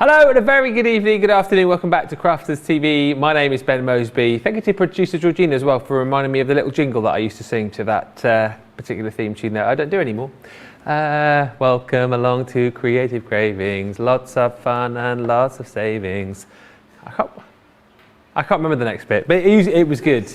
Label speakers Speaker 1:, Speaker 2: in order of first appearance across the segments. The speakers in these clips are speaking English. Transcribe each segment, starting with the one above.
Speaker 1: Hello and a very good evening, good afternoon, welcome back to Crafters TV. My name is Ben Moseby. Thank you to producer Georgina as well for reminding me of the little jingle that I used to sing to that particular theme tune that I don't do anymore. Welcome along to Creative Cravings, lots of fun and lots of savings. I can't remember the next bit, but it was good.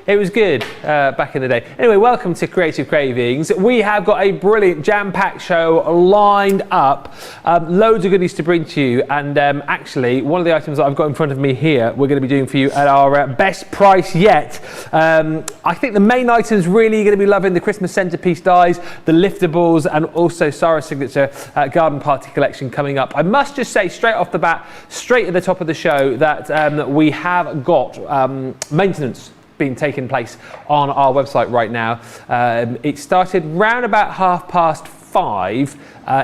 Speaker 1: It was good back in the day. Anyway, welcome to Creative Cravings. We have got a brilliant jam-packed show lined up. Loads of goodies to bring to you. And actually, one of the items that I've got in front of me here, we're going to be doing for you at our best price yet. I think the main items really going to be loving the Christmas Centerpiece dies, the Liftables, and also Sara's signature garden party collection coming up. I must just say straight off the bat, straight at the top of the show, that we have got maintenance being taking place on our website right now. It started round about 5:30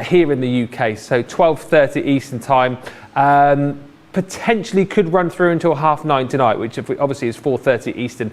Speaker 1: here in the UK, so 12:30 Eastern time. Potentially could run through until 9:30 tonight, which obviously is 4:30 Eastern.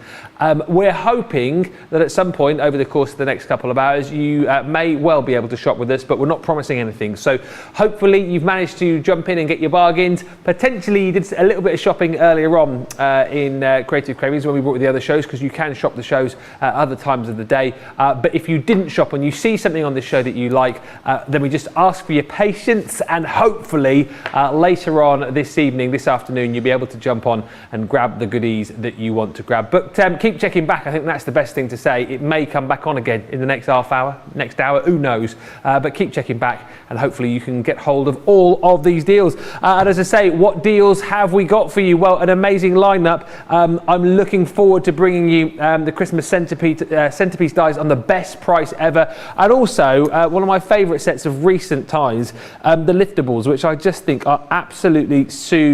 Speaker 1: We're hoping that at some point over the course of the next couple of hours you may well be able to shop with us, but we're not promising anything. So hopefully you've managed to jump in and get your bargains. Potentially you did a little bit of shopping earlier on in Creative Cravings when we brought the other shows, because you can shop the shows at other times of the day. But if you didn't shop and you see something on this show that you like, then we just ask for your patience, and hopefully later on this afternoon, you'll be able to jump on and grab the goodies that you want to grab. But keep checking back. I think that's the best thing to say. It may come back on again in the next half hour, next hour, who knows? But keep checking back, and hopefully you can get hold of all of these deals. And as I say, what deals have we got for you? Well, an amazing lineup. I'm looking forward to bringing you the Christmas Centerpiece dies on the best price ever, and also one of my favourite sets of recent times, the Liftables, which I just think are absolutely superb.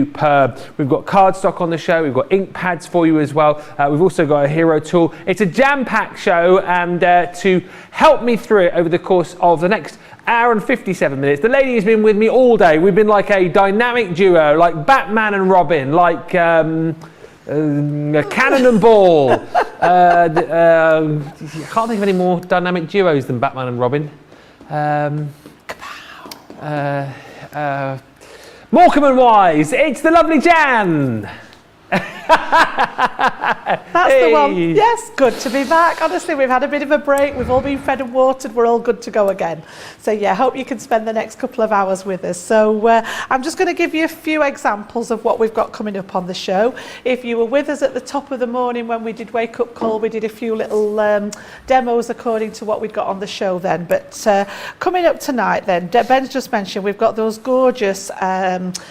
Speaker 1: We've got cardstock on the show, we've got ink pads for you as well, we've also got a hero tool. It's a jam-packed show, and to help me through it over the course of the next hour and 57 minutes, the lady has been with me all day. We've been like a dynamic duo, like Batman and Robin, like Cannon and Ball. I can't think of any more dynamic duos than Batman and Robin. Morecambe and Wise, it's the lovely Jan.
Speaker 2: That's the one. Yes, good to be back. Honestly, we've had a bit of a break. We've all been fed and watered. We're all good to go again. So yeah, hope you can spend the next couple of hours with us. So I'm just going to give you a few examples of what we've got coming up on the show. If you were with us at the top of the morning when we did Wake Up Call, we did a few little demos according to what we'd got on the show then. But coming up tonight then, Ben's just mentioned we've got those gorgeous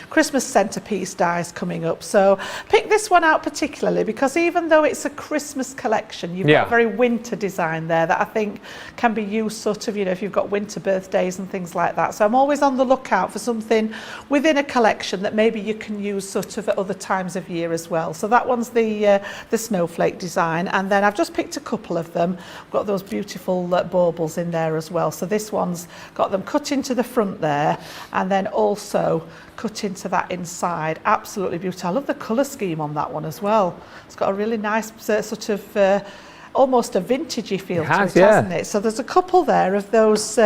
Speaker 2: Christmas Centerpiece dies coming up. So pick this one out particularly because even though it's a Christmas collection, you've got a very winter design there that I think can be used sort of, you know, if you've got winter birthdays and things like that. So I'm always on the lookout for something within a collection that maybe you can use sort of at other times of year as well. So that one's the Snowflake design, and then I've just picked a couple of them. I've got those beautiful baubles in there as well. So this one's got them cut into the front there, and then also cut into that inside. Absolutely beautiful. I love the colour scheme on that one as well. It's got a really nice sort of almost a vintagey feel to it, hasn't it? So there's a couple there of those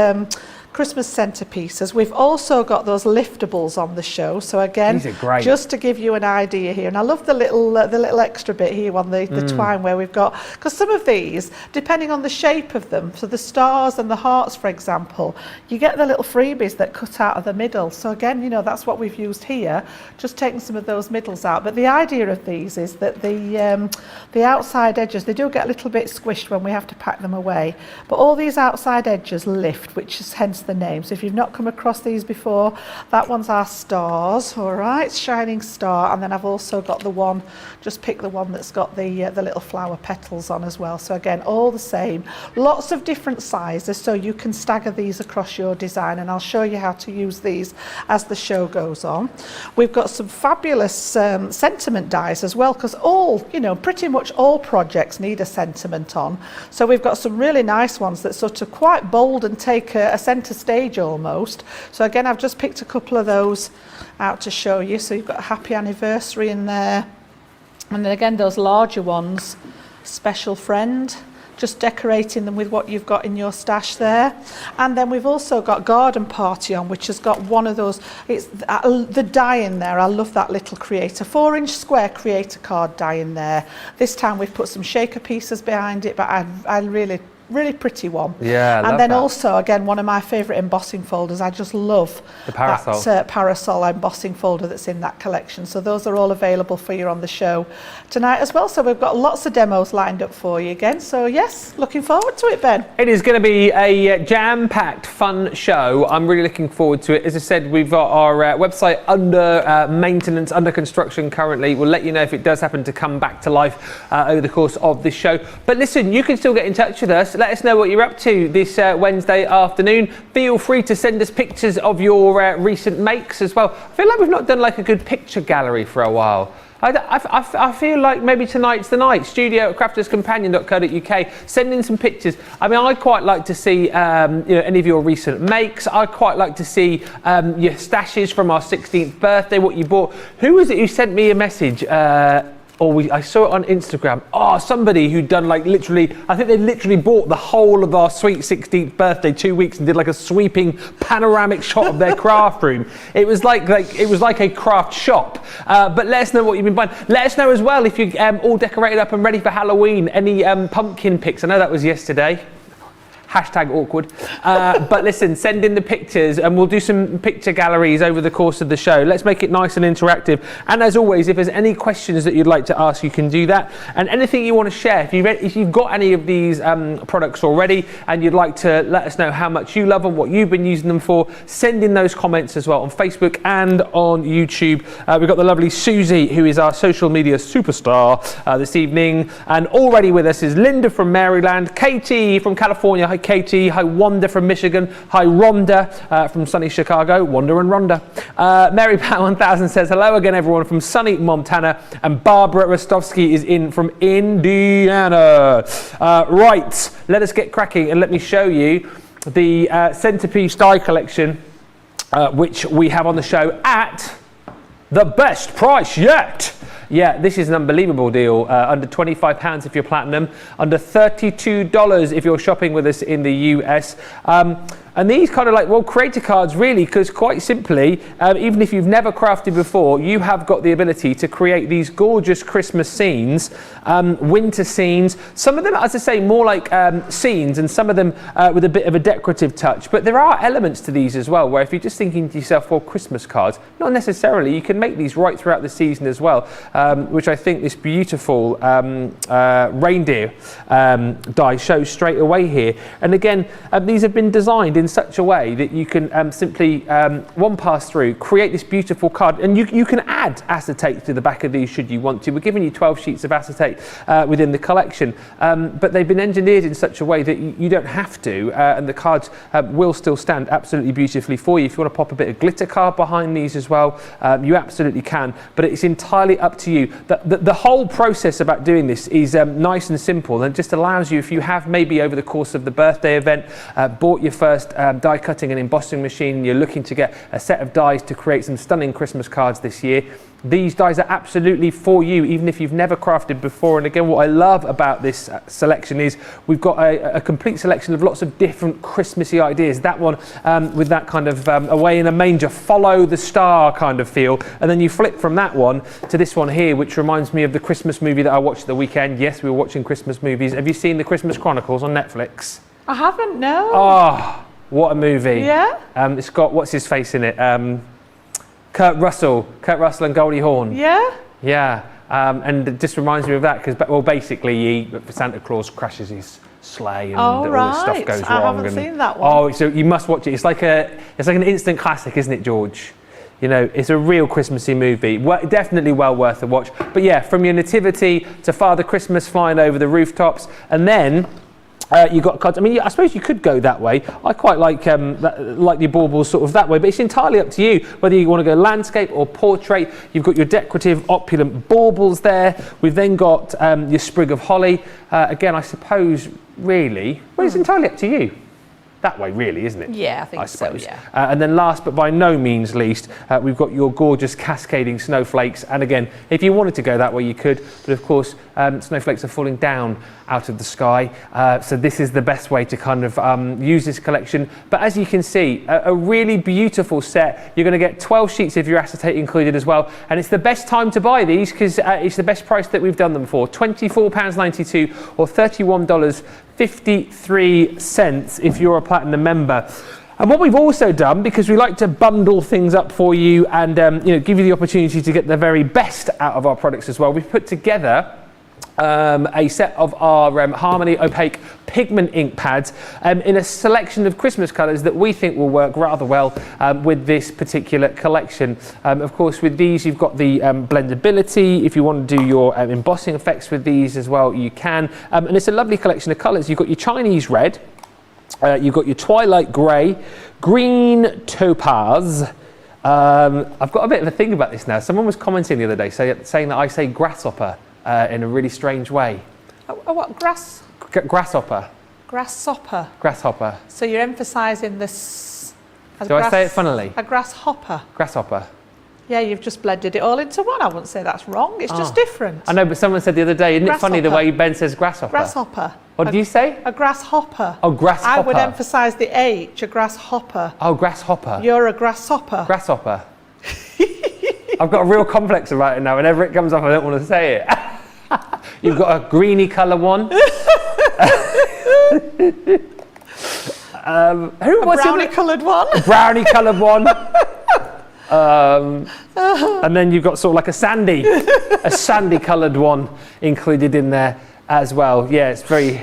Speaker 2: Christmas centerpieces. We've also got those liftables on the show. So again, these are great. Just to give you an idea here, and I love the little extra bit here on the twine where we've got, because some of these, depending on the shape of them, so the stars and the hearts, for example, you get the little freebies that cut out of the middle. So again, you know, that's what we've used here, just taking some of those middles out. But the idea of these is that the outside edges, they do get a little bit squished when we have to pack them away, but all these outside edges lift, which is hence the name. So if you've not come across these before, that one's our stars, all right, shining star. And then I've also got the one, just pick the one that's got the little flower petals on as well. So again, all the same, lots of different sizes, so you can stagger these across your design, and I'll show you how to use these as the show goes on. We've got some fabulous sentiment dies as well, because all, you know, pretty much all projects need a sentiment on. So we've got some really nice ones that sort of quite bold and take a centre stage almost. So again, I've just picked a couple of those out to show you. So you've got a happy anniversary in there, and then again those larger ones, special friend, just decorating them with what you've got in your stash there. And then we've also got Garden Party on, which has got one of those, it's the die in there. I love that little creator, 4-inch square creator card die in there. This time we've put some shaker pieces behind it, but I really pretty one.
Speaker 1: Yeah,
Speaker 2: and then also, again, one of my favourite embossing folders. I just love
Speaker 1: the parasol.
Speaker 2: That parasol embossing folder that's in that collection. So those are all available for you on the show tonight as well. So we've got lots of demos lined up for you again. So yes, looking forward to it, Ben.
Speaker 1: It is going to be a jam-packed, fun show. I'm really looking forward to it. As I said, we've got our website under maintenance, under construction currently. We'll let you know if it does happen to come back to life over the course of this show. But listen, you can still get in touch with us. Let us know what you're up to this Wednesday afternoon. Feel free to send us pictures of your recent makes as well. I feel like we've not done like a good picture gallery for a while. I feel like maybe tonight's the night. studio@crafterscompanion.co.uk. Send in some pictures. I mean, I'd quite like to see any of your recent makes. I'd quite like to see your stashes from our 16th birthday, what you bought. Who was it who sent me a message? I saw it on Instagram. Oh, somebody who'd done like literally, I think they literally bought the whole of our sweet 16th birthday 2 weeks and did like a sweeping panoramic shot of their craft room. It was like a craft shop. But let us know what you've been buying. Let us know as well if you're all decorated up and ready for Halloween. Any pumpkin pics? I know that was yesterday. Hashtag awkward. But listen, send in the pictures and we'll do some picture galleries over the course of the show. Let's make it nice and interactive. And as always, if there's any questions that you'd like to ask, you can do that. And anything you want to share, if you've got any of these products already and you'd like to let us know how much you love them, what you've been using them for, send in those comments as well on Facebook and on YouTube. We've got the lovely Susie, who is our social media superstar this evening. And already with us is Linda from Maryland, Katie from California. Hi, Katie. Hi, Wanda from Michigan. Hi, Rhonda from sunny Chicago. Wanda and Rhonda. Mary Pat 1000 says hello again, everyone from sunny Montana. And Barbara Rostovsky is in from Indiana. Right, let us get cracking and let me show you the Centerpiece die collection, which we have on the show at the best price yet. Yeah, this is an unbelievable deal. Under £25 if you're platinum, under $32 if you're shopping with us in the US. And these kind of like, well, creator cards really, because quite simply, even if you've never crafted before, you have got the ability to create these gorgeous Christmas scenes, winter scenes, some of them, as I say, more like scenes, and some of them with a bit of a decorative touch. But there are elements to these as well, where if you're just thinking to yourself, well, Christmas cards, not necessarily, you can make these right throughout the season as well, which I think this beautiful reindeer die shows straight away here. And again, these have been designed in such a way that you can simply one pass through, create this beautiful card, and you can add acetate to the back of these should you want to. We're giving you 12 sheets of acetate within the collection, but they've been engineered in such a way that you don't have to, and the cards will still stand absolutely beautifully for you. If you want to pop a bit of glitter card behind these as well, you absolutely can, but it's entirely up to you. The whole process about doing this is nice and simple, and just allows you, if you have maybe over the course of the birthday event bought your first die cutting and embossing machine, you're looking to get a set of dies to create some stunning Christmas cards this year, these dies are absolutely for you, even if you've never crafted before. And again, what I love about this selection is we've got a complete selection of lots of different Christmassy ideas. That one with that kind of away in a manger, follow the star kind of feel. And then you flip from that one to this one here, which reminds me of the Christmas movie that I watched at the weekend. Yes, we were watching Christmas movies. Have you seen the Christmas Chronicles on Netflix?
Speaker 2: I haven't, no.
Speaker 1: Oh, what a movie.
Speaker 2: Yeah?
Speaker 1: It's got, what's his face in it? Kurt Russell and Goldie Hawn.
Speaker 2: Yeah?
Speaker 1: Yeah, and it just reminds me of that because, well, basically Santa Claus crashes his sleigh and all this stuff goes wrong.
Speaker 2: I haven't seen that one.
Speaker 1: Oh, so you must watch it. It's like an instant classic, isn't it, George? You know, it's a real Christmassy movie. Definitely well worth a watch. But yeah, from your nativity to Father Christmas flying over the rooftops, and then you got cards. I mean, I suppose you could go that way. I quite like the baubles sort of that way, but it's entirely up to you whether you want to go landscape or portrait. You've got your decorative, opulent baubles there. We've then got your sprig of holly. Again, I suppose, really, well, it's entirely up to you. That way, really, isn't it?
Speaker 2: Yeah, I think so, yeah.
Speaker 1: And then last but by no means least, we've got your gorgeous cascading snowflakes. And again, if you wanted to go that way, you could. But of course, snowflakes are falling down out of the sky. So this is the best way to kind of use this collection. But as you can see, a really beautiful set. You're going to get 12 sheets of your acetate included as well. And it's the best time to buy these because it's the best price that we've done them for. £24.92 or $31.53 if you're a Platinum member. And what we've also done, because we like to bundle things up for you and give you the opportunity to get the very best out of our products as well, we've put together a set of our Harmony Opaque pigment ink pads in a selection of Christmas colours that we think will work rather well with this particular collection. Of course, with these you've got the blendability. If you want to do your embossing effects with these as well, you can. And it's a lovely collection of colours. You've got your Chinese red, you've got your twilight grey, green topaz. I've got a bit of a thing about this now. Someone was commenting the other day saying that I say grasshopper in a really strange way.
Speaker 2: What?
Speaker 1: Grasshopper.
Speaker 2: Grasshopper.
Speaker 1: Grasshopper.
Speaker 2: So you're emphasising this.
Speaker 1: Do I say it funnily?
Speaker 2: A grasshopper.
Speaker 1: Grasshopper.
Speaker 2: Yeah, you've just blended it all into one. I wouldn't say that's wrong. It's just different.
Speaker 1: I know, but someone said the other day, isn't it funny the way Ben says grasshopper?
Speaker 2: Grasshopper.
Speaker 1: What do you say?
Speaker 2: A grasshopper.
Speaker 1: Oh, grasshopper.
Speaker 2: I would emphasise the H, a grasshopper.
Speaker 1: Oh, grasshopper.
Speaker 2: You're a grasshopper.
Speaker 1: Grasshopper. I've got a real complex about it now. Whenever it comes up, I don't want to say it. You've got a greeny colour one.
Speaker 2: A brownie coloured one.
Speaker 1: A brownie coloured one. And then you've got sort of like a sandy coloured one included in there as well. Yeah, it's very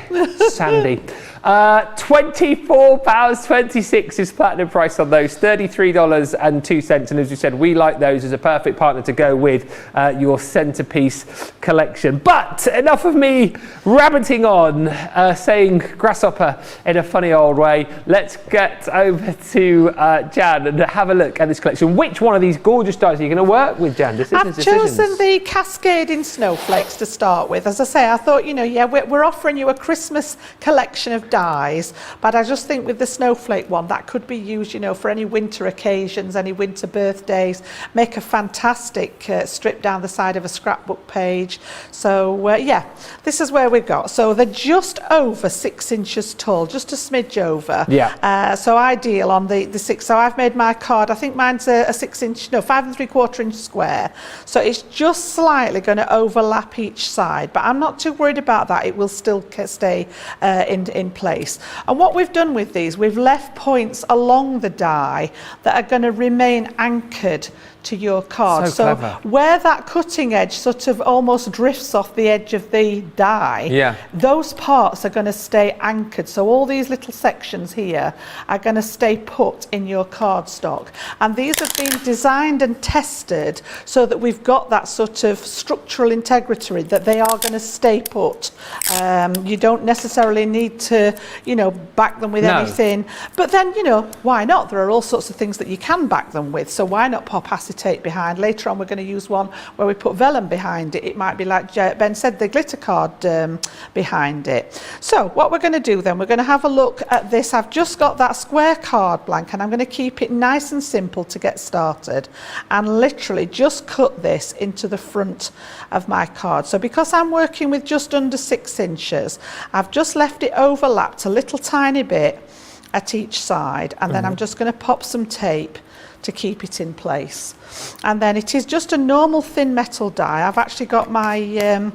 Speaker 1: sandy. £24.26 is Platinum price on those, $33.02. And as you said, we like those as a perfect partner to go with your Centerpiece collection. But enough of me rabbiting on, saying grasshopper in a funny old way. Let's get over to Jan and have a look at this collection. Which one of these gorgeous dies are you going to work with, Jan?
Speaker 2: I've chosen the Cascading Snowflakes to start with. As I say, I thought, we're offering you a Christmas collection of dyes, but I just think with the snowflake one that could be used for any winter occasions, any winter birthdays. Make a fantastic strip down the side of a scrapbook page. So this is where we've got, so they're just over 6 inches tall, just a smidge over. So ideal on the 6. So I've made my card, I think mine's a 5 3/4 inch square, so it's just slightly going to overlap each side, but I'm not too worried about that. It will still stay in place. And what we've done with these, we've left points along the die that are going to remain anchored to your card. So where that cutting edge sort of almost drifts off the edge of the die, those parts are going to stay anchored. So all these little sections here are going to stay put in your cardstock. And these have been designed and tested so that we've got that sort of structural integrity, that they are going to stay put. You don't necessarily need to, back them with anything. But then, why not? There are all sorts of things that you can back them with. So why not pop acetate behind? Later on we're going to use one where we put vellum behind it. It might be like Ben said, the glitter card behind it. So what we're going to do then, we're going to have a look at this. I've just got that square card blank and I'm going to keep it nice and simple to get started and literally just cut this into the front of my card. So because I'm working with just under 6 inches, I've just left it overlapped a little tiny bit at each side, and then I'm just going to pop some tape to keep it in place. And then it is just a normal thin metal die. I've actually got my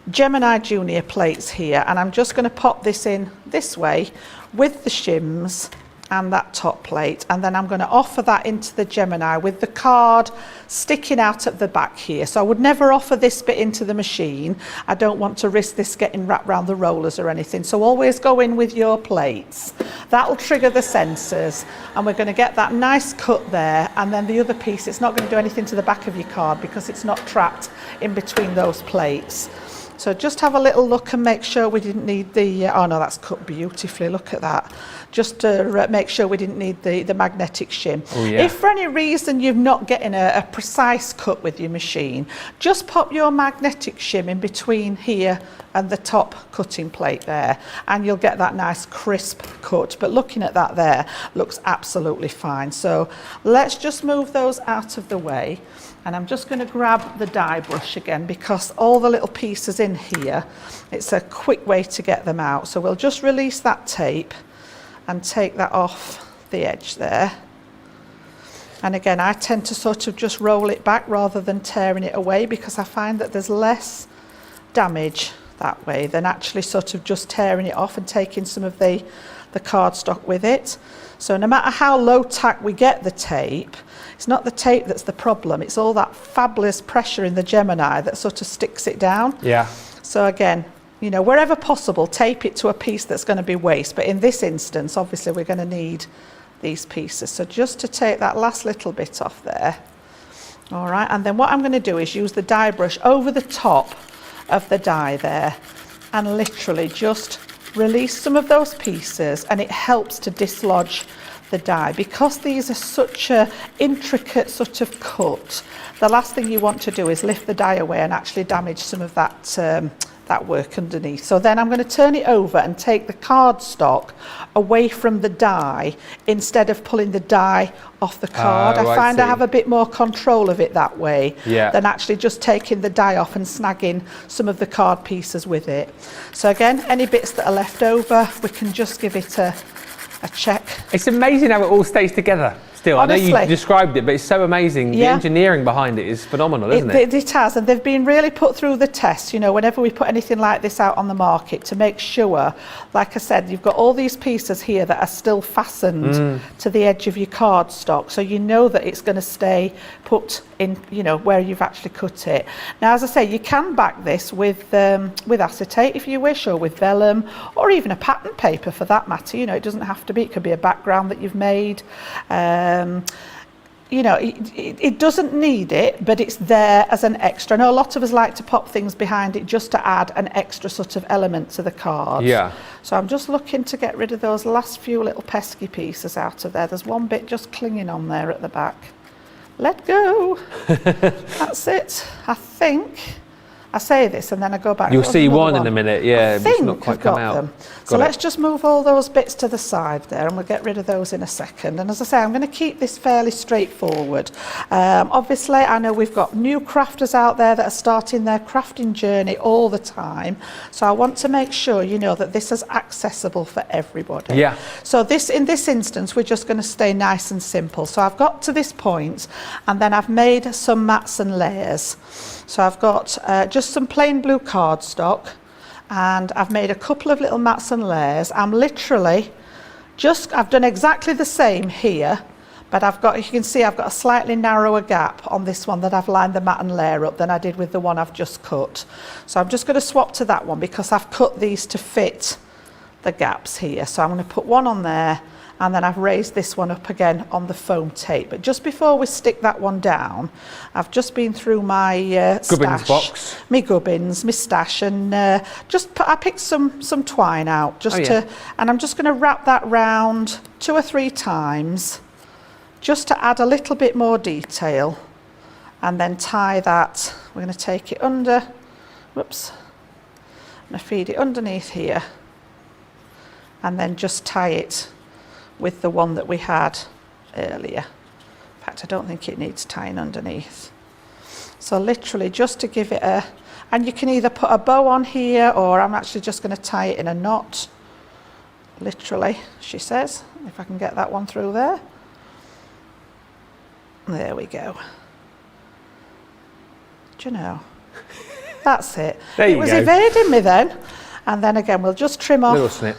Speaker 2: Gemini Junior plates here, and I'm just going to pop this in this way with the shims and that top plate, and then I'm going to offer that into the Gemini with the card sticking out at the back here. So I would never offer this bit into the machine. I don't want to risk this getting wrapped around the rollers or anything, so always go in with your plates. That'll trigger the sensors, and we're going to get that nice cut there. And then the other piece, it's not going to do anything to the back of your card because it's not trapped in between those plates. So just have a little look and make sure we didn't need the, oh no, that's cut beautifully, look at that. Just to make sure we didn't need the magnetic shim. Oh, yeah. If for any reason you're not getting a precise cut with your machine, just pop your magnetic shim in between here and the top cutting plate there, and you'll get that nice crisp cut. But looking at that there, looks absolutely fine. So let's just move those out of the way. And I'm just going to grab the die brush again because all the little pieces in here, it's a quick way to get them out. So we'll just release that tape and take that off the edge there. And again, I tend to sort of just roll it back rather than tearing it away because I find that there's less damage that way than actually sort of just tearing it off and taking some of the cardstock with it. So no matter how low tack we get the tape, it's not the tape that's the problem, it's all that fabulous pressure in the Gemini that sort of sticks it down.
Speaker 1: Yeah.
Speaker 2: So again, you know, wherever possible, tape it to a piece that's going to be waste. But in this instance, obviously, we're going to need these pieces. So just to take that last little bit off there. All right, and then what I'm going to do is use the die brush over the top of the die there and literally just release some of those pieces, and it helps to dislodge the die. Because these are such a intricate sort of cut, the last thing you want to do is lift the die away and actually damage some of that work underneath. So then I'm going to turn it over and take the cardstock away from the die instead of pulling the die off the card. I find I have a bit more control of it that way than actually just taking the die off and snagging some of the card pieces with it. So again, any bits that are left over, we can just give it a check.
Speaker 1: It's amazing how it all stays together still.
Speaker 2: Honestly,
Speaker 1: I know you described it, but it's so amazing. The engineering behind it is phenomenal, isn't it?
Speaker 2: It has, and they've been really put through the test, you know, whenever we put anything like this out on the market, to make sure, like I said, you've got all these pieces here that are still fastened to the edge of your cardstock, so you know that it's going to stay put in, you know, where you've actually cut it. Now, as I say, you can back this with acetate if you wish, or with vellum, or even a pattern paper for that matter. You know, it doesn't have to be, it could be a background that you've made. You know, it doesn't need it, but it's there as an extra. I know a lot of us like to pop things behind it just to add an extra sort of element to the card. Yeah. So I'm just looking to get rid of those last few little pesky pieces out of there. There's one bit just clinging on there at the back. Let go. That's it. I think. I say this and then I go back.
Speaker 1: You'll see one in a minute, yeah.
Speaker 2: I think
Speaker 1: not quite
Speaker 2: I've got
Speaker 1: come out.
Speaker 2: them. So let's just move all those bits to the side there, and we'll get rid of those in a second. And as I say, I'm going to keep this fairly straightforward. Obviously, I know we've got new crafters out there that are starting their crafting journey all the time. So I want to make sure you know that this is accessible for everybody. Yeah. So in this instance, we're just going to stay nice and simple. So I've got to this point, and then I've made some mats and layers. So I've got just some plain blue cardstock, and I've made a couple of little mats and layers. I'm literally I've done exactly the same here, but you can see I've got a slightly narrower gap on this one that I've lined the mat and layer up than I did with the one I've just cut. So I'm just going to swap to that one because I've cut these to fit the gaps here. So I'm going to put one on there, and then I've raised this one up again on the foam tape. But just before we stick that one down, I've just been through my
Speaker 1: gubbins box,
Speaker 2: my gubbins, my stash, and I picked some twine out and I'm just going to wrap that round 2 or 3 times just to add a little bit more detail, and then tie that. We're going to take it under. Whoops. I'm going to feed it underneath here, and then just tie it with the one that we had earlier. In fact, I don't think it needs tying underneath. So literally just to give it and you can either put a bow on here, or I'm actually just going to tie it in a knot. Literally, she says, if I can get that one through there. There we go. Do you know? That's it. It was evading me then. And then again, we'll just trim off
Speaker 1: little snip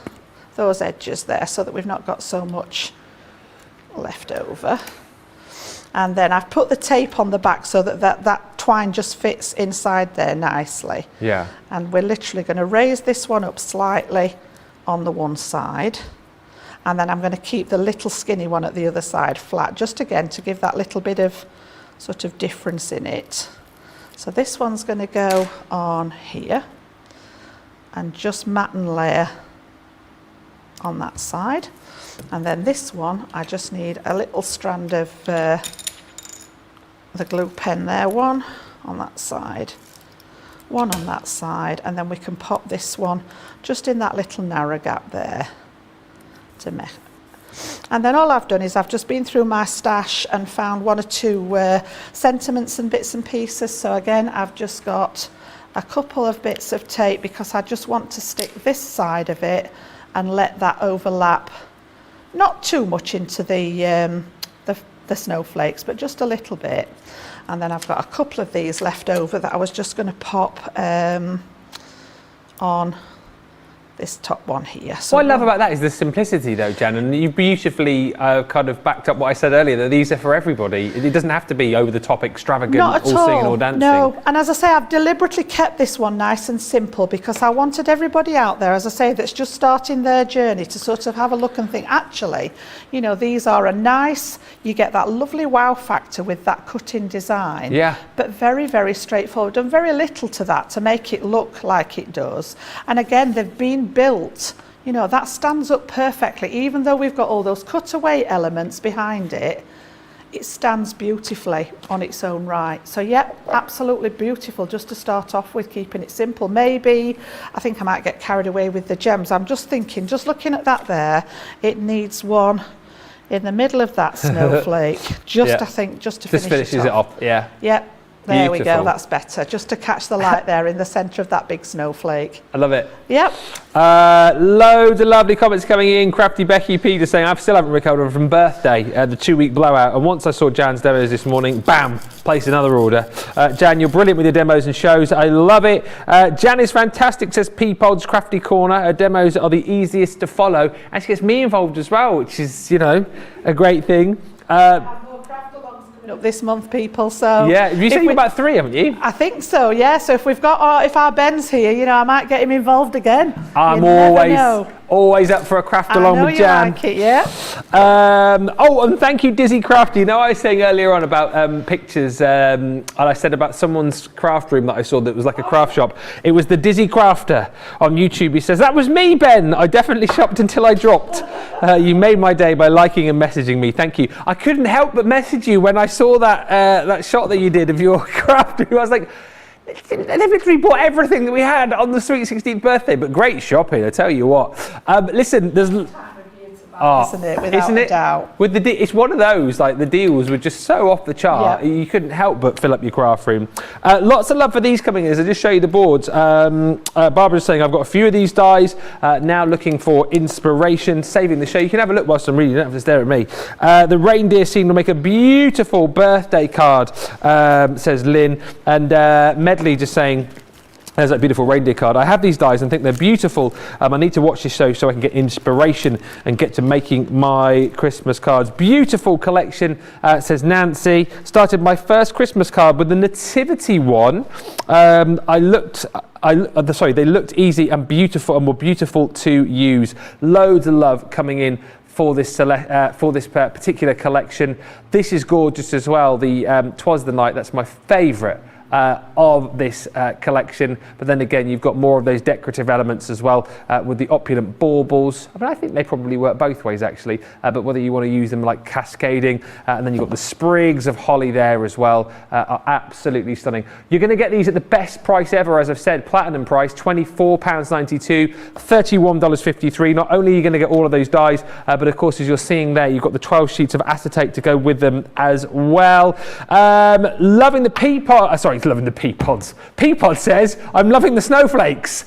Speaker 2: those edges there so that we've not got so much left over. And then I've put the tape on the back so that twine just fits inside there nicely. Yeah. And we're literally going to raise this one up slightly on the one side, and then I'm going to keep the little skinny one at the other side flat, just again to give that little bit of sort of difference in it. So this one's going to go on here, and just mat and layer on that side. And then this one, I just need a little strand of the glue pen there, one on that side, one on that side, and then we can pop this one just in that little narrow gap there to make. And then all I've done is I've just been through my stash and found 1 or 2 sentiments and bits and pieces. So again, I've just got a couple of bits of tape because I just want to stick this side of it and let that overlap, not too much into the snowflakes, but just a little bit. And then I've got a couple of these left over that I was just going to pop on this top one here. So
Speaker 1: what I love about that is the simplicity though, Jan, and you beautifully kind of backed up what I said earlier, that these are for everybody. It doesn't have to be over the top, extravagant,
Speaker 2: not at
Speaker 1: all
Speaker 2: all.
Speaker 1: singing or dancing.
Speaker 2: No, and as I say, I've deliberately kept this one nice and simple because I wanted everybody out there, as I say, that's just starting their journey to sort of have a look and think, actually, you know, these are a nice, you get that lovely wow factor with that cutting design, but very, very straightforward, done very little to that to make it look like it does. And again, they've been built, you know, that stands up perfectly. Even though we've got all those cutaway elements behind it, it stands beautifully on its own right. So yeah, absolutely beautiful just to start off with, keeping it simple. Maybe, I think I might get carried away with the gems. I'm just thinking, just looking at that there, it needs one in the middle of that snowflake. I think, just to finish it off. Yep. There we go, that's better. Just to catch the light there in the centre of that big snowflake.
Speaker 1: I love it.
Speaker 2: Yep.
Speaker 1: Loads of lovely comments coming in. Crafty Becky P just saying, I still haven't recovered from birthday, the 2-week blowout. And once I saw Jan's demos this morning, bam, place another order. Jan, you're brilliant with your demos and shows. I love it. Jan is fantastic, says Peapod's Crafty Corner. Her demos are the easiest to follow. And she gets me involved as well, which is, you know, a great thing.
Speaker 2: Up this month, people. So
Speaker 1: yeah, you said you've got about 3, haven't you?
Speaker 2: I think so. Yeah. So if we've got, if our Ben's here, you know, I might get him involved again.
Speaker 1: I'm always up for a craft along with Jan.
Speaker 2: Like it, yeah.
Speaker 1: Oh, and thank you, Dizzy Crafty. You know, I was saying earlier on about pictures, and I said about someone's craft room that I saw that was like a craft shop. It was the Dizzy Crafter on YouTube. He says, that was me, Ben. I definitely shopped until I dropped. You made my day by liking and messaging me. Thank you. I couldn't help but message you when I saw that that shot that you did of your craft room. I was like, they literally bought everything that we had on the sweet 16th birthday, but great shopping, I tell you what. Listen, there's...
Speaker 2: isn't it? Without a doubt.
Speaker 1: With it's one of those, like the deals were just so off the chart, you couldn't help but fill up your craft room. Lots of love for these coming in as I just show you the boards. Barbara's saying, I've got a few of these dies, now looking for inspiration, saving the show. You can have a look whilst I'm reading, you don't have to stare at me. The reindeer scene will make a beautiful birthday card, says Lynn. And Medley just saying, there's that beautiful reindeer card. I have these dies and think they're beautiful. I need to watch this show so I can get inspiration and get to making my Christmas cards. Beautiful collection, says Nancy. Started my first Christmas card with the nativity one. They looked easy and beautiful and were beautiful to use. Loads of love coming in for this particular collection. This is gorgeous as well. The Twas the Night, that's my favourite of this collection, but then again you've got more of those decorative elements as well with the opulent baubles. I mean, I think they probably work both ways actually, but whether you want to use them like cascading, and then you've got the sprigs of holly there as well, are absolutely stunning. You're going to get these at the best price ever, as I've said, platinum price, £24.92, $31.53. Not only are you going to get all of those dies, but of course, as you're seeing there, you've got the 12 sheets of acetate to go with them as well. Loving the loving the pea pods. Peapod says, I'm loving the snowflakes.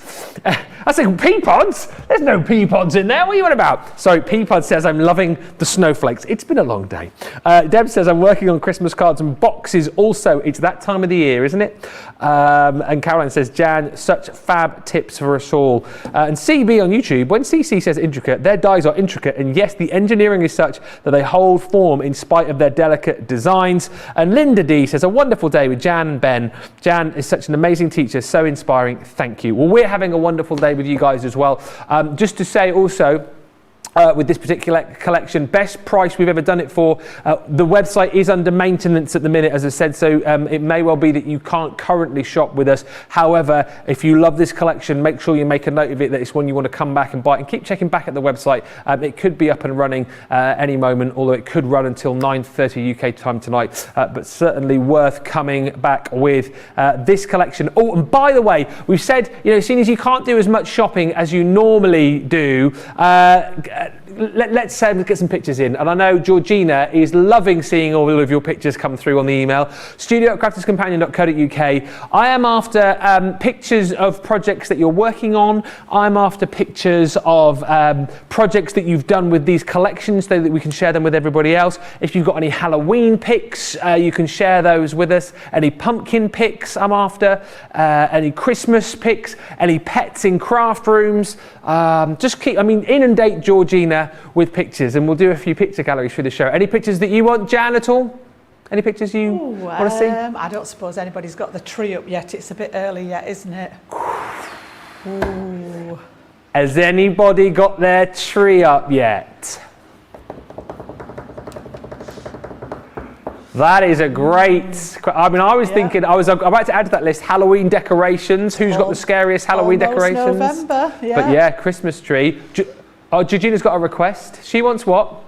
Speaker 1: I say, pea pods? There's no pea pods in there. What are you on about? Sorry, Peapod says, I'm loving the snowflakes. It's been a long day. Deb says, I'm working on Christmas cards and boxes also. It's that time of the year, isn't it? And Caroline says, Jan, such fab tips for us all. And CB on YouTube, when CC says intricate, their dies are intricate. And yes, the engineering is such that they hold form in spite of their delicate designs. And Linda D says, a wonderful day with Jan and Ben. Jan is such an amazing teacher, so inspiring. Thank you. Well, we're having a wonderful day with you guys as well. Just to say also, with this particular collection, best price we've ever done it for. The website is under maintenance at the minute, as I said, so it may well be that you can't currently shop with us. However, if you love this collection, make sure you make a note of it that it's one you want to come back and buy, and keep checking back at the website. It could be up and running any moment, although it could run until 9:30 UK time tonight, but certainly worth coming back with this collection. Oh, and by the way, we've said, you know, seeing as you can't do as much shopping as you normally do, let's get some pictures in. And I know Georgina is loving seeing all of your pictures come through on the email. studio@crafterscompanion.co.uk. I am after pictures of projects that you're working on. I'm after pictures of projects that you've done with these collections so that we can share them with everybody else. If you've got any Halloween pics, you can share those with us. Any pumpkin pics I'm after. Any Christmas pics. Any pets in craft rooms. Inundate Georgina with pictures, and we'll do a few picture galleries through the show. Any pictures that you want, Jan, at all? Any pictures you want to see?
Speaker 2: I don't suppose anybody's got the tree up yet. It's a bit early yet, isn't it? Ooh.
Speaker 1: Has anybody got their tree up yet? That is a great. I was thinking. I was about to add to that list Halloween decorations. Who's got the scariest Halloween decorations?
Speaker 2: November. Yeah.
Speaker 1: But yeah, Christmas tree. Georgina's got a request. She wants what?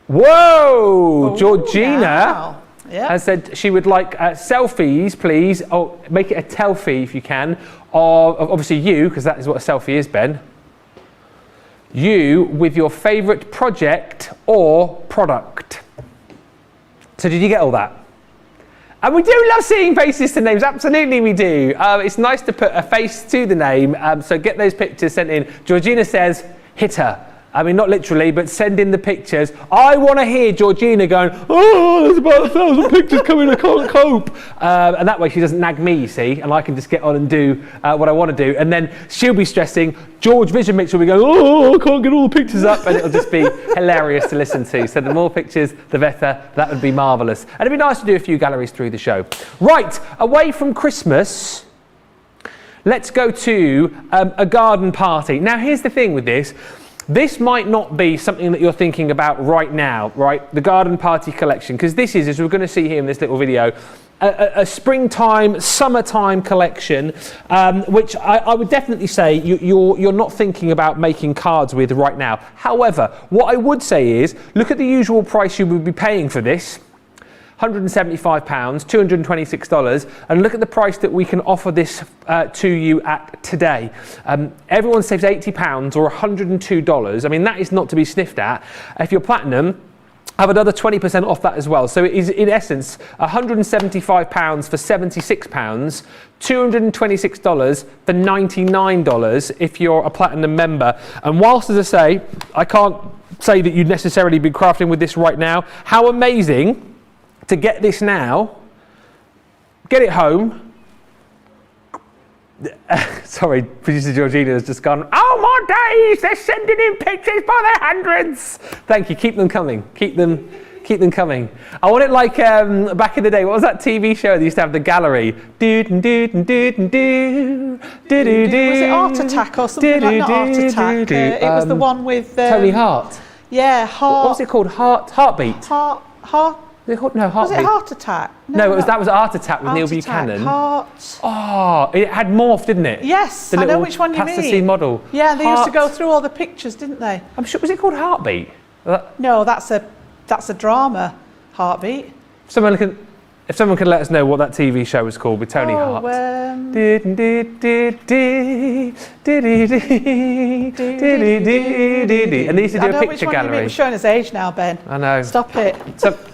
Speaker 1: Whoa!
Speaker 2: Ooh,
Speaker 1: Georgina has said she would like selfies, please. Oh, make it a telfie if you can. Of obviously you, because that is what a selfie is, Ben. You with your favourite project or product. So did you get all that? And we do love seeing faces to names, absolutely we do. It's nice to put a face to the name, so get those pictures sent in. Georgina says, hit her. I mean, not literally, but send in the pictures. I want to hear Georgina going, oh, there's about 1,000 pictures coming, I can't cope. And that way she doesn't nag me, you see, and I can just get on and do what I want to do. And then she'll be stressing. George Vision Mix will be going, oh, I can't get all the pictures up. And it'll just be hilarious to listen to. So the more pictures, the better. That would be marvellous. And it'd be nice to do a few galleries through the show. Right, away from Christmas, let's go to a garden party. Now, here's the thing with this. This might not be something that you're thinking about right now, right? The garden party collection, because this is, as we're going to see here in this little video, a springtime, summertime collection, which I would definitely say you're not thinking about making cards with right now. However, what I would say is, look at the usual price you would be paying for this. £175, $226, and look at the price that we can offer this to you at today. Everyone saves £80 or $102. I mean, that is not to be sniffed at. If you're platinum, have another 20% off that as well. So it is, in essence, £175 for £76, $226 for $99 if you're a platinum member. And whilst, as I say, I can't say that you'd necessarily be crafting with this right now, how amazing to get this now, get it home. Sorry, producer Georgina has just gone, oh my days, they're sending in pictures by the hundreds. Thank you, keep them coming, keep them coming. I want it like back in the day, what was that TV show that used to have the gallery? Was
Speaker 2: it Art Attack or something like that? Art Attack, it was the one with...
Speaker 1: Tony Hart.
Speaker 2: Yeah,
Speaker 1: What was it called? Heartbeat?
Speaker 2: Heart...
Speaker 1: No, Heartbeat.
Speaker 2: Was it Heart Attack?
Speaker 1: No, that was Art Attack with Neil Buchanan. Oh, it had morphed, didn't it?
Speaker 2: Yes, I know which one you mean.
Speaker 1: Plasticine model.
Speaker 2: Yeah, they used to go through all the pictures, didn't they?
Speaker 1: I'm sure. Was it called Heartbeat?
Speaker 2: No, that's a drama. Heartbeat.
Speaker 1: If someone could let us know what that TV show was called with Tony Hart. And they used to do a picture gallery.
Speaker 2: We're showing us age now, Ben.
Speaker 1: I know.
Speaker 2: Stop it.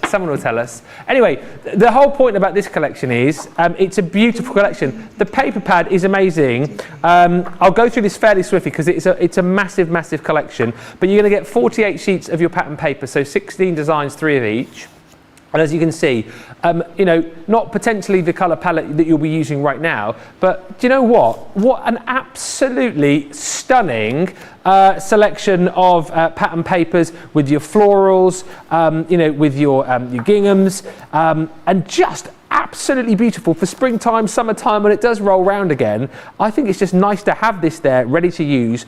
Speaker 1: Someone will tell us. Anyway, the whole point about this collection is it's a beautiful collection. The paper pad is amazing. I'll go through this fairly swiftly because it's a massive, massive collection. But you're going to get 48 sheets of your pattern paper, so 16 designs, 3 of each. And as you can see, not potentially the colour palette that you'll be using right now, but do you know what? What an absolutely stunning selection of pattern papers with your florals, with your ginghams, and just absolutely beautiful for springtime, summertime, when it does roll round again. I think it's just nice to have this there ready to use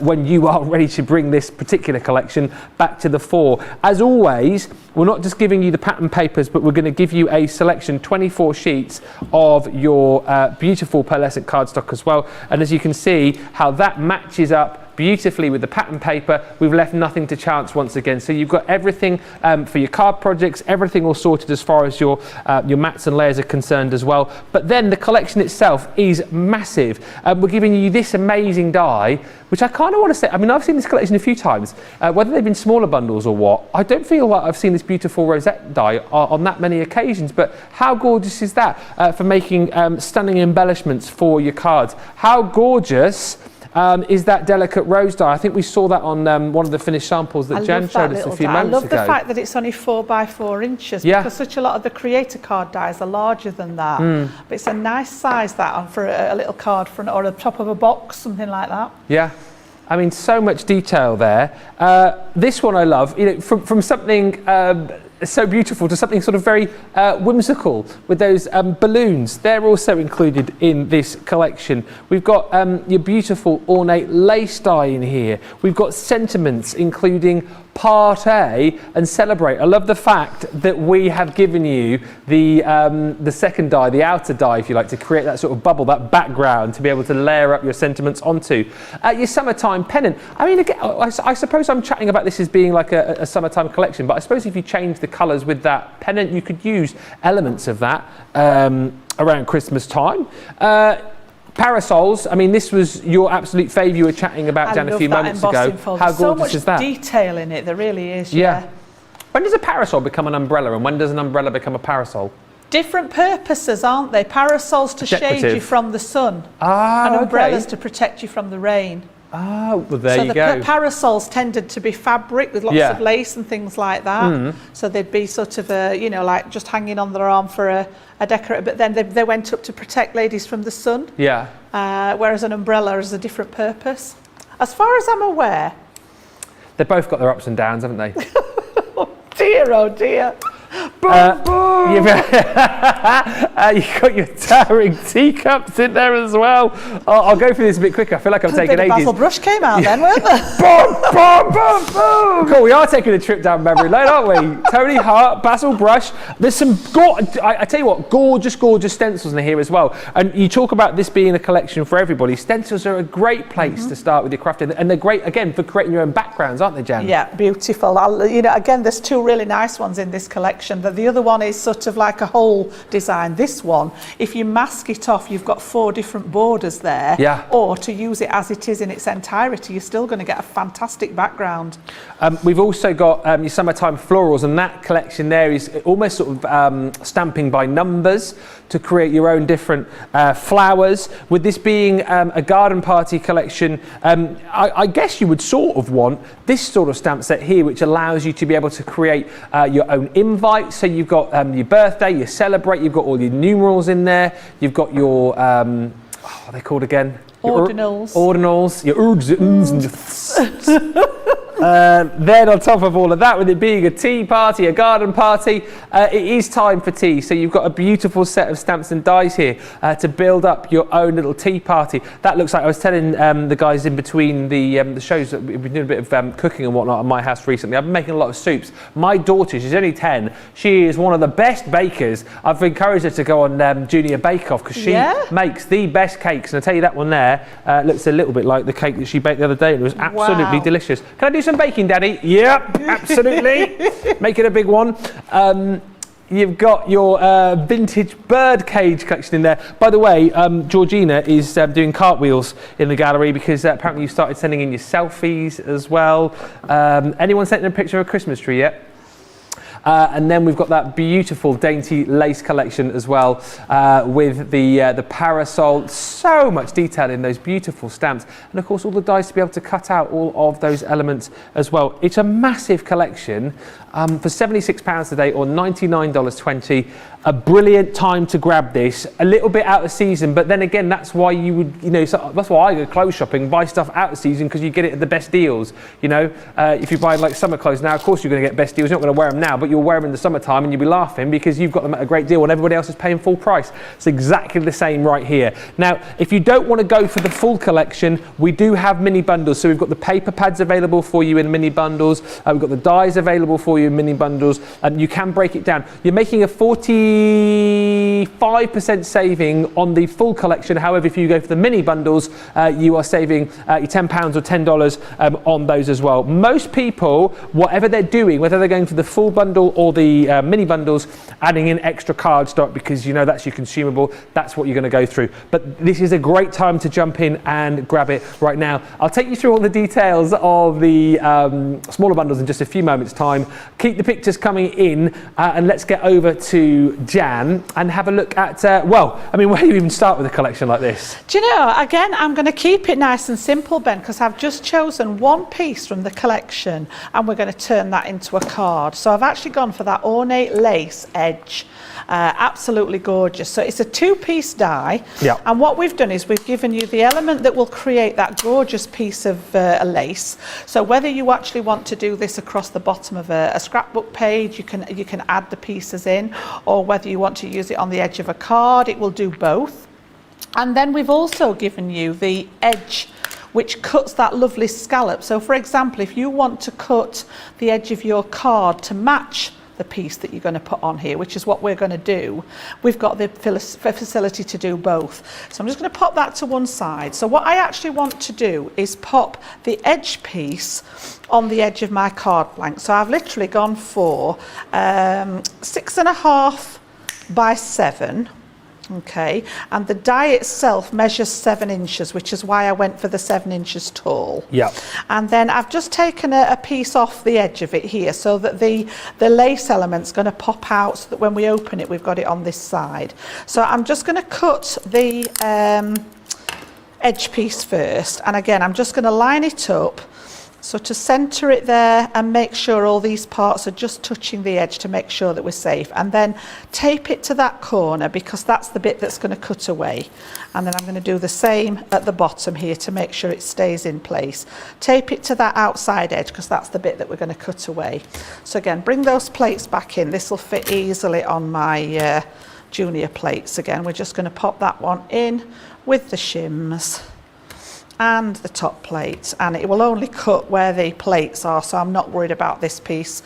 Speaker 1: when you are ready to bring this particular collection back to the fore. As always, we're not just giving you the pattern papers, but we're going to give you a selection, 24 sheets of your beautiful pearlescent cardstock as well. And as you can see, how that matches up beautifully with the pattern paper. We've left nothing to chance once again. So you've got everything for your card projects, everything all sorted as far as your mats and layers are concerned as well. But then the collection itself is massive. We're giving you this amazing die, which I kind of want to say, I mean, I've seen this collection a few times, whether they've been smaller bundles or what. I don't feel like I've seen this beautiful rosette die on that many occasions, but how gorgeous is that for making stunning embellishments for your cards? How gorgeous is that delicate rose die? I think we saw that on one of the finished samples that Jan showed us a few moments ago.
Speaker 2: I love the fact that it's only 4 by 4 inches, because such a lot of the creator card dies are larger than that. But it's a nice size that on for a little card front or the top of a box, something like that.
Speaker 1: Yeah. I mean, so much detail there. This one I love, you know, from something so beautiful to something sort of very whimsical with those balloons. They're also included in this collection. We've got your beautiful ornate lace die in here. We've got sentiments including Part A and Celebrate. I love the fact that we have given you the second die, the outer die, if you like, to create that sort of bubble, that background to be able to layer up your sentiments onto. Your summertime pennant. I mean, again, I suppose I'm chatting about this as being like a summertime collection, but I suppose if you change the colours with that pennant, you could use elements of that around Christmas time. Parasols, I mean, this was your absolute favourite you were chatting about, Jan, a few moments ago. How gorgeous is that?
Speaker 2: So much detail in it, there really is, yeah.
Speaker 1: When does a parasol become an umbrella, and when does an umbrella become a parasol?
Speaker 2: Different purposes, aren't they? Parasols to shade you from the sun, and umbrellas to protect you from the rain.
Speaker 1: Oh, well, there you go.
Speaker 2: So the parasols tended to be fabric with lots of lace and things like that. So they'd be sort of, you know, like just hanging on their arm for a decorator. But then they went up to protect ladies from the sun. Yeah. Whereas an umbrella has a different purpose. As far as I'm aware.
Speaker 1: They've both got their ups and downs, haven't they?
Speaker 2: Oh dear, oh dear. Boom, boom.
Speaker 1: You've got your towering teacups in there as well. I'll go through this a bit quicker. I feel like I'm taking ages.
Speaker 2: Basil brush came out then, weren't there?
Speaker 1: Boom, boom, boom, boom. Cool, we are taking a trip down memory lane, aren't we? Tony Hart, Basil brush. There's some, I tell you what, gorgeous, gorgeous stencils in here as well. And you talk about this being a collection for everybody. Stencils are a great place to start with your crafting. And they're great, again, for creating your own backgrounds, aren't they, Jan?
Speaker 2: Yeah, beautiful. You know, again, there's 2 really nice ones in this collection. The other one is sort of like a whole design. This one, if you mask it off, you've got 4 different borders there. Yeah. Or to use it as it is in its entirety, you're still going to get a fantastic background.
Speaker 1: We've also got your summertime florals, and that collection there is almost sort of stamping by numbers to create your own different flowers. With this being a garden party collection, I guess you would sort of want this sort of stamp set here, which allows you to be able to create your own invite. So you've got your birthday, your celebrate, you've got all your numerals in there, you've got your, what are they called again?
Speaker 2: Ordinals.
Speaker 1: Ordinals, your oods and your then on top of all of that, with it being a tea party, a garden party, it is time for tea. So you've got a beautiful set of stamps and dies here to build up your own little tea party. That looks like, I was telling the guys in between the shows that we've been doing a bit of cooking and whatnot at my house recently. I've been making a lot of soups. My daughter, she's only 10, she is one of the best bakers. I've encouraged her to go on Junior Bake Off because she makes the best cakes. And I tell you, that one there looks a little bit like the cake that she baked the other day. It was absolutely delicious. Can I do some baking, Daddy? Yep, absolutely. Make it a big one. You've got your vintage bird cage collection in there. By the way, Georgina is doing cartwheels in the gallery because apparently you started sending in your selfies as well. Anyone sent in a picture of a Christmas tree yet? And then we've got that beautiful dainty lace collection as well with the parasol. So much detail in those beautiful stamps. And of course all the dies to be able to cut out all of those elements as well. It's a massive collection for £76 today or $99.20. A brilliant time to grab this. A little bit out of season, but then again, that's why you would, you know, so that's why I go clothes shopping, buy stuff out of season because you get it at the best deals. You know, if you buy like summer clothes now, of course you're going to get best deals. You're not going to wear them now, but you'll wear them in the summertime and you'll be laughing because you've got them at a great deal and everybody else is paying full price. It's exactly the same right here. Now, if you don't want to go for the full collection, we do have mini bundles. So we've got the paper pads available for you in mini bundles. We've got the dies available for you in mini bundles. You can break it down. You're making a 40 25% saving on the full collection. However, if you go for the mini bundles, you are saving your £10 or $10 on those as well. Most people, whatever they're doing, whether they're going for the full bundle or the mini bundles, adding in extra cardstock because you know that's your consumable, that's what you're going to go through. But this is a great time to jump in and grab it right now. I'll take you through all the details of the smaller bundles in just a few moments time. Keep the pictures coming in and let's get over to Jan and have a look at, well, I mean, where do you even start with a collection like this?
Speaker 2: Do you know, again, I'm going to keep it nice and simple, Ben, because I've just chosen one piece from the collection and we're going to turn that into a card. So I've actually gone for that ornate lace edge. Absolutely gorgeous. So it's a two-piece die,
Speaker 1: yeah.
Speaker 2: And what we've done is we've given you the element that will create that gorgeous piece of lace. So whether you actually want to do this across the bottom of a scrapbook page, you can add the pieces in, or whether you want to use it on the edge of a card, it will do both. And then we've also given you the edge which cuts that lovely scallop. So for example, if you want to cut the edge of your card to match the piece that you're going to put on here, which is what we're going to do, we've got the facility to do both. So I'm just going to pop that to one side. So what I actually want to do is pop the edge piece on the edge of my card blank. So I've literally gone for 6.5 by 7. Okay, and the die itself measures 7 inches, which is why I went for the 7 inches tall.
Speaker 1: Yeah.
Speaker 2: And then I've just taken a piece off the edge of it here so that the lace element's going to pop out, so that when we open it, we've got it on this side. So I'm just going to cut the edge piece first. And again, I'm just going to line it up. So to centre it there and make sure all these parts are just touching the edge to make sure that we're safe. And then tape it to that corner because that's the bit that's going to cut away. And then I'm going to do the same at the bottom here to make sure it stays in place. Tape it to that outside edge because that's the bit that we're going to cut away. So again, bring those plates back in. This will fit easily on my junior plates again. We're just going to pop that one in with the shims and the top plate, and it will only cut where the plates are, so I'm not worried about this piece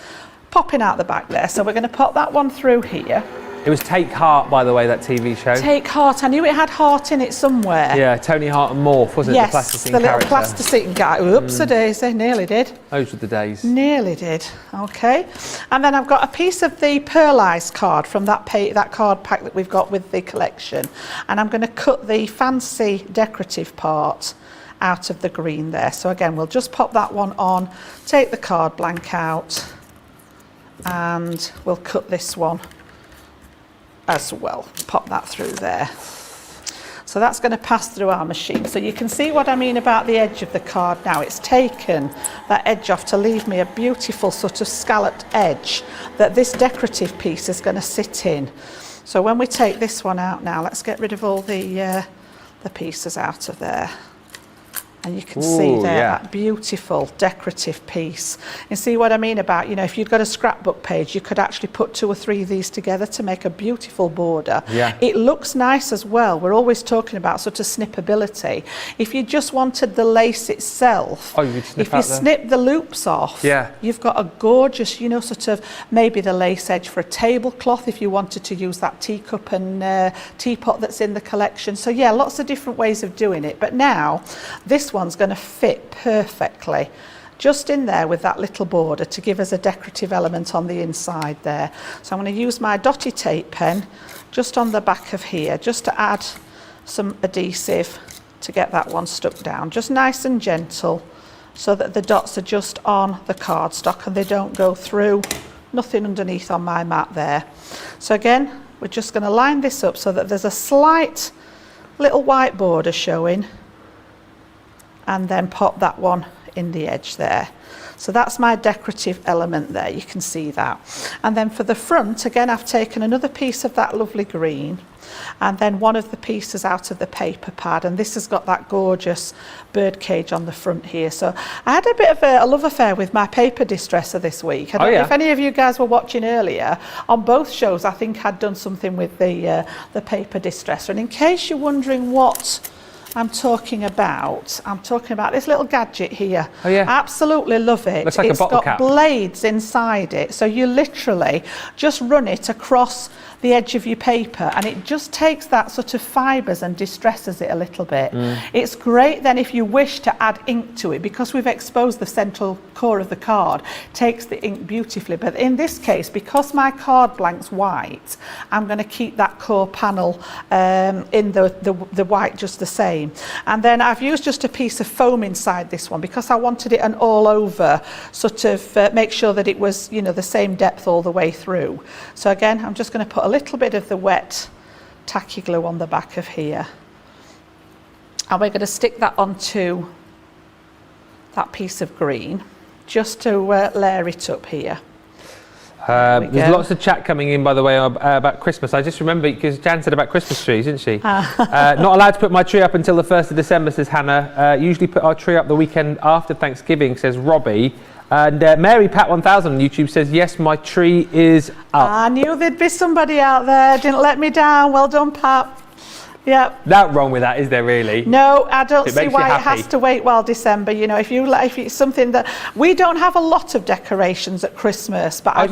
Speaker 2: popping out the back there. So we're going to pop that one through here.
Speaker 1: It was Take Heart, by the way, that TV show.
Speaker 2: Take Heart. I knew it had heart in it somewhere.
Speaker 1: Yeah, Tony Hart and Morph, wasn't it?
Speaker 2: Yes,
Speaker 1: the plasticine
Speaker 2: the little
Speaker 1: character.
Speaker 2: plasticine guy. Oops, a daisy, nearly did.
Speaker 1: Those were the days.
Speaker 2: Nearly did. Okay. And then I've got a piece of the pearlised card from that card pack that we've got with the collection. And I'm going to cut the fancy decorative part out of the green there. So again, we'll just pop that one on, take the card blank out, and we'll cut this one as well. Pop that through there. So that's going to pass through our machine. So you can see what I mean about the edge of the card now. It's taken that edge off to leave me a beautiful sort of scalloped edge that this decorative piece is going to sit in. So when we take this one out now, let's get rid of all the pieces out of there. And you can see there,
Speaker 1: yeah,
Speaker 2: that beautiful decorative piece. You see what I mean about, you know, if you've got a scrapbook page, you could actually put 2 or 3 of these together to make a beautiful border.
Speaker 1: Yeah.
Speaker 2: It looks nice as well. We're always talking about sort of snippability. If you just wanted the lace itself, if you snip the loops off,
Speaker 1: yeah,
Speaker 2: you've got a gorgeous, you know, sort of maybe the lace edge for a tablecloth if you wanted to use that teacup and teapot that's in the collection. So yeah, lots of different ways of doing it. But now, this one's going to fit perfectly just in there with that little border to give us a decorative element on the inside there. So I'm going to use my dotty tape pen just on the back of here just to add some adhesive to get that one stuck down, just nice and gentle so that the dots are just on the cardstock and they don't go through, nothing underneath on my mat there. So again, we're just going to line this up so that there's a slight little white border showing, and then pop that one in the edge there. So that's my decorative element there, you can see that. And then for the front, again, I've taken another piece of that lovely green and then one of the pieces out of the paper pad, and this has got that gorgeous bird cage on the front here. So I had a bit of a love affair with my paper distresser this week. I don't know if any of you guys were watching earlier. On both shows, I think I'd done something with the paper distresser. And in case you're wondering what I'm talking about this little gadget here.
Speaker 1: Oh yeah.
Speaker 2: Absolutely love it.
Speaker 1: Looks like a bottle cap.
Speaker 2: It's got blades inside it, so you literally just run it across the edge of your paper and it just takes that sort of fibres and distresses it a little bit. It's great then if you wish to add ink to it, because we've exposed the central core of the card, takes the ink beautifully. But in this case, because my card blank's white, I'm going to keep that core panel in the white just the same. And then I've used just a piece of foam inside this one because I wanted it an all over sort of make sure that it was, you know, the same depth all the way through. So again, I'm just going to put a little bit of the wet tacky glue on the back of here, and we're going to stick that onto that piece of green just to layer it up here.
Speaker 1: There's lots of chat coming in, by the way, about Christmas. I just remember, because Jan said about Christmas trees, didn't she? Not allowed to put my tree up until the 1st of December, says Hannah. Usually put our tree up the weekend after Thanksgiving, says Robbie. And Mary Pat 1000 on YouTube says, yes, my tree is up.
Speaker 2: I knew there'd be somebody out there. Didn't let me down. Well done, Pat. Yep.
Speaker 1: Nothing wrong with that, is there really?
Speaker 2: No, I don't see why it has to wait while December. You know, if it's something that we don't have a lot of decorations at Christmas, but I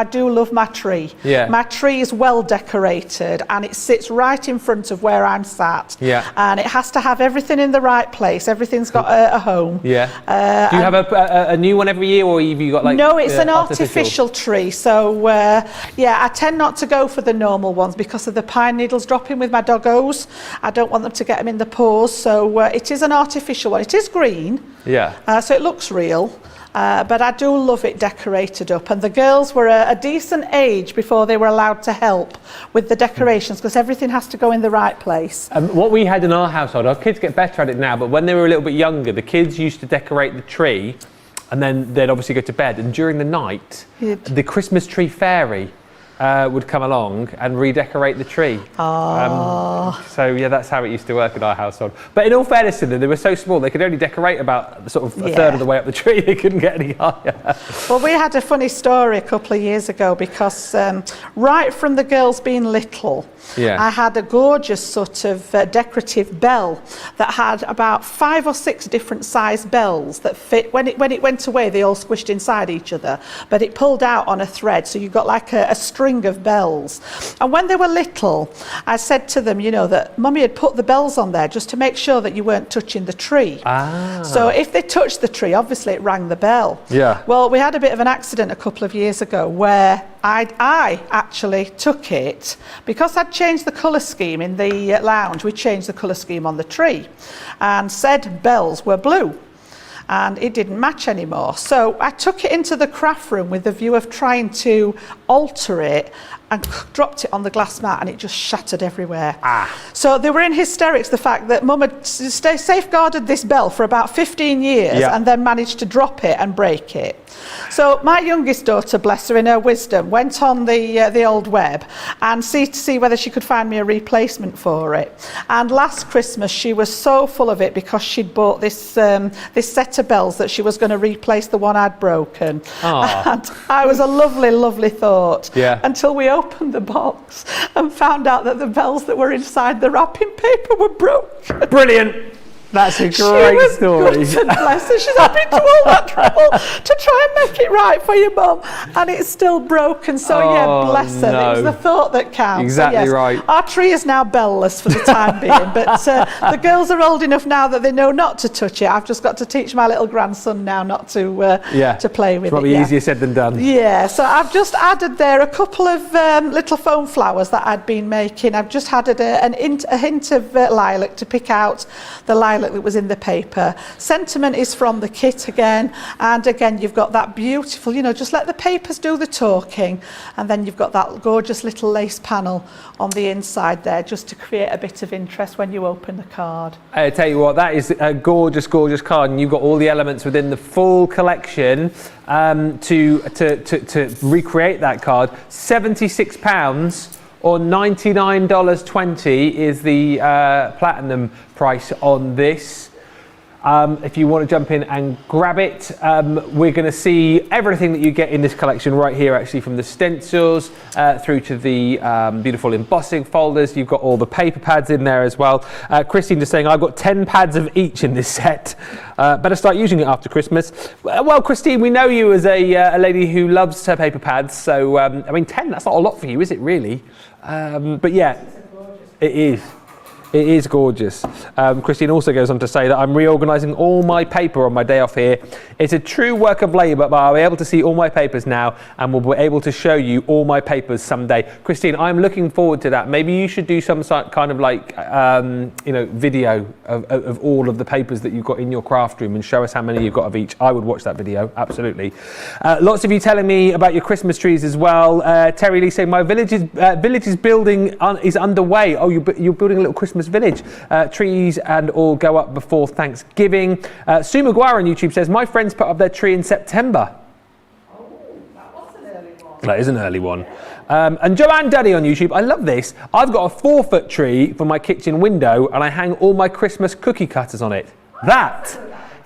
Speaker 2: do love my tree.
Speaker 1: Yeah.
Speaker 2: My tree is well decorated and it sits right in front of where I'm sat.
Speaker 1: Yeah.
Speaker 2: And it has to have everything in the right place. Everything's got a home.
Speaker 1: Yeah. Do you have a new one every year, or have you got like?
Speaker 2: No, it's an artificial tree. So yeah, I tend not to go for the normal ones because of the pine needles dropping with my doggos. I don't want them to get them in the paws, so it is an artificial one. It is green, so it looks real, but I do love it decorated up. And the girls were a decent age before they were allowed to help with the decorations, because everything has to go in the right place.
Speaker 1: What we had in our household, our kids get better at it now, but when they were a little bit younger, the kids used to decorate the tree and then they'd obviously go to bed, and during the night the Christmas tree fairy would come along and redecorate the tree. So yeah, that's how it used to work in our household. But in all fairness to them, they were so small, they could only decorate about sort of a third of the way up the tree. They couldn't get any higher.
Speaker 2: Well, we had a funny story a couple of years ago, because right from the girls being little, I had a gorgeous sort of decorative bell that had about 5 or 6 different size bells that fit. When it went away, they all squished inside each other, but it pulled out on a thread, so you got like a string of bells. And when they were little, I said to them, you know, that Mummy had put the bells on there just to make sure that you weren't touching the tree. So if they touched the tree, obviously it rang the bell. Well, we had a bit of an accident a couple of years ago where I actually took it, because I'd changed the colour scheme in the lounge. We changed the colour scheme on the tree, and said bells were blue, and it didn't match anymore. So I took it into the craft room with the view of trying to alter it, and dropped it on the glass mat, and it just shattered everywhere. So they were in hysterics, the fact that Mum had safeguarded this bell for about 15 years and then managed to drop it and break it. So my youngest daughter, bless her, in her wisdom, went on the old web and to see whether she could find me a replacement for it. And last Christmas she was so full of it, because she'd bought this set of bells that she was going to replace the one I'd broken. And I was a lovely, lovely thought, until we opened the box and found out that the bells that were inside the wrapping paper were broken.
Speaker 1: Brilliant. That's a great story.
Speaker 2: She was bless her. She's having to all that trouble to try and make it right for your mum, and it's still broken. So yeah, bless her. It was the thought that counts.
Speaker 1: Exactly right.
Speaker 2: Our tree is now bellless for the time being, but the girls are old enough now that they know not to touch it. I've just got to teach my little grandson now not to play with it.
Speaker 1: Probably easier said than done.
Speaker 2: Yeah. So I've just added there a couple of little foam flowers that I'd been making. I've just added a hint of lilac to pick out the lilac that was in the paper. Sentiment is from the kit again, and again you've got that beautiful, you know, just let the papers do the talking, and then you've got that gorgeous little lace panel on the inside there, just to create a bit of interest when you open the card. I
Speaker 1: tell you what, that is a gorgeous, gorgeous card, and you've got all the elements within the full collection to recreate that card. £76 or $99.20 is the platinum price on this. If you want to jump in and grab it, we're going to see everything that you get in this collection right here, actually, from the stencils through to the beautiful embossing folders. You've got all the paper pads in there as well. Christine just saying, I've got 10 pads of each in this set. Better start using it after Christmas. Well, Christine, we know you as a lady who loves her paper pads, so I mean, 10, that's not a lot for you, is it really? But yeah, it is. It is gorgeous. Christine also goes on to say that I'm reorganising all my paper on my day off here. It's a true work of labour, but I'll be able to see all my papers now and we'll be able to show you all my papers someday. Christine, I'm looking forward to that. Maybe you should do some kind of like, video of all of the papers that you've got in your craft room and show us how many you've got of each. I would watch that video, absolutely. Lots of you telling me about your Christmas trees as well. Terry Lee saying, my village's building is underway. Oh, you're building a little Christmas village. Trees and all go up before Thanksgiving. Sue McGuire on YouTube says, my friends put up their tree in September.
Speaker 2: Oh, that was an early one.
Speaker 1: That is an early one. And Joanne Duddy on YouTube, I love this. I've got a 4-foot tree for my kitchen window and I hang all my Christmas cookie cutters on it. That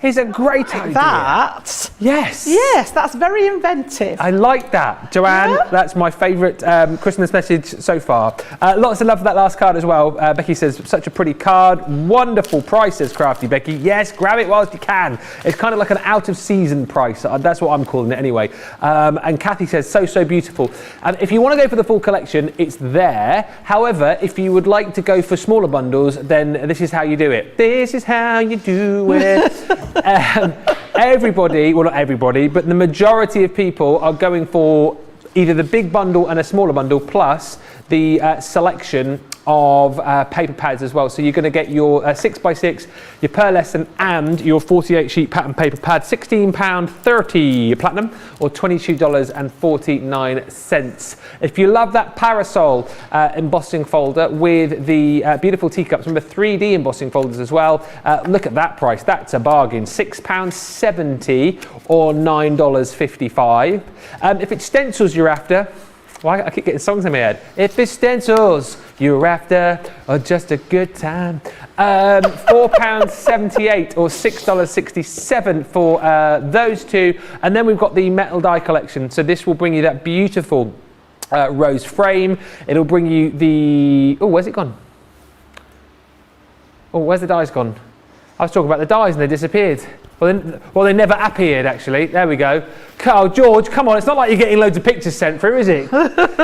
Speaker 1: is a great idea.
Speaker 2: That?
Speaker 1: Yes.
Speaker 2: Yes, that's very inventive.
Speaker 1: I like that. Joanne, yeah. That's my favourite Christmas message so far. Lots of love for that last card as well. Becky says, such a pretty card. Wonderful prices, Crafty Becky. Yes, grab it whilst you can. It's kind of like an out-of-season price. That's what I'm calling it anyway. And Kathy says, so beautiful. And if you want to go for the full collection, it's there. However, if you would like to go for smaller bundles, then this is how you do it. This is how you do it. Everybody, well, not everybody, but the majority of people are going for either the big bundle and a smaller bundle plus the selection of paper pads as well. So you're going to get your 6x6, your per lesson and your 48 sheet pattern paper pad, £16.30 platinum or $22.49. If you love that parasol embossing folder with the beautiful teacups, remember 3D embossing folders as well, look at that price, that's a bargain, £6.70 or $9.55. If it's stencils you're after, well, I keep getting songs in my head. If it's stencils you're after, or just a good time, £4.78 or $6.67 for those two. And then we've got the metal die collection. So this will bring you that beautiful rose frame. It'll bring you the... Oh, where's it gone? Oh, where's the dies gone? I was talking about the dies and they disappeared. Well, they never appeared, actually. There we go. Oh, George, come on. It's not like you're getting loads of pictures sent through, is it?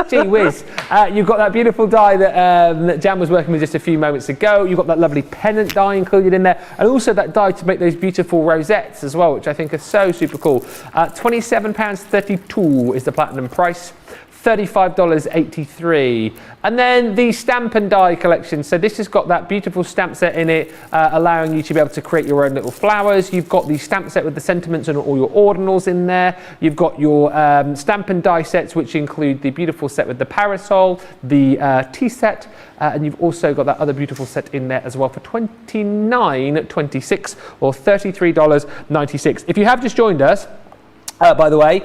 Speaker 1: Gee whiz. You've got that beautiful die that Jan was working with just a few moments ago. You've got that lovely pennant die included in there. And also that die to make those beautiful rosettes as well, which I think are so super cool. £27.32 is the platinum price. $35.83. And then the stamp and die collection. So this has got that beautiful stamp set in it, allowing you to be able to create your own little flowers. You've got the stamp set with the sentiments and all your ordinals in there. You've got your stamp and die sets, which include the beautiful set with the parasol, the tea set, and you've also got that other beautiful set in there as well for $29.26 or $33.96. If you have just joined us, by the way,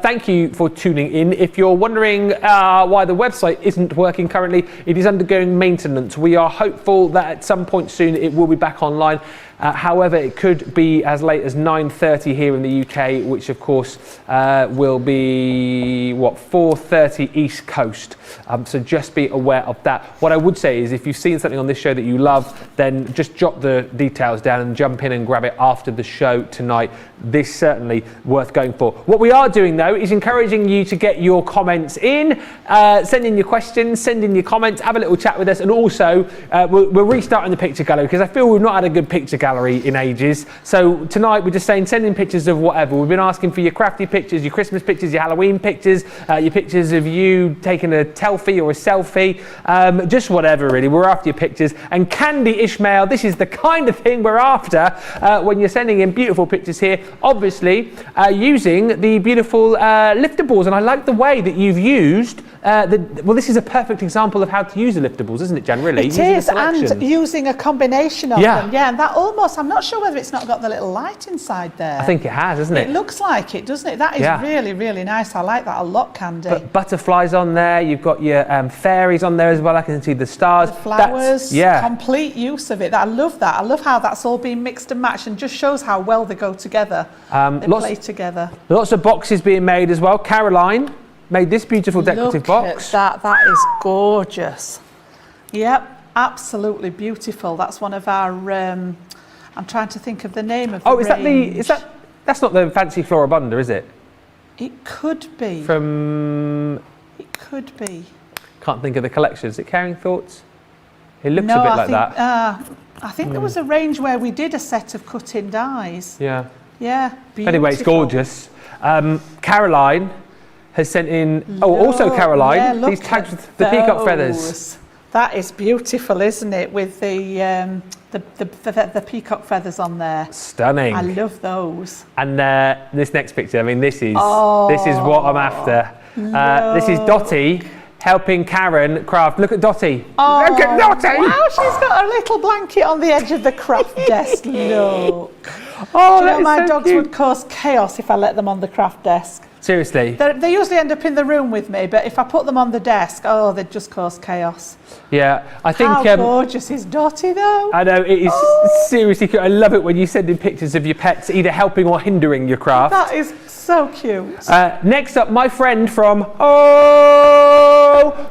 Speaker 1: thank you for tuning in. If you're wondering why the website isn't working currently, it is undergoing maintenance. We are hopeful that at some point soon it will be back online. However, it could be as late as 9:30 here in the UK, which of course will be, 4:30 East Coast. So just be aware of that. What I would say is if you've seen something on this show that you love, then just jot the details down and jump in and grab it after the show tonight. This certainly worth going for. What we are doing though is encouraging you to get your comments in, send in your questions, send in your comments, have a little chat with us, and also we're restarting the picture gallery because I feel we've not had a good picture gallery in ages. So tonight we're just saying send in pictures of whatever. We've been asking for your crafty pictures, your Christmas pictures, your Halloween pictures, your pictures of you taking a telfie or a selfie, just whatever really. We're after your pictures. And Candy Ishmael, this is the kind of thing we're after when you're sending in beautiful pictures here. Obviously, you using the beautiful liftables, and I like the way that you've used well, this is a perfect example of how to use the liftables, isn't it, Jan, really?
Speaker 2: It is, and using a combination of them. Yeah, and that almost, I'm not sure whether it's not got the little light inside there.
Speaker 1: I think it has, hasn't it?
Speaker 2: It looks like it, doesn't it? That is really, really nice. I like that a lot, Candy.
Speaker 1: But butterflies on there, you've got your fairies on there as well. I can see the stars.
Speaker 2: The flowers, complete use of it. I love that. I love how that's all been mixed and matched, and just shows how well they go together. They play together.
Speaker 1: Lots of boxes being made as well. Caroline made this beautiful decorative box.
Speaker 2: Look at that. That is gorgeous. Yep, absolutely beautiful. That's one of our, I'm trying to think of the name of the range.
Speaker 1: That's not the fancy Floribunda, is it?
Speaker 2: It could be. It could be.
Speaker 1: Can't think of the collection. Is it Caring Thoughts? It looks a bit like that.
Speaker 2: I think there was a range where we did a set of cut-in dies.
Speaker 1: Yeah.
Speaker 2: Yeah, beautiful.
Speaker 1: Anyway, it's gorgeous. Caroline has sent in, also Caroline, these tags with the peacock feathers.
Speaker 2: That is beautiful, isn't it? With the peacock feathers on there.
Speaker 1: Stunning.
Speaker 2: I love those.
Speaker 1: And this next picture, I mean, this is what I'm after. This is Dottie helping Karen craft. Look at Dottie.
Speaker 2: Oh,
Speaker 1: look at Dottie.
Speaker 2: Wow, she's got a little blanket on the edge of the craft desk. Look.
Speaker 1: Oh,
Speaker 2: do you know my
Speaker 1: so
Speaker 2: dogs
Speaker 1: cute.
Speaker 2: would cause chaos if I let them on the craft desk.
Speaker 1: Seriously?
Speaker 2: They usually end up in the room with me, but if I put them on the desk, they'd just cause chaos.
Speaker 1: Yeah, I think...
Speaker 2: How gorgeous is Dottie, though?
Speaker 1: I know, it is seriously cute. I love it when you send in pictures of your pets either helping or hindering your craft.
Speaker 2: That is so cute.
Speaker 1: Next up, my friend from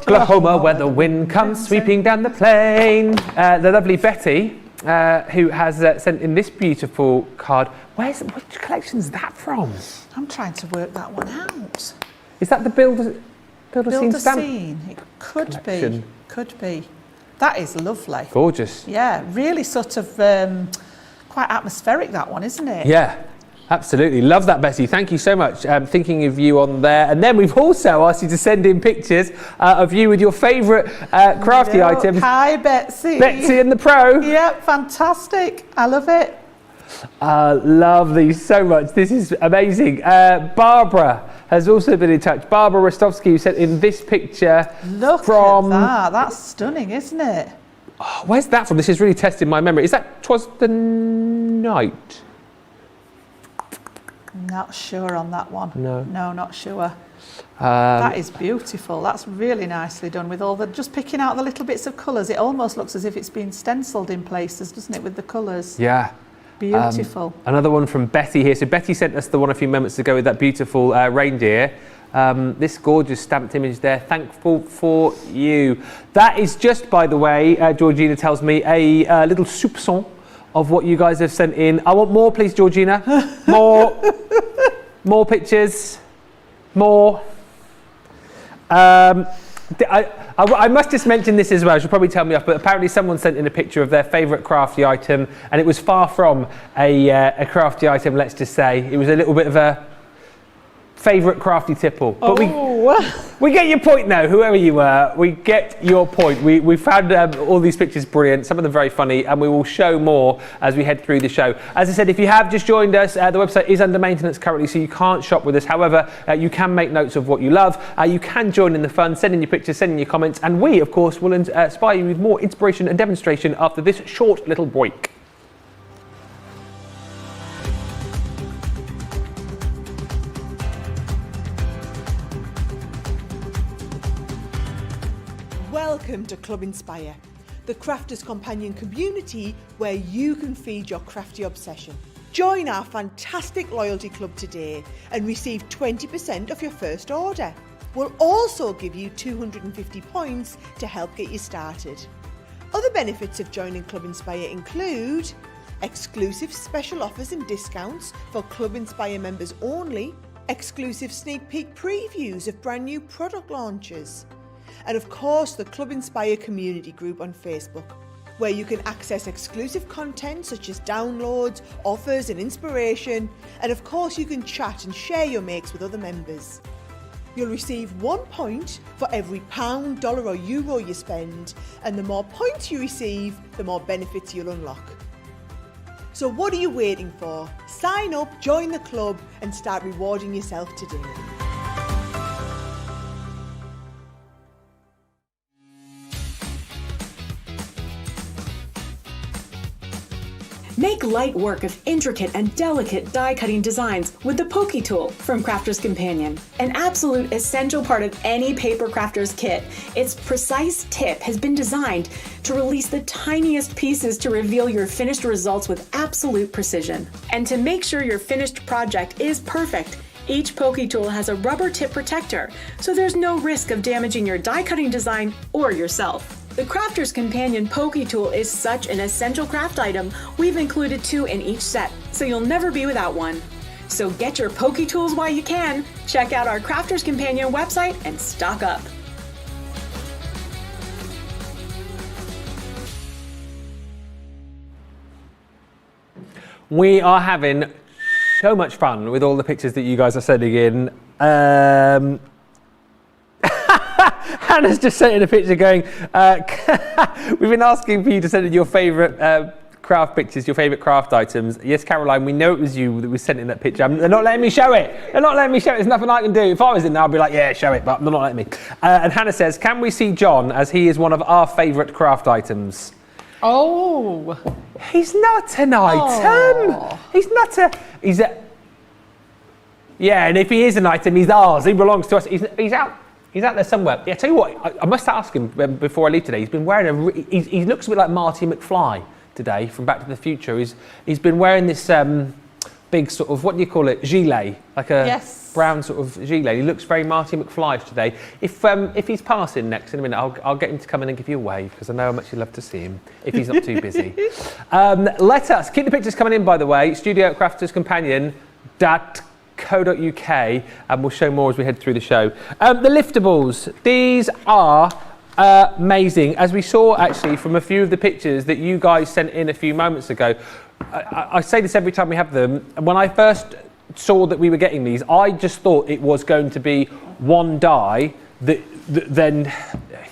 Speaker 1: Oklahoma, where the wind comes sweeping down the plain. The lovely Betty, who has sent in this beautiful card. Which collection is that from?
Speaker 2: I'm trying to work that one out.
Speaker 1: Is that the Build a Scene stamp?
Speaker 2: It could
Speaker 1: collection?
Speaker 2: be. Could be. That is lovely.
Speaker 1: Gorgeous.
Speaker 2: Yeah, really sort of quite atmospheric, that one, isn't it?
Speaker 1: Yeah. Absolutely. Love that, Betty. Thank you so much. Thinking of you on there. And then we've also asked you to send in pictures of you with your favourite crafty items.
Speaker 2: Hi, Betsy.
Speaker 1: Betsy and the Pro.
Speaker 2: Yep, fantastic. I love it.
Speaker 1: Love these so much. This is amazing. Barbara has also been in touch. Barbara Rostovsky, who sent in this picture.
Speaker 2: Look at that. That's stunning, isn't it?
Speaker 1: Oh, where's that from? This is really testing my memory. Is that Twas the Night?
Speaker 2: Not sure on that one.
Speaker 1: No,
Speaker 2: not sure. That is beautiful. That's really nicely done with all the, just picking out the little bits of colours. It almost looks as if it's been stencilled in places, doesn't it, with the colours?
Speaker 1: Yeah.
Speaker 2: Beautiful.
Speaker 1: Another one from Betty here. So Betty sent us the one a few moments ago with that beautiful reindeer. This gorgeous stamped image there. Thankful for you. That is just, by the way, Georgina tells me, a little soupçon of what you guys have sent in. I want more, please, Georgina. More pictures. More. I must just mention this as well. She'll probably tell me off, but apparently someone sent in a picture of their favourite crafty item, and it was far from a crafty item, let's just say. It was a little bit of a favourite crafty tipple. But we get your point now, whoever you were. We get your point. We found all these pictures brilliant, some of them very funny, and we will show more as we head through the show. As I said, if you have just joined us, the website is under maintenance currently, so you can't shop with us. However, you can make notes of what you love. You can join in the fun, send in your pictures, send in your comments, and we, of course, will inspire you with more inspiration and demonstration after this short little break.
Speaker 3: Welcome to Club Inspire, the crafters' companion community where you can feed your crafty obsession. Join our fantastic loyalty club today and receive 20% of your first order. We'll also give you 250 points to help get you started. Other benefits of joining Club Inspire include exclusive special offers and discounts for Club Inspire members only, exclusive sneak peek previews of brand new product launches, and of course the Club Inspire community group on Facebook, where you can access exclusive content such as downloads, offers and inspiration, and of course you can chat and share your makes with other members. You'll receive 1 point for every £1, dollar or euro you spend, and the more points you receive, the more benefits you'll unlock. So what are you waiting for? Sign up, join the club and start rewarding yourself today.
Speaker 4: Make light work of intricate and delicate die-cutting designs with the Pokey Tool from Crafter's Companion. An absolute essential part of any paper crafter's kit, its precise tip has been designed to release the tiniest pieces to reveal your finished results with absolute precision. And to make sure your finished project is perfect, each Pokey Tool has a rubber tip protector, so there's no risk of damaging your die-cutting design or yourself. The Crafter's Companion Pokey Tool is such an essential craft item, we've included 2 in each set, so you'll never be without one. So get your Pokey Tools while you can. Check out our Crafter's Companion website and stock up.
Speaker 1: We are having so much fun with all the pictures that you guys are sending in. Hannah's just sent in a picture going, we've been asking for you to send in your favourite craft pictures, your favourite craft items. Yes, Caroline, we know it was you that was sent in that picture. They're not letting me show it. They're not letting me show it. There's nothing I can do. If I was in there, I'd be like, yeah, show it, but they're not letting me. And Hannah says, can we see John, as he is one of our favourite craft items?
Speaker 2: Oh.
Speaker 1: He's not an item.
Speaker 2: Oh.
Speaker 1: He's a... Yeah, and if he is an item, he's ours. He belongs to us. He's out. He's out there somewhere. Yeah, tell you what, I must ask him before I leave today. He's been wearing he looks a bit like Marty McFly today from Back to the Future. He's been wearing this big sort of, what do you call it, gilet, like a brown sort of gilet. He looks very Marty McFly today. If he's passing next in a minute, I'll get him to come in and give you a wave, because I know how much you'd love to see him if he's not too busy. Let us keep the pictures coming in, by the way. studio@crafterscompanion.co.uk, and we'll show more as we head through the show. The liftables, these are amazing. As we saw actually from a few of the pictures that you guys sent in a few moments ago, I say this every time we have them, and when I first saw that we were getting these, I just thought it was going to be one die that then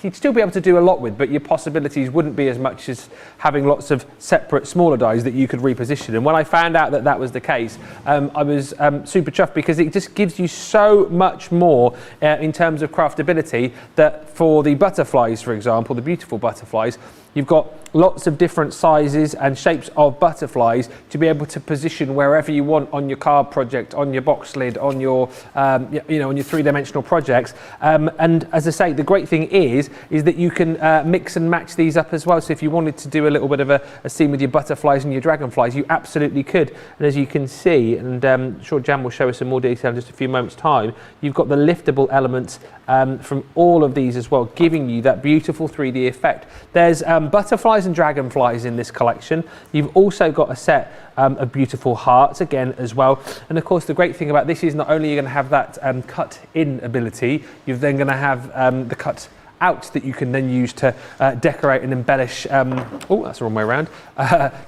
Speaker 1: you'd still be able to do a lot with, but your possibilities wouldn't be as much as having lots of separate smaller dies that you could reposition. And when I found out that that was the case, I was super chuffed, because it just gives you so much more in terms of craftability, that for the butterflies, for example, the beautiful butterflies, you've got lots of different sizes and shapes of butterflies to be able to position wherever you want on your card project, on your box lid, on your on your three-dimensional projects. And as I say, the great thing is that you can mix and match these up as well. So if you wanted to do a little bit of a scene with your butterflies and your dragonflies, you absolutely could. And as you can see, and I'm sure Jan will show us some more detail in just a few moments' time, you've got the liftable elements from all of these as well, giving you that beautiful 3D effect. There's butterflies and dragonflies in this collection. You've also got a set of beautiful hearts again as well. And of course, the great thing about this is not only are you going to have that cut in ability, you're then going to have the cut out that you can then use to decorate and embellish. Oh, that's the wrong way around.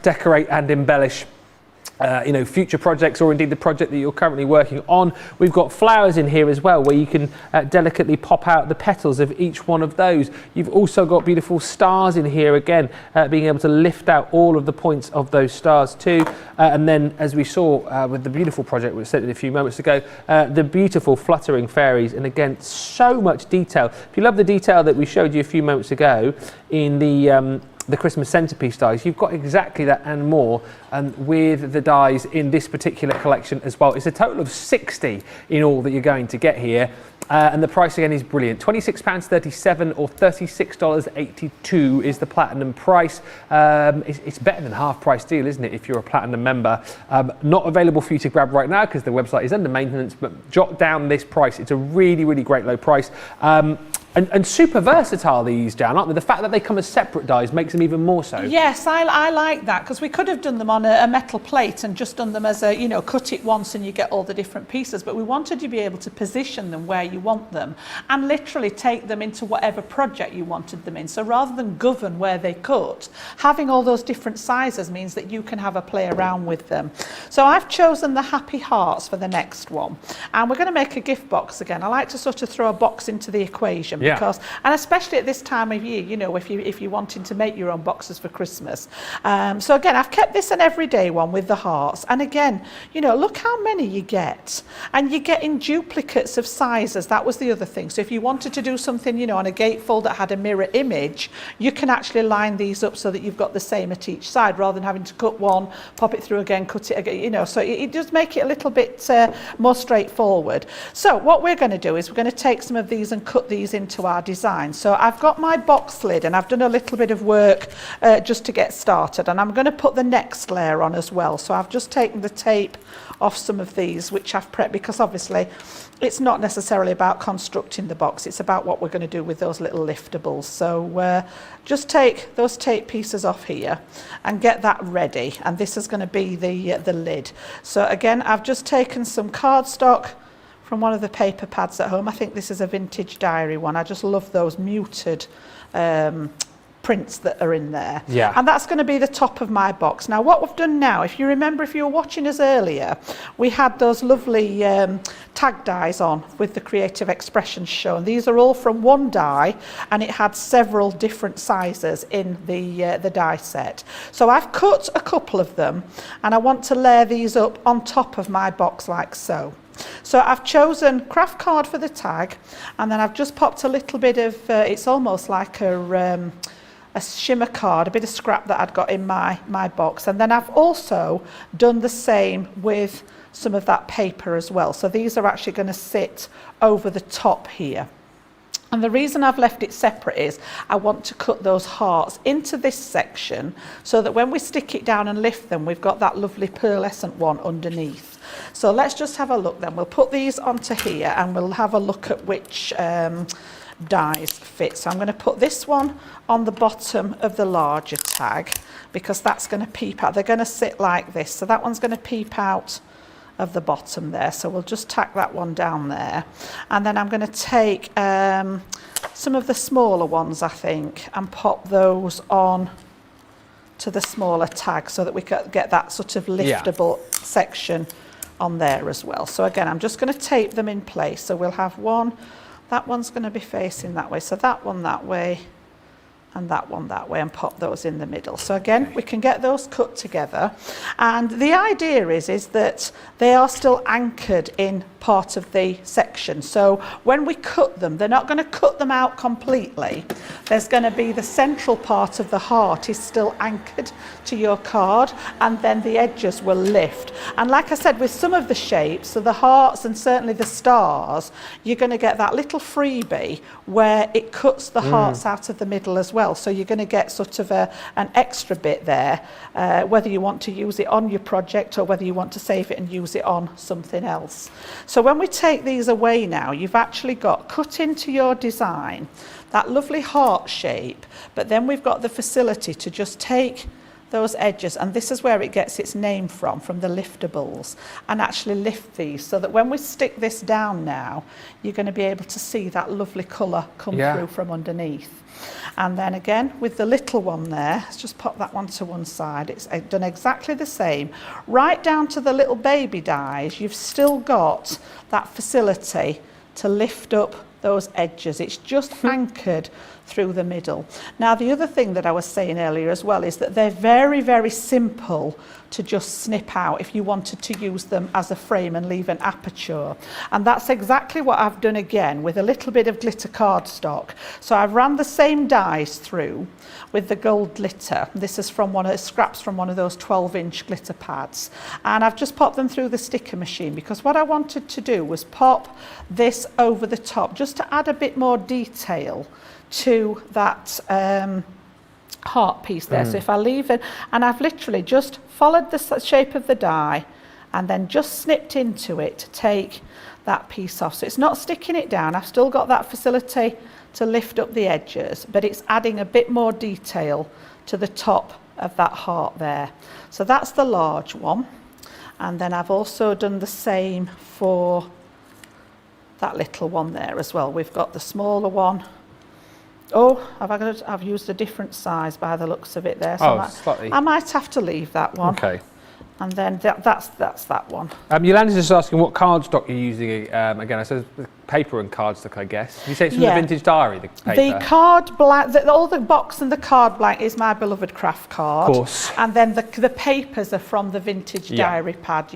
Speaker 1: Decorate and embellish future projects, or indeed the project that you're currently working on. We've got flowers in here as well, where you can delicately pop out the petals of each one of those. You've also got beautiful stars in here again, being able to lift out all of the points of those stars too. And then, as we saw with the beautiful project we sent in a few moments ago, the beautiful fluttering fairies, and again, so much detail. If you love the detail that we showed you a few moments ago in the Christmas Centerpiece dies, you've got exactly that and more with the dies in this particular collection as well. It's a total of 60 in all that you're going to get here, and the price again is brilliant. £26.37 or $36.82 is the platinum price. It's better than half price deal, isn't it, if you're a platinum member? Not available for you to grab right now because the website is under maintenance, but jot down this price. It's a really, really great low price. And super versatile, these, Jan, aren't they? The fact that they come as separate dies makes them even more so.
Speaker 2: Yes, I like that, because we could have done them on a metal plate and just done them as a, cut it once and you get all the different pieces. But we wanted you to be able to position them where you want them and literally take them into whatever project you wanted them in. So rather than govern where they cut, having all those different sizes means that you can have a play around with them. So I've chosen the happy hearts for the next one. And we're going to make a gift box again. I like to sort of throw a box into the equation. them because, and especially at this time of year, you know, if you're wanting to make your own boxes for Christmas. So again, I've kept this an everyday one with the hearts, and again, you know, look how many you get, and you're getting duplicates of sizes. That was the other thing. So if you wanted to do something, you know, on a gatefold that had a mirror image, you can actually line these up so that you've got the same at each side, rather than having to cut one, pop it through again, cut it again, you know, so it does make it a little bit more straightforward. So what we're going to do is we're going to take some of these and cut these into our design. So I've got my box lid, and I've done a little bit of work just to get started, and I'm going to put the next layer on as well. So I've just taken the tape off some of these which I've prepped, because obviously it's not necessarily about constructing the box, it's about what we're going to do with those little liftables. So just take those tape pieces off here and get that ready, and this is going to be the lid. So again, I've just taken some cardstock from one of the paper pads at home. I think this is a vintage diary one. I just love those muted prints that are in there.
Speaker 1: Yeah.
Speaker 2: And that's going to be the top of my box. Now what we've done now, if you remember, if you were watching us earlier, we had those lovely tag dies on with the Creative Expressions show, and these are all from one die, and it had several different sizes in the die set. So I've cut a couple of them, and I want to layer these up on top of my box like so. So I've chosen craft card for the tag, and then I've just popped a little bit of, it's almost like a shimmer card, a bit of scrap that I'd got in my box, and then I've also done the same with some of that paper as well. So these are actually going to sit over the top here. And the reason I've left it separate is I want to cut those hearts into this section so that when we stick it down and lift them, we've got that lovely pearlescent one underneath. So let's just have a look then. We'll put these onto here and we'll have a look at which dies fit. So I'm going to put this one on the bottom of the larger tag, because that's going to peep out. They're going to sit like this. So that one's going to peep out of the bottom there. So we'll just tack that one down there. And then I'm going to take some of the smaller ones, I think, and pop those on to the smaller tag so that we can get that sort of liftable section on there as well. So again, I'm just going to tape them in place. So we'll have one, that one's going to be facing that way. So that one that way, and that one that way, and pop those in the middle. So again, we can get those cut together, and the idea is that they are still anchored in part of the section. So when we cut them, they're not going to cut them out completely. There's going to be the central part of the heart is still anchored to your card, and then the edges will lift. And like I said, with some of the shapes, so the hearts and certainly the stars, you're going to get that little freebie where it cuts the hearts out of the middle as well. So you're going to get sort of an extra bit there, whether you want to use it on your project or whether you want to save it and use it on something else. So when we take these away now, you've actually got cut into your design that lovely heart shape, but then we've got the facility to just take those edges, and this is where it gets its name from the liftables, and actually lift these so that when we stick this down now, you're going to be able to see that lovely colour come through from underneath. And then again with the little one there, let's just pop that one to one side. It's done exactly the same. Right down to the little baby dies, you've still got that facility to lift up those edges. It's just anchored through the middle. Now the other thing that I was saying earlier as well is that they're very, very simple to just snip out if you wanted to use them as a frame and leave an aperture. And that's exactly what I've done again with a little bit of glitter cardstock. So I've ran the same dies through with the gold glitter. This is from scraps from one of those 12-inch glitter pads. And I've just popped them through the sticker machine, because what I wanted to do was pop this over the top just to add a bit more detail to that heart piece there. So if I leave it, and I've literally just followed the shape of the die and then just snipped into it to take that piece off. So it's not sticking it down, I've still got that facility to lift up the edges, but it's adding a bit more detail to the top of that heart there. So that's the large one, and then I've also done the same for that little one there as well. We've got the smaller one. Oh, I've used a different size by the looks of it there. So I might have to leave that one.
Speaker 1: Okay.
Speaker 2: And then that's that one.
Speaker 1: Yolanda's just asking what cardstock you're using. Again, I said paper and cardstock, I guess. You say it's from the Vintage Diary, the paper?
Speaker 2: The card blank, all the box and the card blank is my beloved craft card.
Speaker 1: Of course.
Speaker 2: And then the papers are from the Vintage Diary pad,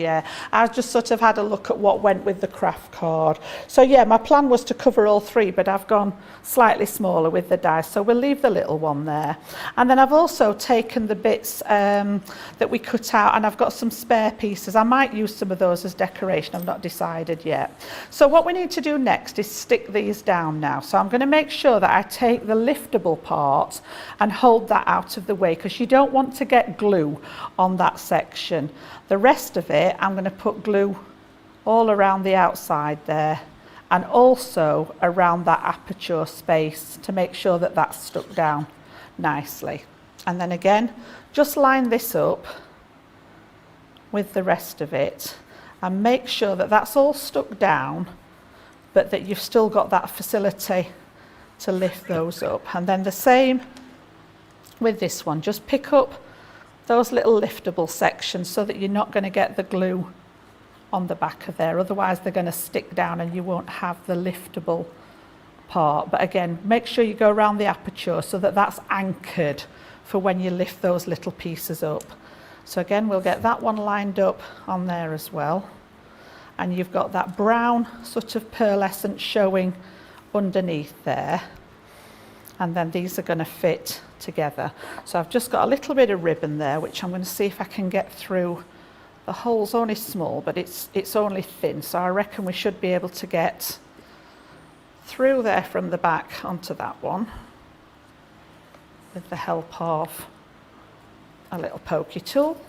Speaker 2: I just sort of had a look at what went with the craft card. So yeah, my plan was to cover all three, but I've gone slightly smaller with the dice, so we'll leave the little one there. And then I've also taken the bits that we cut out, and I've got some spare pieces. I might use some of those as decoration, I've not decided yet. So what we need to do next is stick these down now. So I'm going to make sure that I take the liftable part and hold that out of the way, because you don't want to get glue on that section. The rest of it, I'm going to put glue all around the outside there, and also around that aperture space to make sure that that's stuck down nicely. And then again, just line this up with the rest of it and make sure that that's all stuck down, but that you've still got that facility to lift those up. And then the same with this one, just pick up those little liftable sections so that you're not going to get the glue on the back of there, otherwise they're going to stick down and you won't have the liftable part. But again, make sure you go around the aperture so that that's anchored for when you lift those little pieces up. So again, we'll get that one lined up on there as well. And you've got that brown sort of pearlescent showing underneath there. And then these are going to fit together. So I've just got a little bit of ribbon there, which I'm going to see if I can get through. The hole's only small, but it's only thin, so I reckon we should be able to get through there from the back onto that one with the help of a little pokey tool.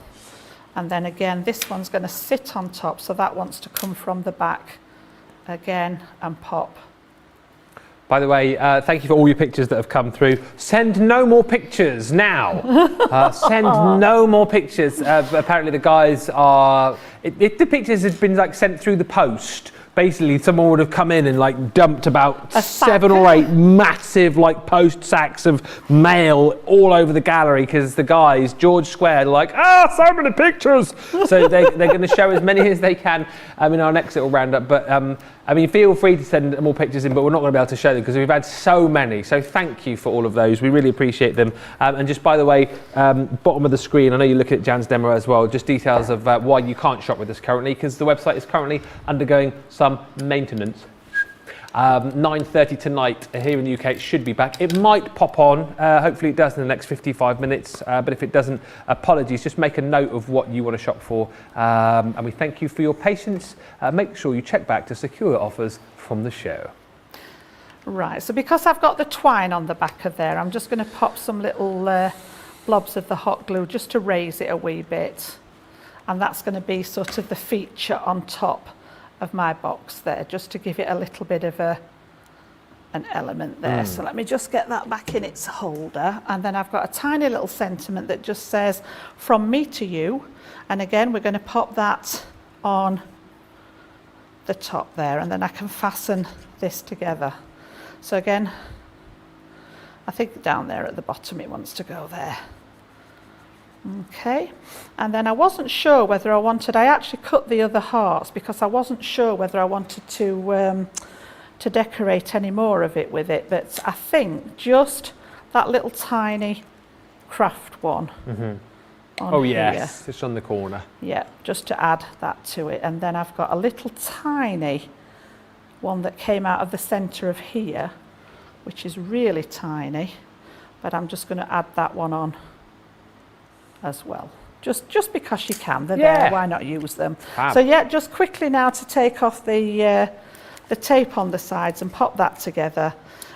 Speaker 2: And then again, this one's going to sit on top, so that wants to come from the back again and pop.
Speaker 1: By the way, thank you for all your pictures that have come through. Send no more pictures now. Send no more pictures. Apparently the guys are... If the pictures had been like sent through the post, basically someone would have come in and like dumped about 7 or 8 massive like post sacks of mail all over the gallery, because the guys, George Square, are like, so many pictures. So they're going to show as many as they can in our next little roundup. But I mean, feel free to send more pictures in, but we're not going to be able to show them because we've had so many. So thank you for all of those. We really appreciate them. And just by the way, bottom of the screen, I know you're looking at Jan's demo as well, just details of why you can't shop with us currently, because the website is currently undergoing some maintenance. 9:30 tonight here in the UK. It should be back. It might pop on. Hopefully it does in the next 55 minutes. But if it doesn't, apologies. Just make a note of what you want to shop for. And we thank you for your patience. Make sure you check back to secure your offers from the show.
Speaker 2: Right, so because I've got the twine on the back of there, I'm just going to pop some little blobs of the hot glue just to raise it a wee bit. And that's going to be sort of the feature on top of my box there, just to give it a little bit of an element there. So let me just get that back in its holder, and then I've got a tiny little sentiment that just says from me to you, and again we're going to pop that on the top there, and then I can fasten this together. So again, I think down there at the bottom it wants to go there. Okay, and then I wasn't sure whether I actually cut the other hearts because I wasn't sure whether I wanted to decorate any more of it with it, but I think just that little tiny craft one.
Speaker 1: Oh
Speaker 2: here.
Speaker 1: yes, it's on the corner.
Speaker 2: Yeah, just to add that to it. And then I've got a little tiny one that came out of the centre of here, which is really tiny, but I'm just going to add that one on as well, just because you can. They're there, why not use them? So yeah, just quickly now to take off the tape on the sides and pop that together.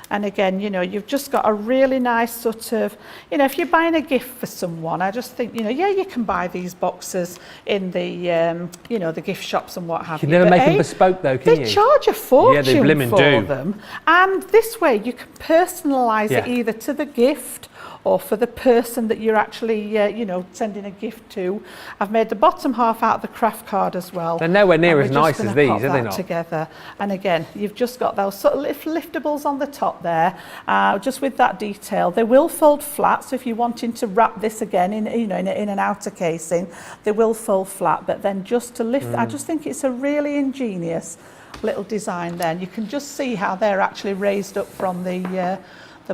Speaker 2: And again, you know, you've just got a really nice sort of, you know, if you're buying a gift for someone, I just think, you know, yeah, you can buy these boxes in the, you know, the gift shops and what have you.
Speaker 1: You can never make them bespoke though, can you?
Speaker 2: They charge a fortune
Speaker 1: they blimmin'
Speaker 2: for
Speaker 1: do.
Speaker 2: them. And this way you can personalise it either to the gift or for the person that you're actually, you know, sending a gift to. I've made the bottom half out of the craft card as well.
Speaker 1: They're nowhere near as nice as these, are they not?
Speaker 2: Together. And again, you've just got those sort of liftables on the top there, just with that detail. They will fold flat, so if you're wanting to wrap this again in, you know, in an outer casing, they will fold flat, but then just to lift, I just think it's a really ingenious little design there. And you can just see how they're actually raised up from the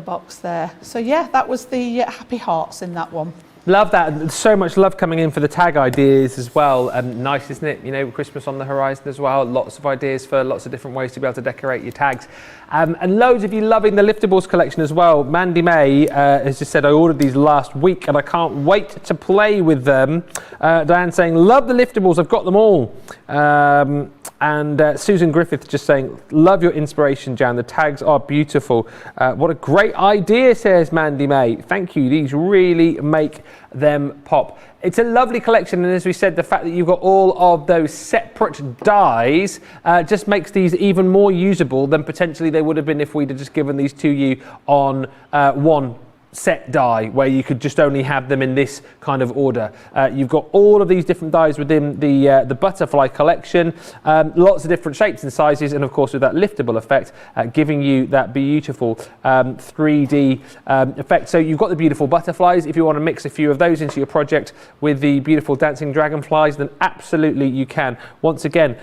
Speaker 2: box there. So yeah, that was the happy hearts in that one.
Speaker 1: Love that, and so much love coming in for the tag ideas as well. Nice, isn't it? You know, Christmas on the horizon as well. Lots of ideas for lots of different ways to be able to decorate your tags. And loads of you loving the Liftables collection as well. Mandy May has just said, I ordered these last week and I can't wait to play with them. Diane saying, love the Liftables, I've got them all. And Susan Griffith just saying, love your inspiration, Jan. The tags are beautiful. What a great idea, says Mandy May. Thank you. These really make them pop. It's a lovely collection, and as we said, the fact that you've got all of those separate dies just makes these even more usable than potentially they would have been if we'd have just given these to you on one set die, where you could just only have them in this kind of order. You've got all of these different dies within the butterfly collection, lots of different shapes and sizes, and of course with that liftable effect, giving you that beautiful 3D effect. So you've got the beautiful butterflies. If you want to mix a few of those into your project with the beautiful dancing dragonflies, then absolutely you can. Once again,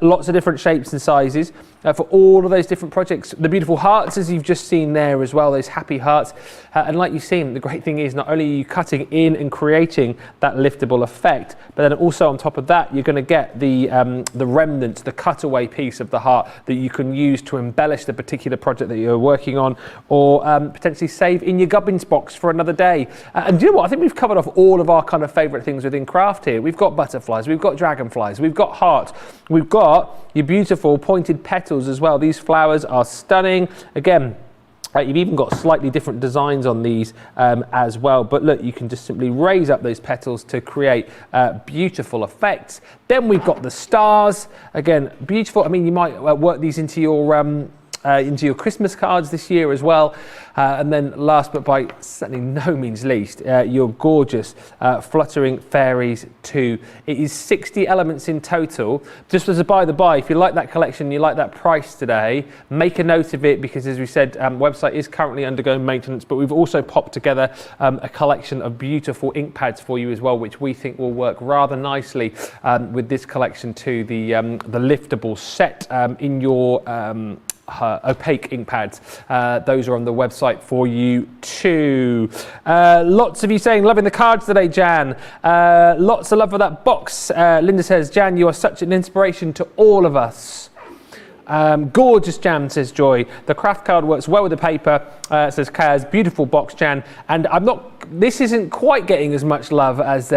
Speaker 1: lots of different shapes and sizes for all of those different projects. The beautiful hearts, as you've just seen there as well, those happy hearts. And like you've seen, the great thing is not only are you cutting in and creating that liftable effect, but then also on top of that, you're going to get the remnants, the cutaway piece of the heart that you can use to embellish the particular project that you're working on, or potentially save in your gubbins box for another day. And do you know what? I think we've covered off all of our kind of favourite things within craft here. We've got butterflies, we've got dragonflies, we've got hearts, we've got your beautiful pointed petals as well. These flowers are stunning. Again, you've even got slightly different designs on these as well. But look, you can just simply raise up those petals to create beautiful effects. Then we've got the stars. Again, beautiful. I mean, you might work these into your Christmas cards this year as well. And then last but by certainly no means least, your gorgeous fluttering fairies too. It is 60 elements in total. Just as a by the by, if you like that collection, you like that price today, make a note of it, because as we said, website is currently undergoing maintenance, but we've also popped together a collection of beautiful ink pads for you as well, which we think will work rather nicely with this collection too. The liftable set in your opaque ink pads. Those are on the website for you too. Lots of you saying loving the cards today, Jan. Lots of love for that box. Linda says, Jan, you are such an inspiration to all of us. Gorgeous, Jan, says Joy. The craft card works well with the paper, says Kaz. Beautiful box, Jan. And this isn't quite getting as much love as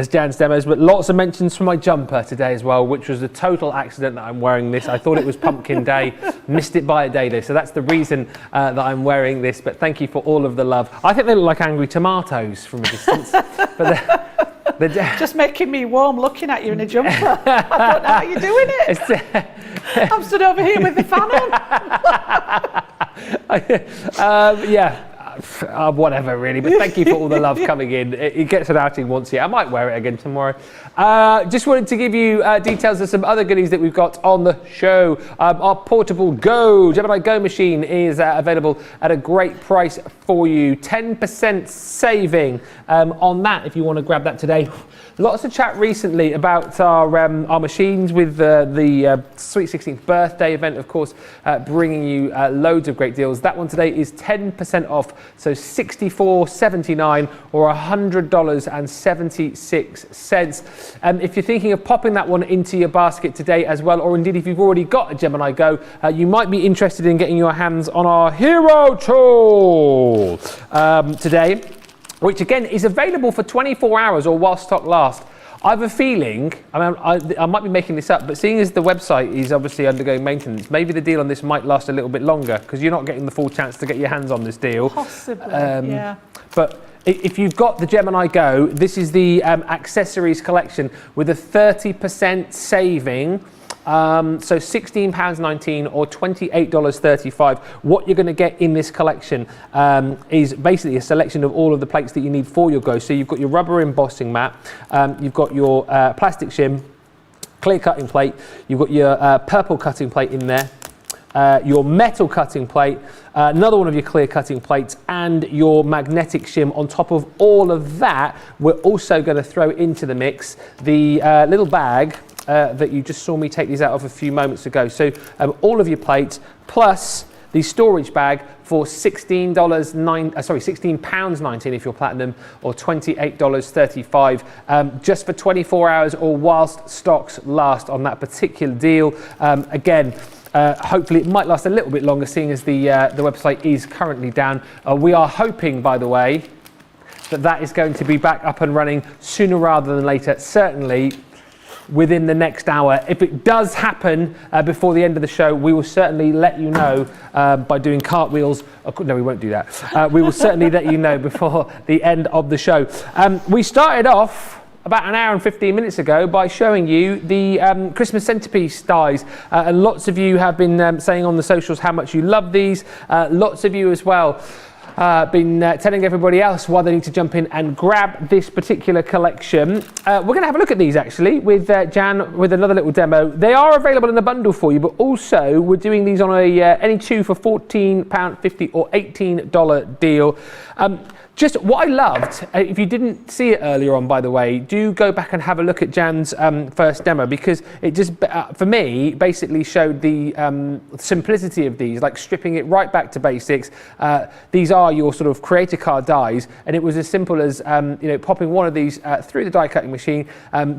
Speaker 1: Jan's demos, but lots of mentions for my jumper today as well, which was a total accident that I'm wearing this. I thought it was Pumpkin Day, missed it by a day though, so that's the reason that I'm wearing this. But thank you for all of the love. I think they look like angry tomatoes from a distance. But
Speaker 2: just making me warm looking at you in a jumper. I don't know how you're doing it. I'm stood over here with the fan on.
Speaker 1: Yeah. Whatever really, but thank you for all the love coming in. It gets an outing once a year. I might wear it again tomorrow. Just wanted to give you details of some other goodies that we've got on the show. Our portable Gemini Go machine is available at a great price for you. 10% saving on that if you want to grab that today. Lots of chat recently about our machines with the Sweet 16th birthday event, of course, bringing you loads of great deals. That one today is 10% off, so $64.79 or $100.76. If you're thinking of popping that one into your basket today as well, or indeed if you've already got a Gemini Go, you might be interested in getting your hands on our Hero Tool today, which again is available for 24 hours or while stock lasts. I have a feeling, I might be making this up, but seeing as the website is obviously undergoing maintenance, maybe the deal on this might last a little bit longer, because you're not getting the full chance to get your hands on this deal.
Speaker 2: Possibly, yeah.
Speaker 1: But if you've got the Gemini Go, this is the accessories collection with a 30% saving So £16.19 or $28.35. What you're going to get in this collection is basically a selection of all of the plates that you need for your go. So you've got your rubber embossing mat, you've got your plastic shim, clear cutting plate, you've got your purple cutting plate in there, your metal cutting plate, another one of your clear cutting plates, and your magnetic shim. On top of all of that, we're also going to throw into the mix the little bag that you just saw me take these out of a few moments ago. So all of your plates plus the storage bag for £16.19 if you're platinum, or $28.35 just for 24 hours or whilst stocks last on that particular deal. Again, hopefully it might last a little bit longer, seeing as the website is currently down. We are hoping, by the way, that is going to be back up and running sooner rather than later, certainly within the next hour. If it does happen before the end of the show, we will certainly let you know by doing cartwheels. No, we won't do that. We will certainly let you know before the end of the show. We started off about an hour and 15 minutes ago by showing you the Christmas centerpiece dies, and lots of you have been saying on the socials how much you love these. Lots of you as well been telling everybody else why they need to jump in and grab this particular collection. We're going to have a look at these actually with Jan with another little demo. They are available in a bundle for you, but also we're doing these on a any two for £14.50 or $18 deal. Just what I loved, if you didn't see it earlier on, by the way, do go back and have a look at Jan's first demo, because it just, for me, basically showed the simplicity of these, like stripping it right back to basics. These are your sort of creator card dies, and it was as simple as popping one of these through the die cutting machine,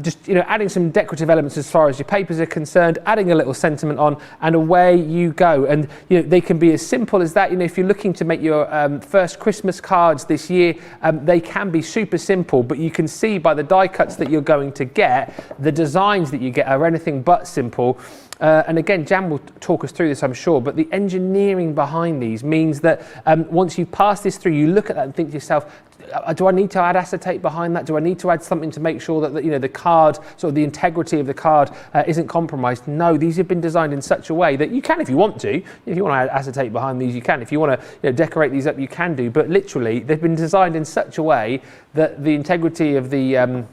Speaker 1: just adding some decorative elements as far as your papers are concerned, adding a little sentiment on, and away you go. And they can be as simple as that. If you're looking to make your first Christmas cards this year, they can be super simple, but you can see by the die cuts that you're going to get, the designs that you get are anything but simple. And again, Jan will talk us through this, I'm sure, but the engineering behind these means that once you pass this through, you look at that and think to yourself, do I need to add acetate behind that? Do I need to add something to make sure that the card, sort of the integrity of the card isn't compromised? No, these have been designed in such a way that you can, if you want to. If you want to add acetate behind these, you can. If you want to decorate these up, you can do. But literally, they've been designed in such a way that the integrity of the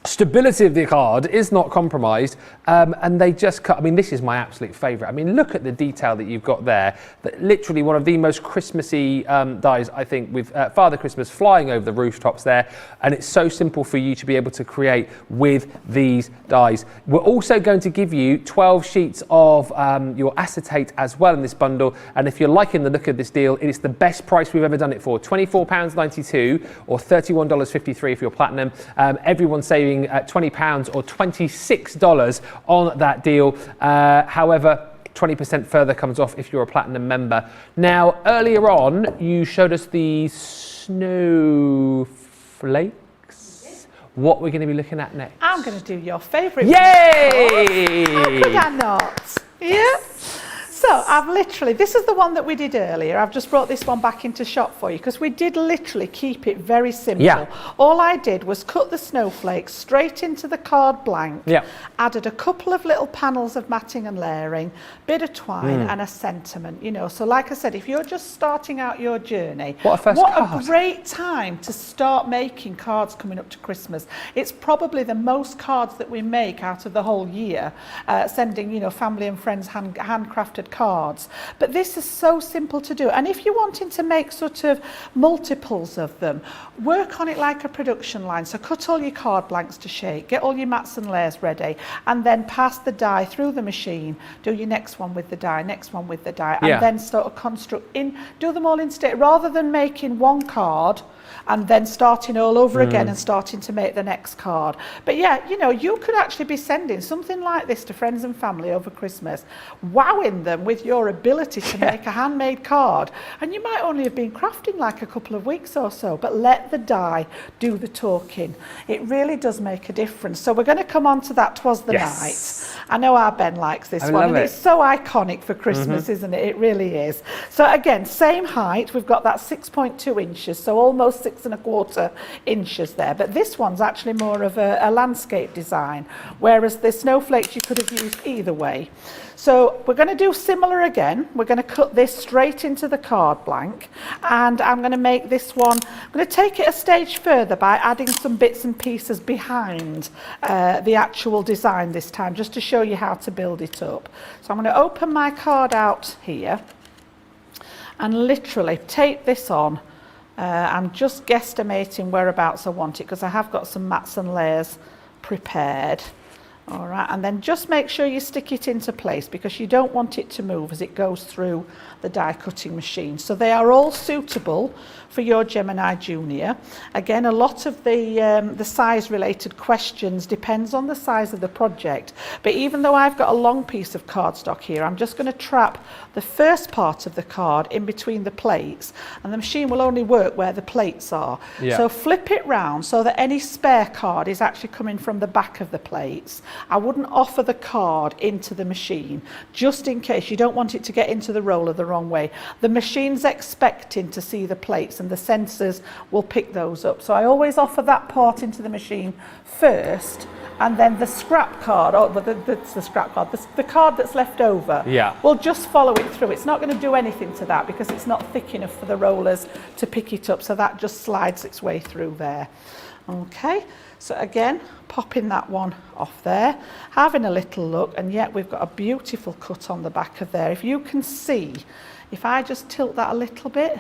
Speaker 1: stability of the card is not compromised, and they just cut. I mean, this is my absolute favourite. I mean, look at the detail that you've got there. That literally one of the most Christmassy dies, I think, with Father Christmas flying over the rooftops there, and it's so simple for you to be able to create with these dies. We're also going to give you 12 sheets of your acetate as well in this bundle, and if you're liking the look of this deal, it is the best price we've ever done it for, £24.92 or $31.53 if you're platinum. Everyone's saving at £20 or $26 on that deal. However, 20% further comes off if you're a platinum member. Now, earlier on, you showed us the snowflakes. What we're going to be looking at next?
Speaker 2: I'm going to do your favourite.
Speaker 1: Yay!
Speaker 2: How could I not? Yeah. So this is the one that we did earlier. I've just brought this one back into shop for you because we did literally keep it very simple. Yeah. All I did was cut the snowflakes straight into the card blank, added a couple of little panels of matting and layering, bit of twine and a sentiment, So like I said, if you're just starting out your journey, what a great time to start making cards coming up to Christmas. It's probably the most cards that we make out of the whole year, sending, family and friends handcrafted cards, but this is so simple to do. And if you're wanting to make sort of multiples of them, work on it like a production line. So cut all your card blanks to shape, get all your mats and layers ready, and then pass the die through the machine. Do your next one with the die, next one with the die, and then sort of do them all in state, rather than making one card and then starting all over again and starting to make the next card. But you could actually be sending something like this to friends and family over Christmas, wowing them with your ability to make a handmade card. And you might only have been crafting like a couple of weeks or so, but let the die do the talking. It really does make a difference. So we're going to come on to that Twas the Night. I know our Ben likes this one, and it's so iconic for Christmas, isn't it? It really is. So again, same height. We've got that 6.2 inches, so almost 6.25 inches there. But this one's actually more of a landscape design, whereas the snowflakes you could have used either way. So we're going to do similar again. We're going to cut this straight into the card blank, and I'm going to make this one, I'm going to take it a stage further by adding some bits and pieces behind the actual design this time, just to show you how to build it up. So I'm going to open my card out here and literally tape this on. I'm just guesstimating whereabouts I want it, because I have got some mats and layers prepared. All right, and then just make sure you stick it into place, because you don't want it to move as it goes through the die cutting machine. So they are all suitable for your Gemini Junior. Again, a lot of the size related questions depends on the size of the project, but even though I've got a long piece of cardstock here, I'm just going to trap the first part of the card in between the plates, and the machine will only work where the plates are. So flip it round so that any spare card is actually coming from the back of the plates. I wouldn't offer the card into the machine, just in case you don't want it to get into the roller the wrong way. The machine's expecting to see the plates, and the sensors will pick those up. So I always offer that part into the machine first, and then the scrap card, the card that's left over, will just follow it through. It's not going to do anything to that because it's not thick enough for the rollers to pick it up, so that just slides its way through there. Okay, so again, popping that one off there, having a little look, and yet we've got a beautiful cut on the back of there. If you can see, if I just tilt that a little bit,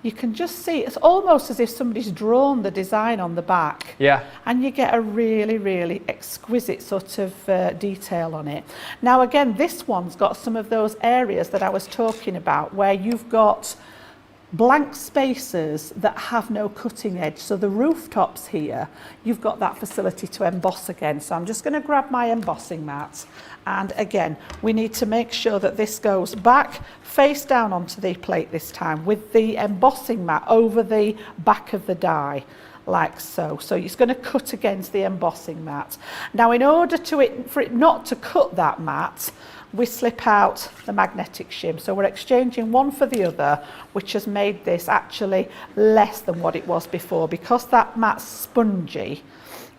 Speaker 2: you can just see it's almost as if somebody's drawn the design on the back. And you get a really, really exquisite sort of detail on it. Now again, this one's got some of those areas that I was talking about where you've got blank spaces that have no cutting edge. So the rooftops here, you've got that facility to emboss again. So I'm just going to grab my embossing mat, and again, we need to make sure that this goes back face down onto the plate this time, with the embossing mat over the back of the die, like so. So it's going to cut against the embossing mat. Now, in order for it not to cut that mat, we slip out the magnetic shim. So we're exchanging one for the other, which has made this actually less than what it was before. Because that mat's spongy,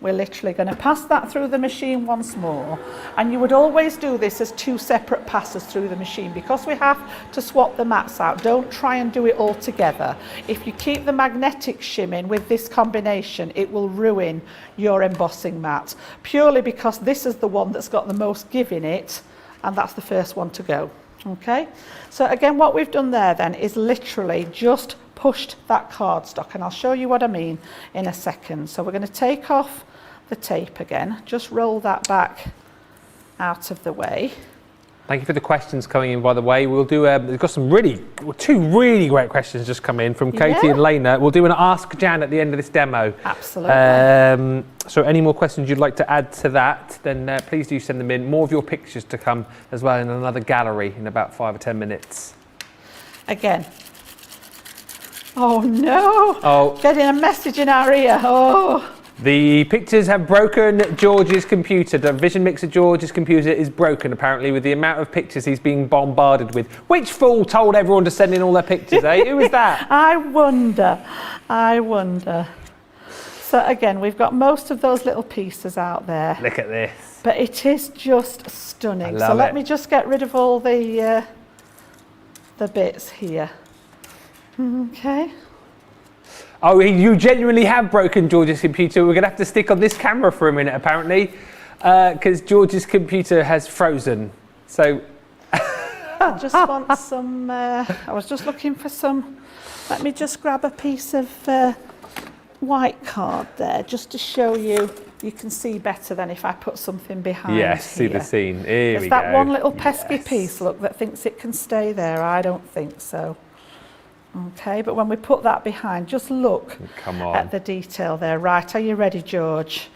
Speaker 2: we're literally going to pass that through the machine once more. And you would always do this as two separate passes through the machine, because we have to swap the mats out. Don't try and do it all together. If you keep the magnetic shim in with this combination, it will ruin your embossing mat, purely because this is the one that's got the most give in it, and that's the first one to go. Okay, so again, what we've done there then is literally just pushed that cardstock, and I'll show you what I mean in a second. So we're going to take off the tape again, just roll that back out of the way.
Speaker 1: Thank you for the questions coming in, by the way. We'll do, we've got two really great questions just come in from Katie and Lena. We'll do an Ask Jan at the end of this demo.
Speaker 2: Absolutely.
Speaker 1: So any more questions you'd like to add to that, then please do send them in. More of your pictures to come as well in another gallery in about 5 or 10 minutes.
Speaker 2: Again. Oh no!
Speaker 1: Oh.
Speaker 2: Getting a message in our ear. Oh.
Speaker 1: The pictures have broken George's computer. The Vision Mixer George's computer is broken, apparently, with the amount of pictures he's being bombarded with. Which fool told everyone to send in all their pictures, eh? Who was that?
Speaker 2: I wonder. So again, we've got most of those little pieces out there.
Speaker 1: Look at this.
Speaker 2: But it is just stunning.
Speaker 1: So
Speaker 2: let me just get rid of all the bits here. Okay.
Speaker 1: Oh, you genuinely have broken George's computer. We're going to have to stick on this camera for a minute, apparently, because George's computer has frozen. So
Speaker 2: I just want some, I was just looking for some, let me just grab a piece of white card there, just to show you. You can see better than if I put something behind.
Speaker 1: Yes, see the scene. Here we go.
Speaker 2: There's that one little pesky piece, look, that thinks it can stay there. I don't think so. Okay, but when we put that behind, just look at the detail there. Right, are you ready, George?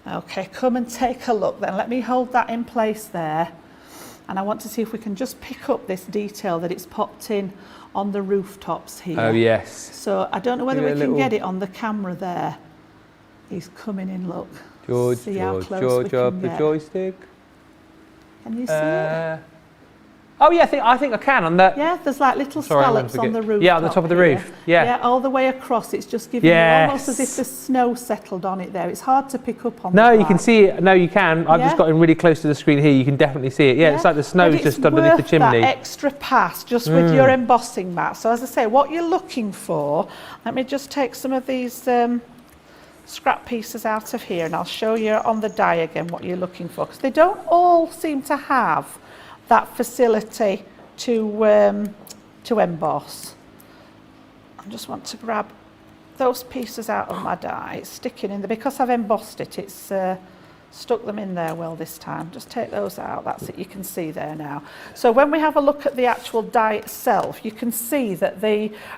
Speaker 2: Okay, come and take a look then. Let me hold that in place there. And I want to see if we can just pick up this detail that it's popped in on the rooftops here.
Speaker 1: Oh, yes.
Speaker 2: So I don't know whether we can get it on the camera there. He's coming in, look.
Speaker 1: George,
Speaker 2: see how close
Speaker 1: George,
Speaker 2: we can
Speaker 1: up the
Speaker 2: get.
Speaker 1: joystick.
Speaker 2: Can you see it?
Speaker 1: Oh yeah, I think I can on that.
Speaker 2: Yeah, there's like little scallops on the roof.
Speaker 1: Yeah, on the top of the roof. Yeah.
Speaker 2: Yeah, all the way across. It's just giving you almost as if the snow settled on it there. It's hard to pick up on.
Speaker 1: No, you can see it. No, you can. I've just gotten really close to the screen here. You can definitely see it. Yeah, it's like the snow's just underneath the chimney.
Speaker 2: That extra pass just with your embossing mat. So as I say, what you're looking for, let me just take some of these scrap pieces out of here and I'll show you on the die again what you're looking for, because they don't all seem to have that facility to emboss. I just want to grab those pieces out of my die. It's sticking in there because I've embossed it. It's stuck them in there well this time. Just take those out. That's it. You can see there now. So when we have a look at the actual die itself, you can see that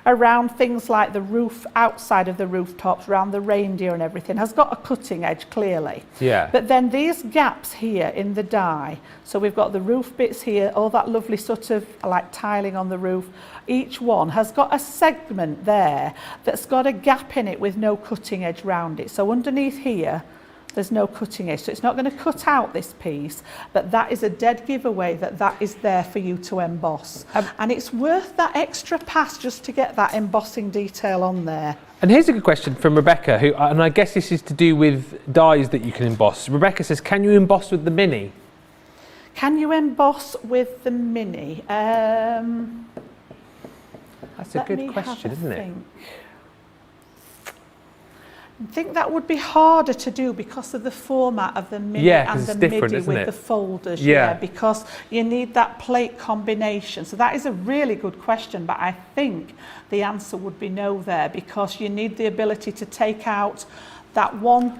Speaker 2: around things like the roof, outside of the rooftops, around the reindeer and everything, has got a cutting edge clearly.
Speaker 1: Yeah.
Speaker 2: But then these gaps here in the die, so we've got the roof bits here, all that lovely sort of like tiling on the roof. Each one has got a segment there that's got a gap in it with no cutting edge round it. So underneath here, there's no cutting edge, so it's not going to cut out this piece, but that is a dead giveaway that is there for you to emboss. And it's worth that extra pass just to get that embossing detail on there.
Speaker 1: And here's a good question from Rebecca, and I guess this is to do with dies that you can emboss. Rebecca says, can you emboss with the Mini?
Speaker 2: Can you emboss with the Mini?
Speaker 1: That's a good question, isn't it?
Speaker 2: I think that would be harder to do because of the format of the Mini and the MIDI with the folders. Yeah, because you need that plate combination. So that is a really good question, but I think the answer would be no there, because you need the ability to take out that one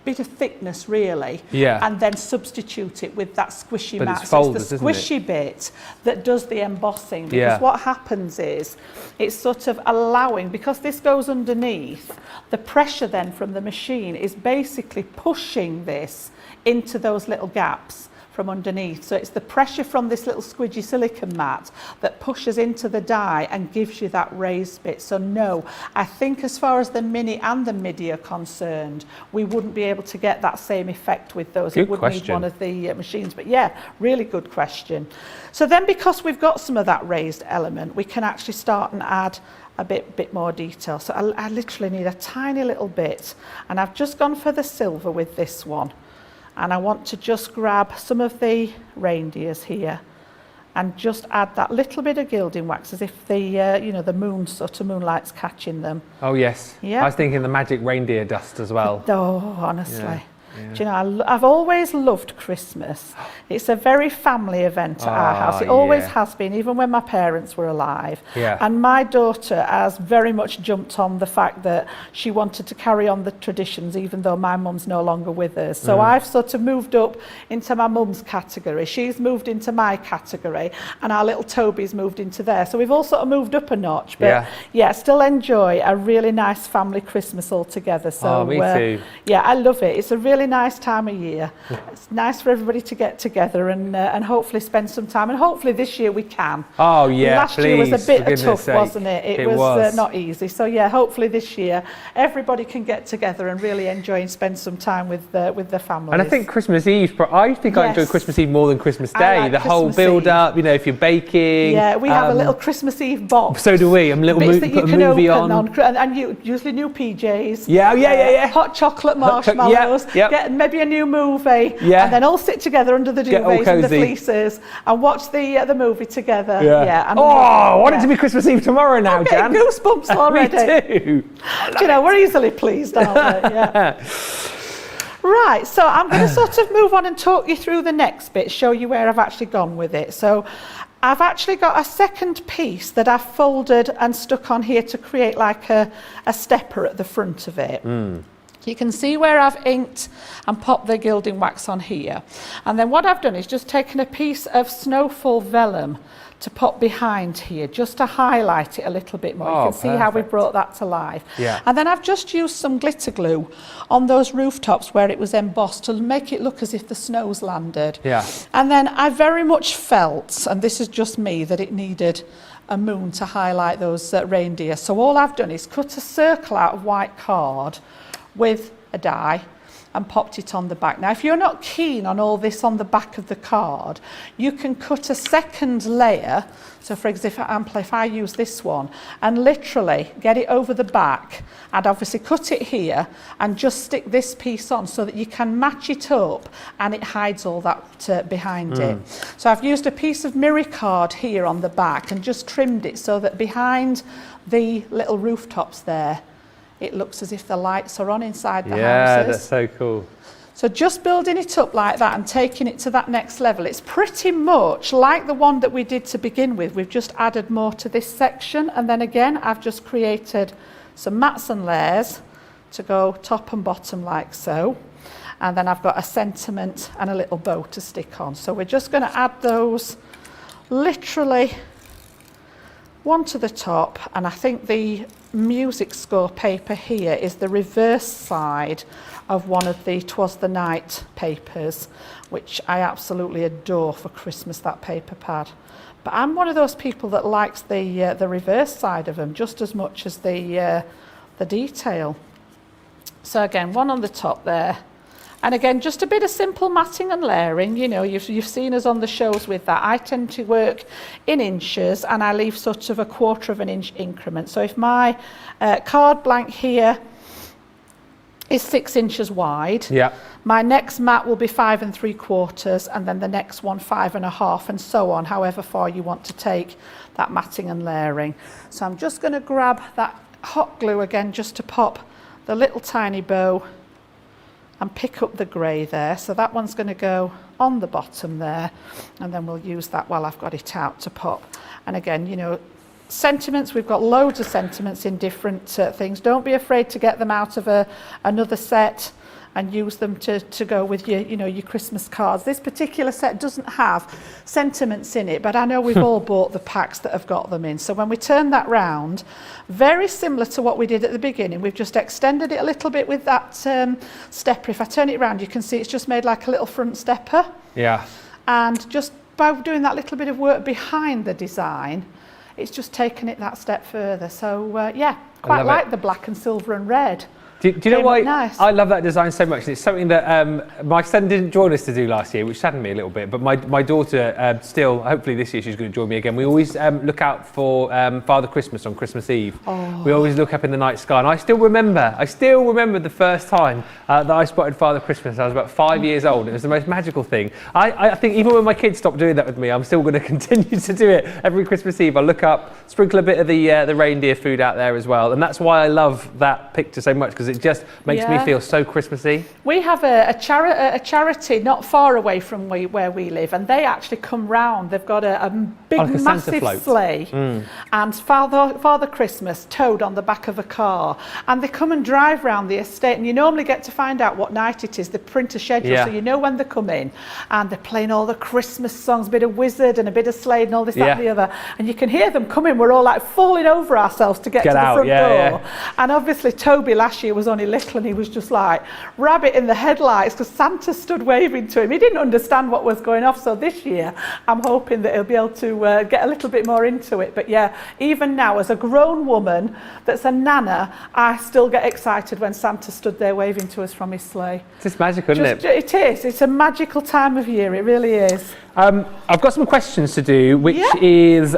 Speaker 2: bit of thickness really, and then substitute it with that squishy mat. So it's the squishy bit that does the embossing, because what happens is it's sort of allowing, because this goes underneath, the pressure then from the machine is basically pushing this into those little gaps from underneath. So it's the pressure from this little squidgy silicone mat that pushes into the die and gives you that raised bit. So no, I think as far as the Mini and the MIDI are concerned, we wouldn't be able to get that same effect with those. It would need one of the machines. But yeah, really good question. So then, because we've got some of that raised element, we can actually start and add a bit more detail. So I literally need a tiny little bit, and I've just gone for the silver with this one. And I want to just grab some of the reindeers here and just add that little bit of gilding wax, as if the the moonlight's catching them.
Speaker 1: Oh yes. Yeah. I was thinking the magic reindeer dust as well.
Speaker 2: Oh, honestly. Yeah. Do you know, I've always loved Christmas. It's a very family event at our house. It always has been, even when my parents were alive. Yeah. And my daughter has very much jumped on the fact that she wanted to carry on the traditions, even though my mum's no longer with us. So I've sort of moved up into my mum's category. She's moved into my category, and our little Toby's moved into there. So we've all sort of moved up a notch. But yeah, still enjoy a really nice family Christmas all together. So
Speaker 1: me too.
Speaker 2: Yeah, I love it. It's a really nice time of year. It's nice for everybody to get together and hopefully spend some time, and hopefully this year we can.
Speaker 1: Oh yeah,
Speaker 2: last year was a bit tough, wasn't it? It was not easy. So yeah, hopefully this year everybody can get together and really enjoy and spend some time with their families.
Speaker 1: And I think Christmas Eve, I think I enjoy Christmas Eve more than Christmas Day.
Speaker 2: Like
Speaker 1: the whole build up, you know, if you're baking.
Speaker 2: Yeah, we have a little Christmas Eve box.
Speaker 1: So do we. A little put a movie on.
Speaker 2: And you usually new PJs.
Speaker 1: Yeah.
Speaker 2: Hot chocolate marshmallows. Get maybe a new movie, and then all sit together under the duvets and the fleeces and watch the movie together. And
Speaker 1: I want it to be Christmas Eve tomorrow now, Jan.
Speaker 2: Goosebumps already.
Speaker 1: Me too.
Speaker 2: Do you know, we're easily pleased, aren't we? Yeah. Right, so I'm going to sort of move on and talk you through the next bit, show you where I've actually gone with it. So I've actually got a second piece that I've folded and stuck on here to create like a stepper at the front of it. You can see where I've inked and popped the gilding wax on here. And then what I've done is just taken a piece of Snowfall vellum to pop behind here, just to highlight it a little bit more. You can see how we brought that to life. Yeah. And then I've just used some glitter glue on those rooftops where it was embossed to make it look as if the snow's landed. Yeah. And then I very much felt, and this is just me, that it needed a moon to highlight those reindeer. So all I've done is cut a circle out of white card with a die, and popped it on the back. Now, if you're not keen on all this on the back of the card, you can cut a second layer. So for example, if I use this one and literally get it over the back, and obviously cut it here and just stick this piece on so that you can match it up and it hides all that behind it. So I've used a piece of mirror card here on the back and just trimmed it so that behind the little rooftops there, it looks as if the lights are on inside the houses.
Speaker 1: Yeah, that's so cool.
Speaker 2: So just building it up like that and taking it to that next level, it's pretty much like the one that we did to begin with. We've just added more to this section, and then again I've just created some mats and layers to go top and bottom like so. And then I've got a sentiment and a little bow to stick on. So we're just going to add those literally one to the top, and I think the music score paper here is the reverse side of one of the Twas the Night papers, which I absolutely adore for Christmas, that paper pad. But I'm one of those people that likes the reverse side of them just as much as the detail. So again, one on the top there. And again, just a bit of simple matting and layering. You know, you've seen us on the shows with that. I tend to work in inches, and I leave sort of 1/4 of an inch increment. So if my card blank here is 6 inches wide, my next mat will be 5 3/4, and then the next one 5 1/2, and so on, however far you want to take that matting and layering. So I'm just going to grab that hot glue again just to pop the little tiny bow and pick up the grey there. So that one's going to go on the bottom there, and then we'll use that while I've got it out to pop. And again, you know, sentiments, we've got loads of sentiments in different things. Don't be afraid to get them out of another set and use them to go with your, you know, your Christmas cards. This particular set doesn't have sentiments in it, but I know we've all bought the packs that have got them in. So when we turn that round, very similar to what we did at the beginning, we've just extended it a little bit with that stepper. If I turn it round, you can see it's just made like a little front stepper. Yeah. And just by doing that little bit of work behind the design, it's just taken it that step further. So yeah, quite like the black and silver and red.
Speaker 1: Do you know why I love that design so much? It's something that my son didn't join us to do last year, which saddened me a little bit, but my daughter still, hopefully this year she's going to join me again. We always look out for Father Christmas on Christmas Eve. We always look up in the night sky, and I still remember the first time that I spotted Father Christmas. I was about 5 years old. It was the most magical thing. I think even when my kids stop doing that with me, I'm still going to continue to do it every Christmas Eve. I look up, sprinkle a bit of the reindeer food out there as well, and that's why I love that picture so much, because it just makes me feel so Christmassy. We have a charity not far away from where we live, and they actually come round. They've got a big, like a massive sleigh, and Father Christmas towed on the back of a car, and they come and drive round the estate, and you normally get to find out what night it is. They print a schedule, so you know when they come in, and they're playing all the Christmas songs, a bit of Wizard and a bit of Slade and all this, that and the other, and you can hear them coming. We're all like falling over ourselves to get to the front door. And obviously Toby last year was only little, and he was just like rabbit in the headlights because Santa stood waving to him. He didn't understand what was going off. So this year I'm hoping that he'll be able to get a little bit more into it. But yeah, even now as a grown woman that's a nana, I still get excited when Santa stood there waving to us from his sleigh. It's just magical, isn't it? It is. It's a magical time of year. It really is. I've got some questions to do, which is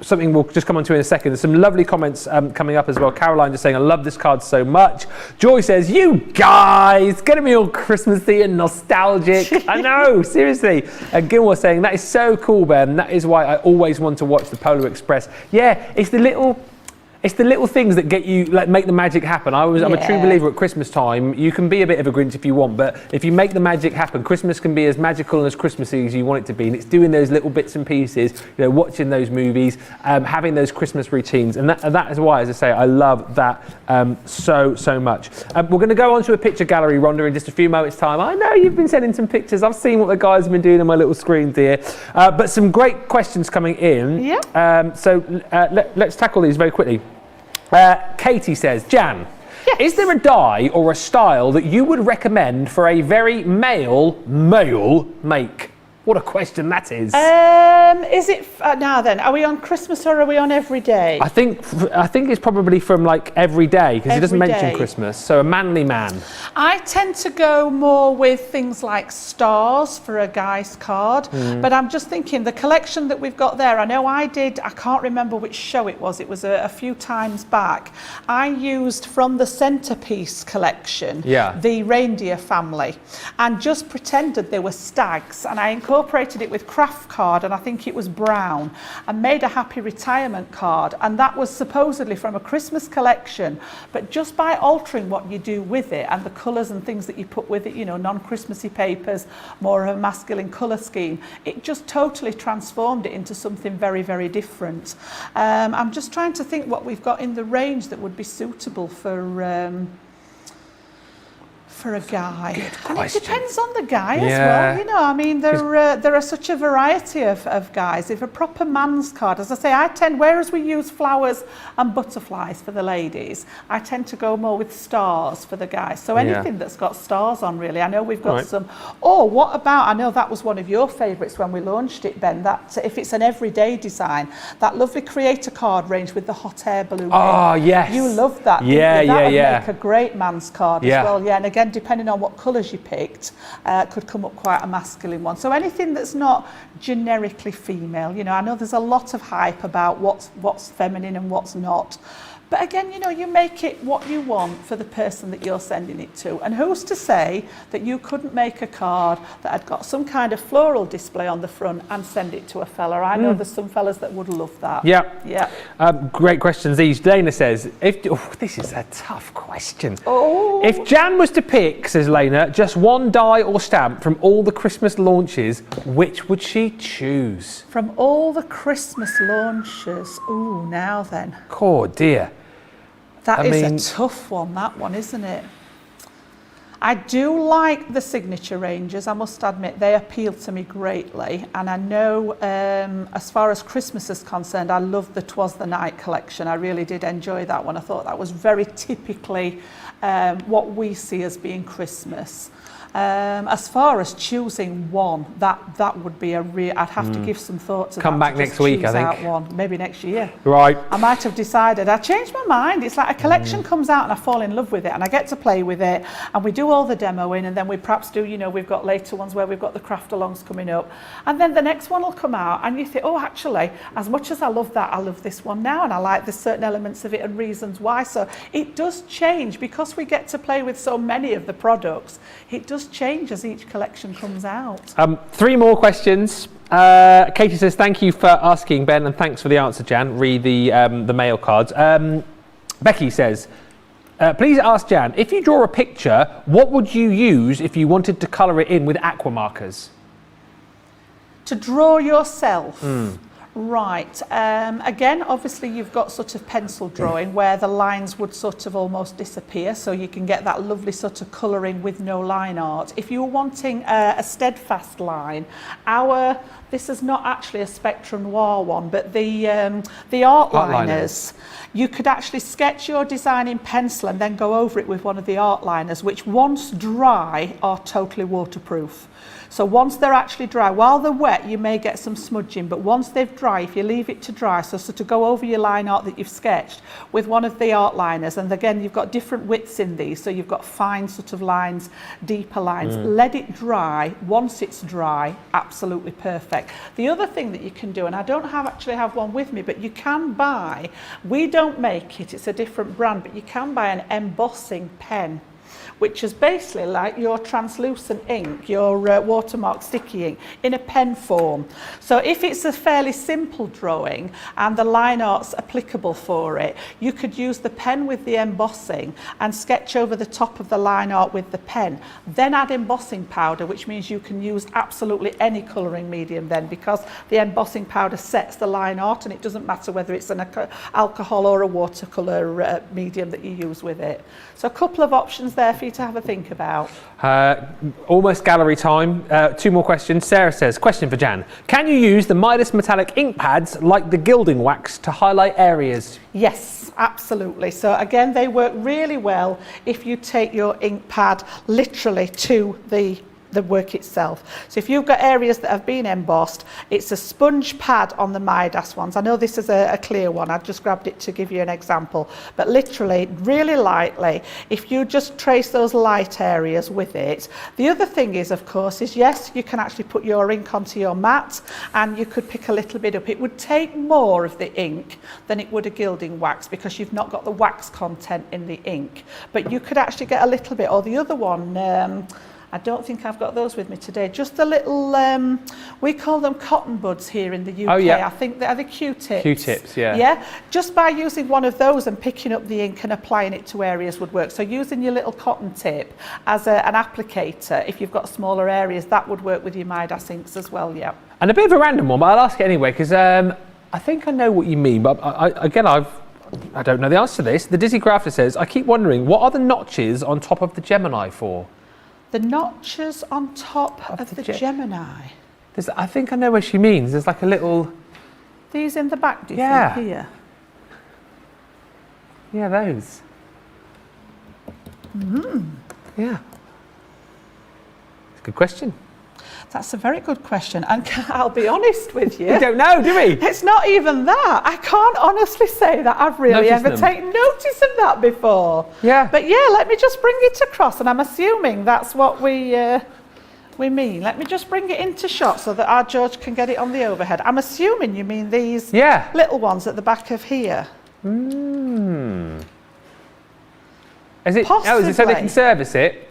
Speaker 1: something we'll just come on to in a second. There's some lovely comments coming up as well. Caroline just saying, I love this card so much. Joy says, you guys, getting me all Christmassy and nostalgic. I know, seriously. And Gilmore saying, that is so cool, Ben. That is why I always want to watch the Polar Express. Yeah, it's the little things that get you, like, make the magic happen. I'm a true believer at Christmas time. You can be a bit of a Grinch if you want, but if you make the magic happen, Christmas can be as magical and as Christmassy as you want it to be. And it's doing those little bits and pieces, you know, watching those movies, having those Christmas routines. And that is why, as I say, I love that so much. We're going to go on to a picture gallery, Rhonda, in just a few moments' time. I know you've been sending some pictures. I've seen what the guys have been doing on my little screen here. But some great questions coming in. Let's tackle these very quickly. Katie says, Jan, is there a dye or a style that you would recommend for a very male make? What a question that is.
Speaker 2: Is it now then? Are we on Christmas or are we on every day?
Speaker 1: I think it's probably from like every day, because he doesn't mention Christmas. So a manly man.
Speaker 2: I tend to go more with things like stars for a guy's card, but I'm just thinking the collection that we've got there. I know I can't remember which show it was. It was a few times back. I used from the Centerpiece collection, the reindeer family, and just pretended they were stags, and I incorporated it with craft card, and I think it was brown, and made a happy retirement card, and that was supposedly from a Christmas collection, but just by altering what you do with it and the colours and things that you put with it, you know, non-Christmassy papers, more of a masculine colour scheme, it just totally transformed it into something very, very different. I'm just trying to think what we've got in the range that would be suitable for a guy. And it depends on the guy as well, you know. I mean, there are such a variety of guys. If a proper man's card, as I say, whereas we use flowers and butterflies for the ladies, I tend to go more with stars for the guys. So anything that's got stars on, really. I know we've got some. Oh, what about, I know that was one of your favourites when we launched it, Ben, that if it's an everyday design, that lovely creator card range with the hot air balloon.
Speaker 1: Oh, yes.
Speaker 2: You love that. That would make a great man's card as well. Yeah, and again, depending on what colours you picked, could come up quite a masculine one. So anything that's not generically female, you know, I know there's a lot of hype about what's feminine and what's not. But again, you know, you make it what you want for the person that you're sending it to. And who's to say that you couldn't make a card that had got some kind of floral display on the front and send it to a fella? I know there's some fellas that would love that. Yeah.
Speaker 1: Great questions these. Lena says, this is a tough question.
Speaker 2: Oh.
Speaker 1: If Jan was to pick, says Lena, just one die or stamp from all the Christmas launches, which would she choose?
Speaker 2: From all the Christmas launches? Ooh, now then.
Speaker 1: Oh dear.
Speaker 2: That is a tough one, that one, isn't it? I do like the signature ranges, I must admit. They appeal to me greatly. And I know, as far as Christmas is concerned, I love the Twas the Night collection. I really did enjoy that one. I thought that was very typically what we see as being Christmas. As far as choosing one, that would be I'd have to give some thought to that.
Speaker 1: Come back next week, I think.
Speaker 2: One. Maybe next year.
Speaker 1: Right.
Speaker 2: I might have decided. I changed my mind. It's like a collection comes out and I fall in love with it and I get to play with it and we do all the demoing and then we perhaps do, you know, we've got later ones where we've got the craft alongs coming up and then the next one will come out and you think, oh, actually, as much as I love that, I love this one now and I like there's certain elements of it and reasons why. So it does change because we get to play with so many of the products. It does change as each collection comes out.
Speaker 1: 3 more questions. Katie says, thank you for asking, Ben, and thanks for the answer, Jan. Read the mail cards. Becky says, please ask Jan, if you draw a picture, what would you use if you wanted to colour it in with aqua markers?
Speaker 2: To draw yourself? Right. Again, obviously you've got sort of pencil drawing where the lines would sort of almost disappear, so you can get that lovely sort of colouring with no line art. If you were wanting a steadfast line, this is not actually a Spectrum Noir one, but the art liners, you could actually sketch your design in pencil and then go over it with one of the art liners, which once dry are totally waterproof. So once they're actually dry, while they're wet, you may get some smudging, but once they've dry, if you leave it to dry, so to go over your line art that you've sketched with one of the art liners, and again, you've got different widths in these, so you've got fine sort of lines, deeper lines. Let it dry. Once it's dry, absolutely perfect. The other thing that you can do, and I don't actually have one with me, but you can buy, we don't make it, it's a different brand, but you can buy an embossing pen, which is basically like your translucent ink, your watermark sticky ink, in a pen form. So if it's a fairly simple drawing and the line art's applicable for it, you could use the pen with the embossing and sketch over the top of the line art with the pen. Then add embossing powder, which means you can use absolutely any colouring medium then, because the embossing powder sets the line art and it doesn't matter whether it's an alcohol or a watercolour medium that you use with it. So a couple of options there for you to have a think about.
Speaker 1: Almost gallery time. 2 more questions. Sarah says, question for Jan. Can you use the Midas metallic ink pads like the gilding wax to highlight areas?
Speaker 2: Yes, absolutely. So again, they work really well if you take your ink pad literally to the the work itself. So if you've got areas that have been embossed, it's a sponge pad on the Midas ones. I know this is a clear one, I've just grabbed it to give you an example, but literally really lightly, if you just trace those light areas with it. The other thing is, of course, is yes, you can actually put your ink onto your mat and you could pick a little bit up. It would take more of the ink than it would a gilding wax because you've not got the wax content in the ink, but you could actually get a little bit. Or the other one, I don't think I've got those with me today, just a little, we call them cotton buds here in the UK.
Speaker 1: Oh, yeah.
Speaker 2: I think they are the Q-tips.
Speaker 1: Q-tips, yeah.
Speaker 2: Yeah, just by using one of those and picking up the ink and applying it to areas would work. So using your little cotton tip as an applicator, if you've got smaller areas, that would work with your Midas inks as well, yeah.
Speaker 1: And a bit of a random one, but I'll ask it anyway, because I think I know what you mean, but I don't know the answer to this. The Dizzy Crafter says, I keep wondering, what are the notches on top of the Gemini for?
Speaker 2: The notches on top of the Gemini.
Speaker 1: I think I know what she means. There's like a little...
Speaker 2: These in the back, do you think, here?
Speaker 1: Yeah, those. Yeah. It's a good question.
Speaker 2: That's a very good question, and I'll be honest with you.
Speaker 1: We don't know, do we?
Speaker 2: It's not even that. I can't honestly say that I've really ever taken notice of that before.
Speaker 1: Yeah.
Speaker 2: But yeah, let me just bring it across, and I'm assuming that's what we mean. Let me just bring it into shot so that our George can get it on the overhead. I'm assuming you mean these little ones at the back of here.
Speaker 1: Is it?
Speaker 2: Possibly.
Speaker 1: Oh, is it so they can service it?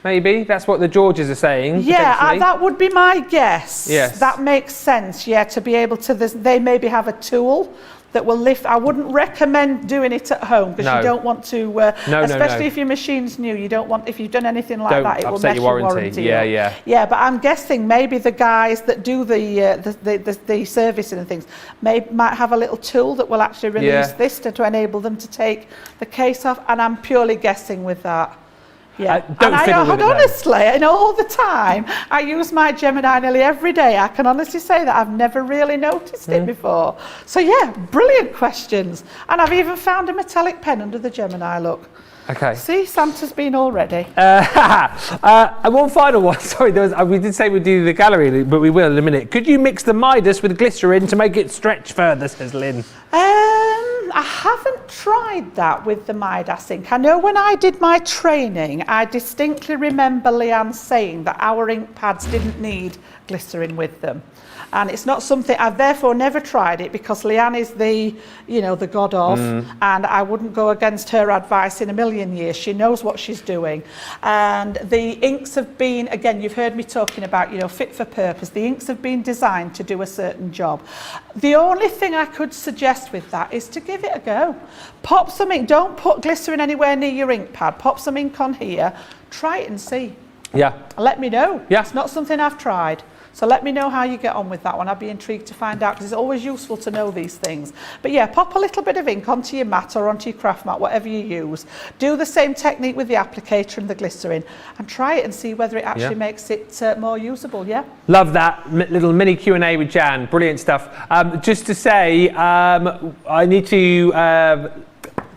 Speaker 1: Maybe that's what the Georges are saying.
Speaker 2: Yeah, that would be my guess.
Speaker 1: Yes,
Speaker 2: that makes sense. Yeah, to be able to, they maybe have a tool that will lift. I wouldn't recommend doing it at home because you don't want to, especially if your machine's new. You don't want, if you've done anything like that, it will mess your warranty. Yeah, but I'm guessing maybe the guys that do the servicing and things might have a little tool that will actually release this to enable them to take the case off. And I'm purely guessing with that. Yeah, and honestly, and all the time, I use my Gemini nearly every day. I can honestly say that I've never really noticed it before. So yeah, brilliant questions. And I've even found a metallic pen under the Gemini, look.
Speaker 1: Okay.
Speaker 2: See, Santa's been all ready.
Speaker 1: And one final one. Sorry, we did say we'd do the gallery, but we will in a minute. Could you mix the Midas with glycerin to make it stretch further, says Lynn?
Speaker 2: I haven't tried that with the Midas ink. I know when I did my training, I distinctly remember Leanne saying that our ink pads didn't need glycerin with them. And it's not something, I've therefore never tried it because Leanne is the god of, and I wouldn't go against her advice in a million years. She knows what she's doing. And the inks have been, again, you've heard me talking about, fit for purpose. The inks have been designed to do a certain job. The only thing I could suggest with that is to give it a go. Pop some ink, don't put glycerin anywhere near your ink pad. Pop some ink on here, try it and see.
Speaker 1: Yeah.
Speaker 2: Let me know.
Speaker 1: Yeah.
Speaker 2: It's not something I've tried. So let me know how you get on with that one. I'd be intrigued to find out because it's always useful to know these things. But yeah, pop a little bit of ink onto your mat or onto your craft mat, whatever you use. Do the same technique with the applicator and the glycerin and try it and see whether it actually makes it more usable, yeah?
Speaker 1: Love that little mini Q&A with Jan. Brilliant stuff. Just to say, I need to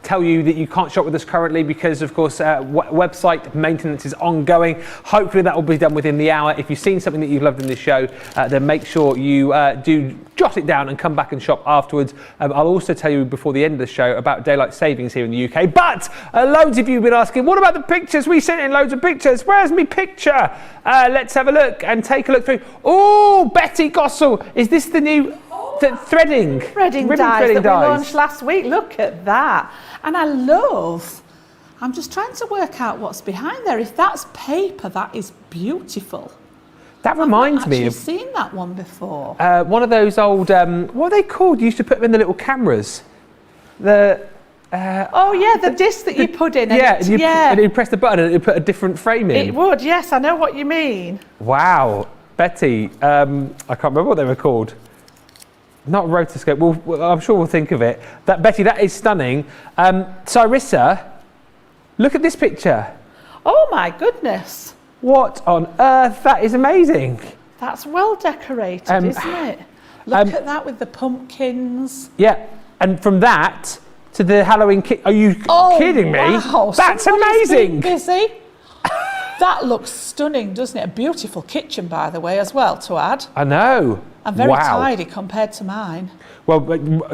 Speaker 1: tell you that you can't shop with us currently because, of course, website maintenance is ongoing. Hopefully that will be done within the hour. If you've seen something that you've loved in this show, then make sure you do jot it down and come back and shop afterwards. I'll also tell you before the end of the show about daylight savings here in the UK. But loads of you have been asking, what about the pictures? We sent in loads of pictures. Where's me picture? Let's have a look and take a look through. Oh, Betty Gossel, is this the new threading
Speaker 2: dies that we launched last week? Look at that. And I'm just trying to work out what's behind there. If that's paper, that is beautiful.
Speaker 1: That reminds me of...
Speaker 2: I've seen that one before.
Speaker 1: One of those old, what are they called? You used to put them in the little cameras. The
Speaker 2: disc that you put in.
Speaker 1: And you press the button and it put a different frame in.
Speaker 2: It would, yes, I know what you mean.
Speaker 1: Wow. Betty, I can't remember what they were called. Not rotoscope. I'm sure we'll think of it. Betty, that is stunning. Sarissa, look at this picture.
Speaker 2: Oh my goodness.
Speaker 1: What on earth? That is amazing.
Speaker 2: That's well decorated, isn't it? Look at that with the pumpkins.
Speaker 1: Yeah, and from that to the Halloween kit. Are you kidding me?
Speaker 2: Wow.
Speaker 1: That's
Speaker 2: Somebody's
Speaker 1: amazing.
Speaker 2: been busy. That looks stunning, doesn't it? A beautiful kitchen, by the way, as well, to add.
Speaker 1: I know.
Speaker 2: And very tidy compared to mine.
Speaker 1: Well,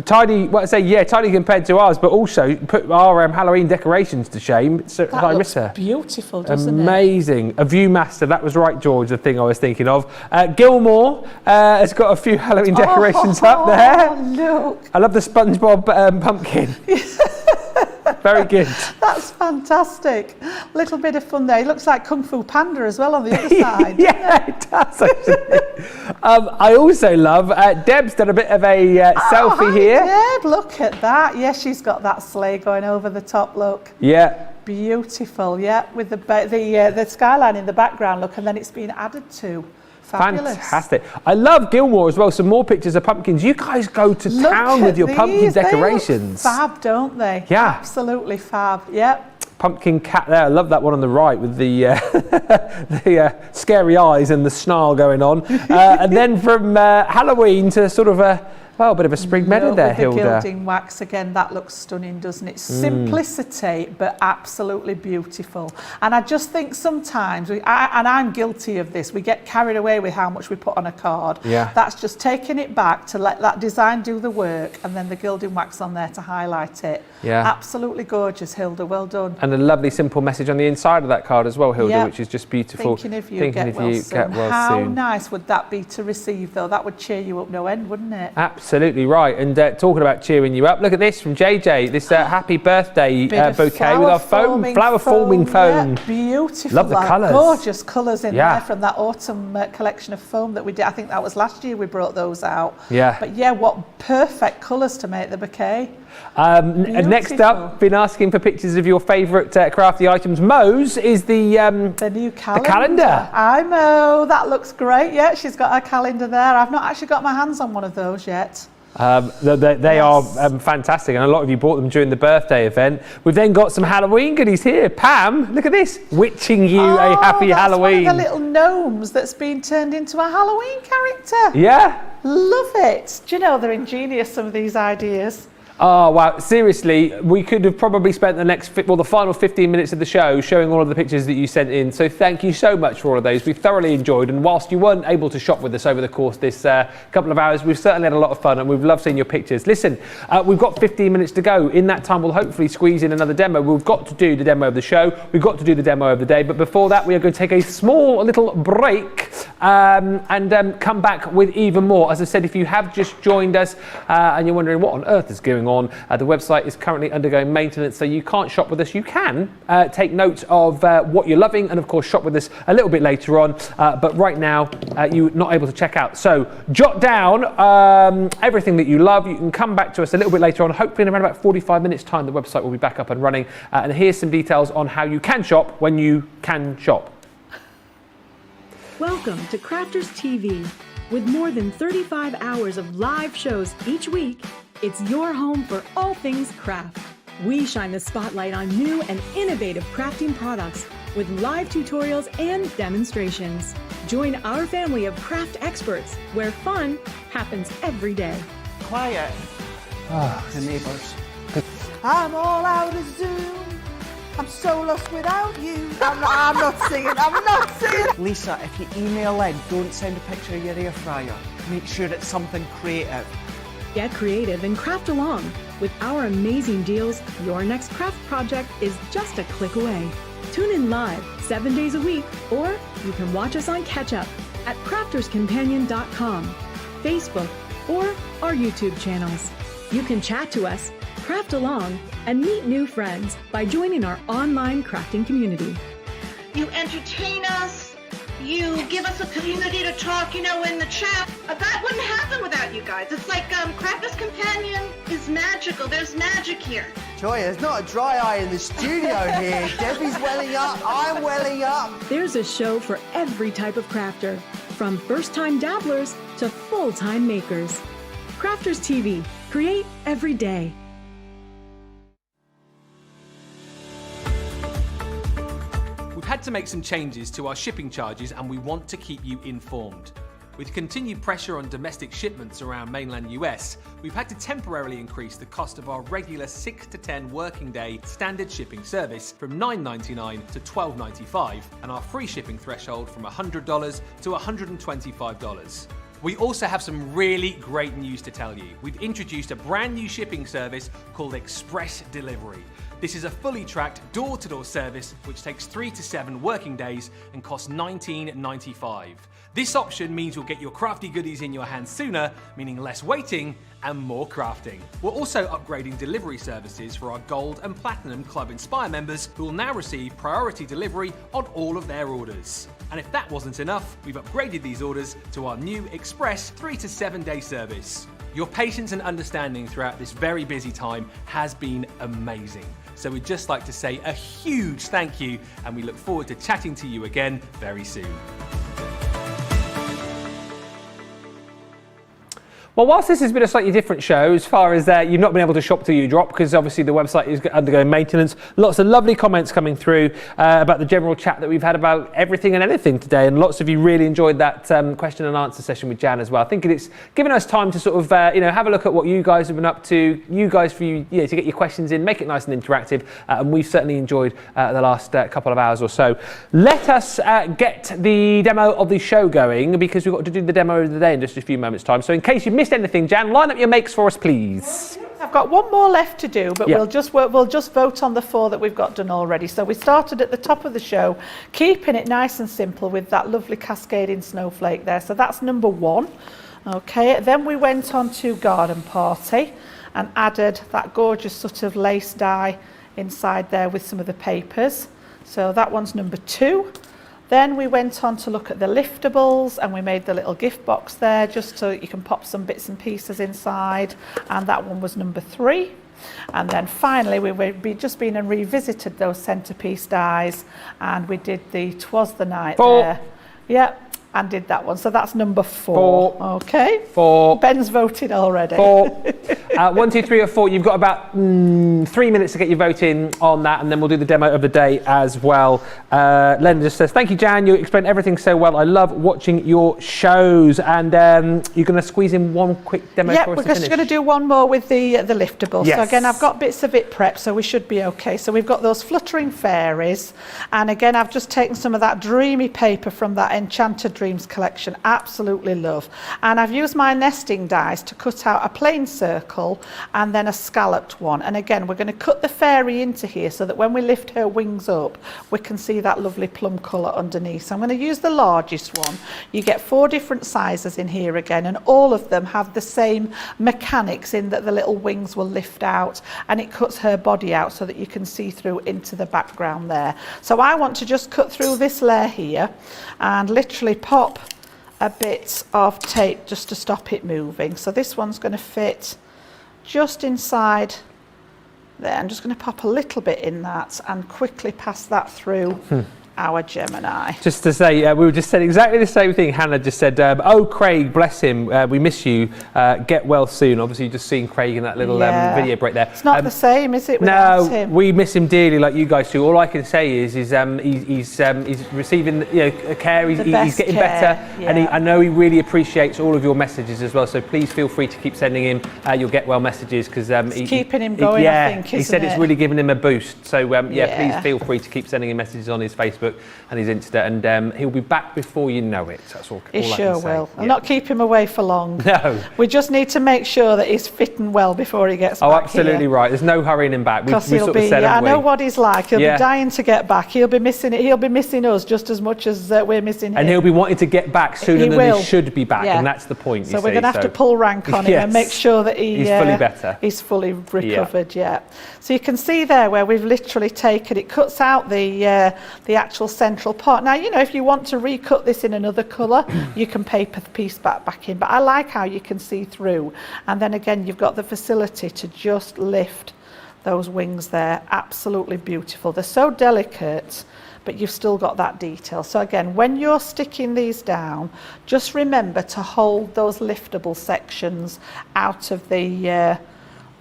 Speaker 1: tidy, well, I say, yeah, tidy compared to ours, but also put our Halloween decorations to shame. So,
Speaker 2: that looks beautiful, doesn't it?
Speaker 1: Amazing. A Viewmaster, that was right, George, the thing I was thinking of. Gilmore has got a few Halloween decorations up there.
Speaker 2: Oh, look.
Speaker 1: I love the SpongeBob pumpkin. Very good.
Speaker 2: That's fantastic. Little bit of fun there. He looks like Kung Fu Panda as well on the other side.
Speaker 1: Yeah, it does actually. I also love, Deb's done a bit of a selfie here.
Speaker 2: Deb, look at that. Yeah, she's got that sleigh going over the top, look.
Speaker 1: Yeah.
Speaker 2: Beautiful, yeah, with the skyline in the background, look, and then it's been added to. Fabulous.
Speaker 1: Fantastic. I love Gilmore as well. Some more pictures of pumpkins. You guys go to town with your pumpkin decorations.
Speaker 2: They look fab, don't they?
Speaker 1: Yeah.
Speaker 2: Absolutely fab. Yep.
Speaker 1: Pumpkin cat there. I love that one on the right with the scary eyes and the snarl going on. And then from Halloween to sort of a bit of a spring meadow there, Hilda.
Speaker 2: The gilding wax again, that looks stunning, doesn't it? Simplicity, but absolutely beautiful. And I just think sometimes, and I'm guilty of this, we get carried away with how much we put on a card.
Speaker 1: Yeah.
Speaker 2: That's just taking it back to let that design do the work, and then the gilding wax on there to highlight it.
Speaker 1: Yeah.
Speaker 2: Absolutely gorgeous, Hilda, well done.
Speaker 1: And a lovely simple message on the inside of that card as well, Hilda, which is just beautiful.
Speaker 2: Thinking of you, get well soon. How nice would that be to receive, though? That would cheer you up no end, wouldn't it?
Speaker 1: Absolutely right. And talking about cheering you up, look at this from JJ, this happy birthday bouquet with our flower forming foam.
Speaker 2: Yeah, beautiful.
Speaker 1: Love the colours.
Speaker 2: Gorgeous colours in there from that autumn collection of foam that we did. I think that was last year we brought those out. Yeah. But yeah, what perfect colours to make the bouquet.
Speaker 1: Next up, been asking for pictures of your favourite crafty items. Mo's is the
Speaker 2: new calendar.
Speaker 1: The calendar.
Speaker 2: I know, that looks great. Yeah, she's got her calendar there. I've not actually got my hands on one of those yet.
Speaker 1: They are fantastic, and a lot of you bought them during the birthday event. We've then got some Halloween goodies here. Pam, look at this, witching you a happy Halloween.
Speaker 2: One of the little gnomes that's been turned into a Halloween character.
Speaker 1: Yeah.
Speaker 2: Love it. Do you know, they're ingenious, some of these ideas.
Speaker 1: Oh, wow. Seriously, we could have probably spent the final 15 minutes of the show showing all of the pictures that you sent in. So thank you so much for all of those. We thoroughly enjoyed. And whilst you weren't able to shop with us over the course of this couple of hours, we've certainly had a lot of fun and we've loved seeing your pictures. Listen, we've got 15 minutes to go. In that time, we'll hopefully squeeze in another demo. We've got to do the demo of the show. We've got to do the demo of the day. But before that, we are going to take a small little break and come back with even more. As I said, if you have just joined us and you're wondering what on earth is going on, the website is currently undergoing maintenance, so you can't shop with us. You can take note of what you're loving and, of course, shop with us a little bit later on. But right now, you're not able to check out. So jot down everything that you love. You can come back to us a little bit later on. Hopefully in around about 45 minutes' time, the website will be back up and running. And here's some details on how you can shop when you can shop.
Speaker 4: Welcome to Crafters TV. With more than 35 hours of live shows each week, it's your home for all things craft. We shine the spotlight on new and innovative crafting products with live tutorials and demonstrations. Join our family of craft experts where fun happens every day.
Speaker 5: Quiet. The neighbours.
Speaker 3: I'm all out of Zoom. I'm so lost without you. I'm not singing.
Speaker 5: Lisa, if you email in, don't send a picture of your air fryer. Make sure it's something creative.
Speaker 4: Get creative and craft along. With our amazing deals, your next craft project is just a click away. Tune in live 7 days a week, or you can watch us on Catch Up at crafterscompanion.com, Facebook, or our YouTube channels. You can chat to us, craft along, and meet new friends by joining our online crafting community.
Speaker 6: You entertain us. You give us a community to talk, in the chat. That wouldn't happen without you guys. It's like Crafters Companion is magical. There's magic here.
Speaker 7: Joy, there's not a dry eye in the studio here. Debbie's welling up, I'm welling up.
Speaker 4: There's a show for every type of crafter, from first-time dabblers to full-time makers. Crafters TV. Create every day.
Speaker 1: We've had to make some changes to our shipping charges and we want to keep you informed. With continued pressure on domestic shipments around mainland US, we've had to temporarily increase the cost of our regular 6 to 10 working day standard shipping service from $9.99 to $12.95 and our free shipping threshold from $100 to $125. We also have some really great news to tell you. We've introduced a brand new shipping service called Express Delivery. This is a fully tracked door-to-door service which takes 3 to 7 working days and costs $19.95. This option means you'll get your crafty goodies in your hands sooner, meaning less waiting and more crafting. We're also upgrading delivery services for our Gold and Platinum Club Inspire members who will now receive priority delivery on all of their orders. And if that wasn't enough, we've upgraded these orders to our new Express 3 to 7 day service. Your patience and understanding throughout this very busy time has been amazing. So we'd just like to say a huge thank you, and we look forward to chatting to you again very soon. Well, whilst this has been a slightly different show, as far as you've not been able to shop till you drop, because obviously the website is undergoing maintenance, lots of lovely comments coming through about the general chat that we've had about everything and anything today, and lots of you really enjoyed that question and answer session with Jan as well. I think it's given us time to sort of have a look at what you guys have been up to, to get your questions in, make it nice and interactive, and we've certainly enjoyed the last couple of hours or so. Let us get the demo of the show going, because we've got to do the demo of the day in just a few moments' time. So in case you missed anything, Jan, line up your makes for us, please.
Speaker 2: I've got one more left to do, but we'll just vote on the 4 that we've got done already. So we started at the top of the show, keeping it nice and simple with that lovely cascading snowflake there. So that's number 1. Okay, then we went on to Garden Party and added that gorgeous sort of lace dye inside there with some of the papers. So that one's number 2. Then we went on to look at the liftables, and we made the little gift box there just so you can pop some bits and pieces inside, and that one was number 3. And then finally we've just been and revisited those Centerpiece dies, and we did the Twas the Night
Speaker 1: 4.
Speaker 2: there. Yep. And did that one. So that's number 4. Okay.
Speaker 1: 4.
Speaker 2: Ben's voted already.
Speaker 1: 4. 1, 2, 3 or 4. You've got about 3 minutes to get your vote in on that, and then we'll do the demo of the day as well. Len just says, thank you, Jan. You explained everything so well. I love watching your shows. And you're going to squeeze in one quick demo for us to finish? Yeah, we're just
Speaker 2: going to do one more with the liftable.
Speaker 1: Yes.
Speaker 2: So again, I've got bits of it prepped, so we should be okay. So we've got those fluttering fairies. And again, I've just taken some of that dreamy paper from that Enchanted Dreams collection, absolutely love. And I've used my nesting dies to cut out a plain circle and then a scalloped one. And again, we're going to cut the fairy into here so that when we lift her wings up, we can see that lovely plum colour underneath. So I'm going to use the largest one. You get 4 different sizes in here again, and all of them have the same mechanics in that the little wings will lift out and it cuts her body out so that you can see through into the background there. So I want to just cut through this layer here and literally pop a bit of tape just to stop it moving. So this one's going to fit just inside there. I'm just going to pop a little bit in that and quickly pass that through our Gemini.
Speaker 1: Just to say, we were just saying exactly the same thing. Hannah just said, oh, Craig, bless him, we miss you, get well soon. Obviously, you've just seen Craig in that little video break there.
Speaker 2: It's not the same, is it, without him?
Speaker 1: No, we miss him dearly, like you guys do. All I can say is he's receiving care, he's getting better, and I know he really appreciates all of your messages as well, so please feel free to keep sending him your get well messages, because
Speaker 2: it's keeping him going, I think,
Speaker 1: he said it's really giving him a boost. So please feel free to keep sending him messages on his Facebook and his Insta, and he'll be back before you know it. That's all.
Speaker 2: He sure will. I'll not keep him away for long.
Speaker 1: No.
Speaker 2: We just need to make sure that he's fit and well before he gets back.
Speaker 1: Oh, absolutely right. There's no hurrying him back.
Speaker 2: Because I know what he's like. He'll be dying to get back. He'll be missing it. He'll be missing us just as much as we're missing him.
Speaker 1: And he'll be wanting to get back sooner than he should be back, and that's the point.
Speaker 2: So we're going to have to pull rank on him and make sure that he's fully better. He's fully recovered. So you can see there where we've literally taken it, cuts out the actual central part. Now, if you want to recut this in another colour, you can paper the piece back in. But I like how you can see through. And then again, you've got the facility to just lift those wings there. Absolutely beautiful. They're so delicate, but you've still got that detail. So again, when you're sticking these down, just remember to hold those liftable sections out of the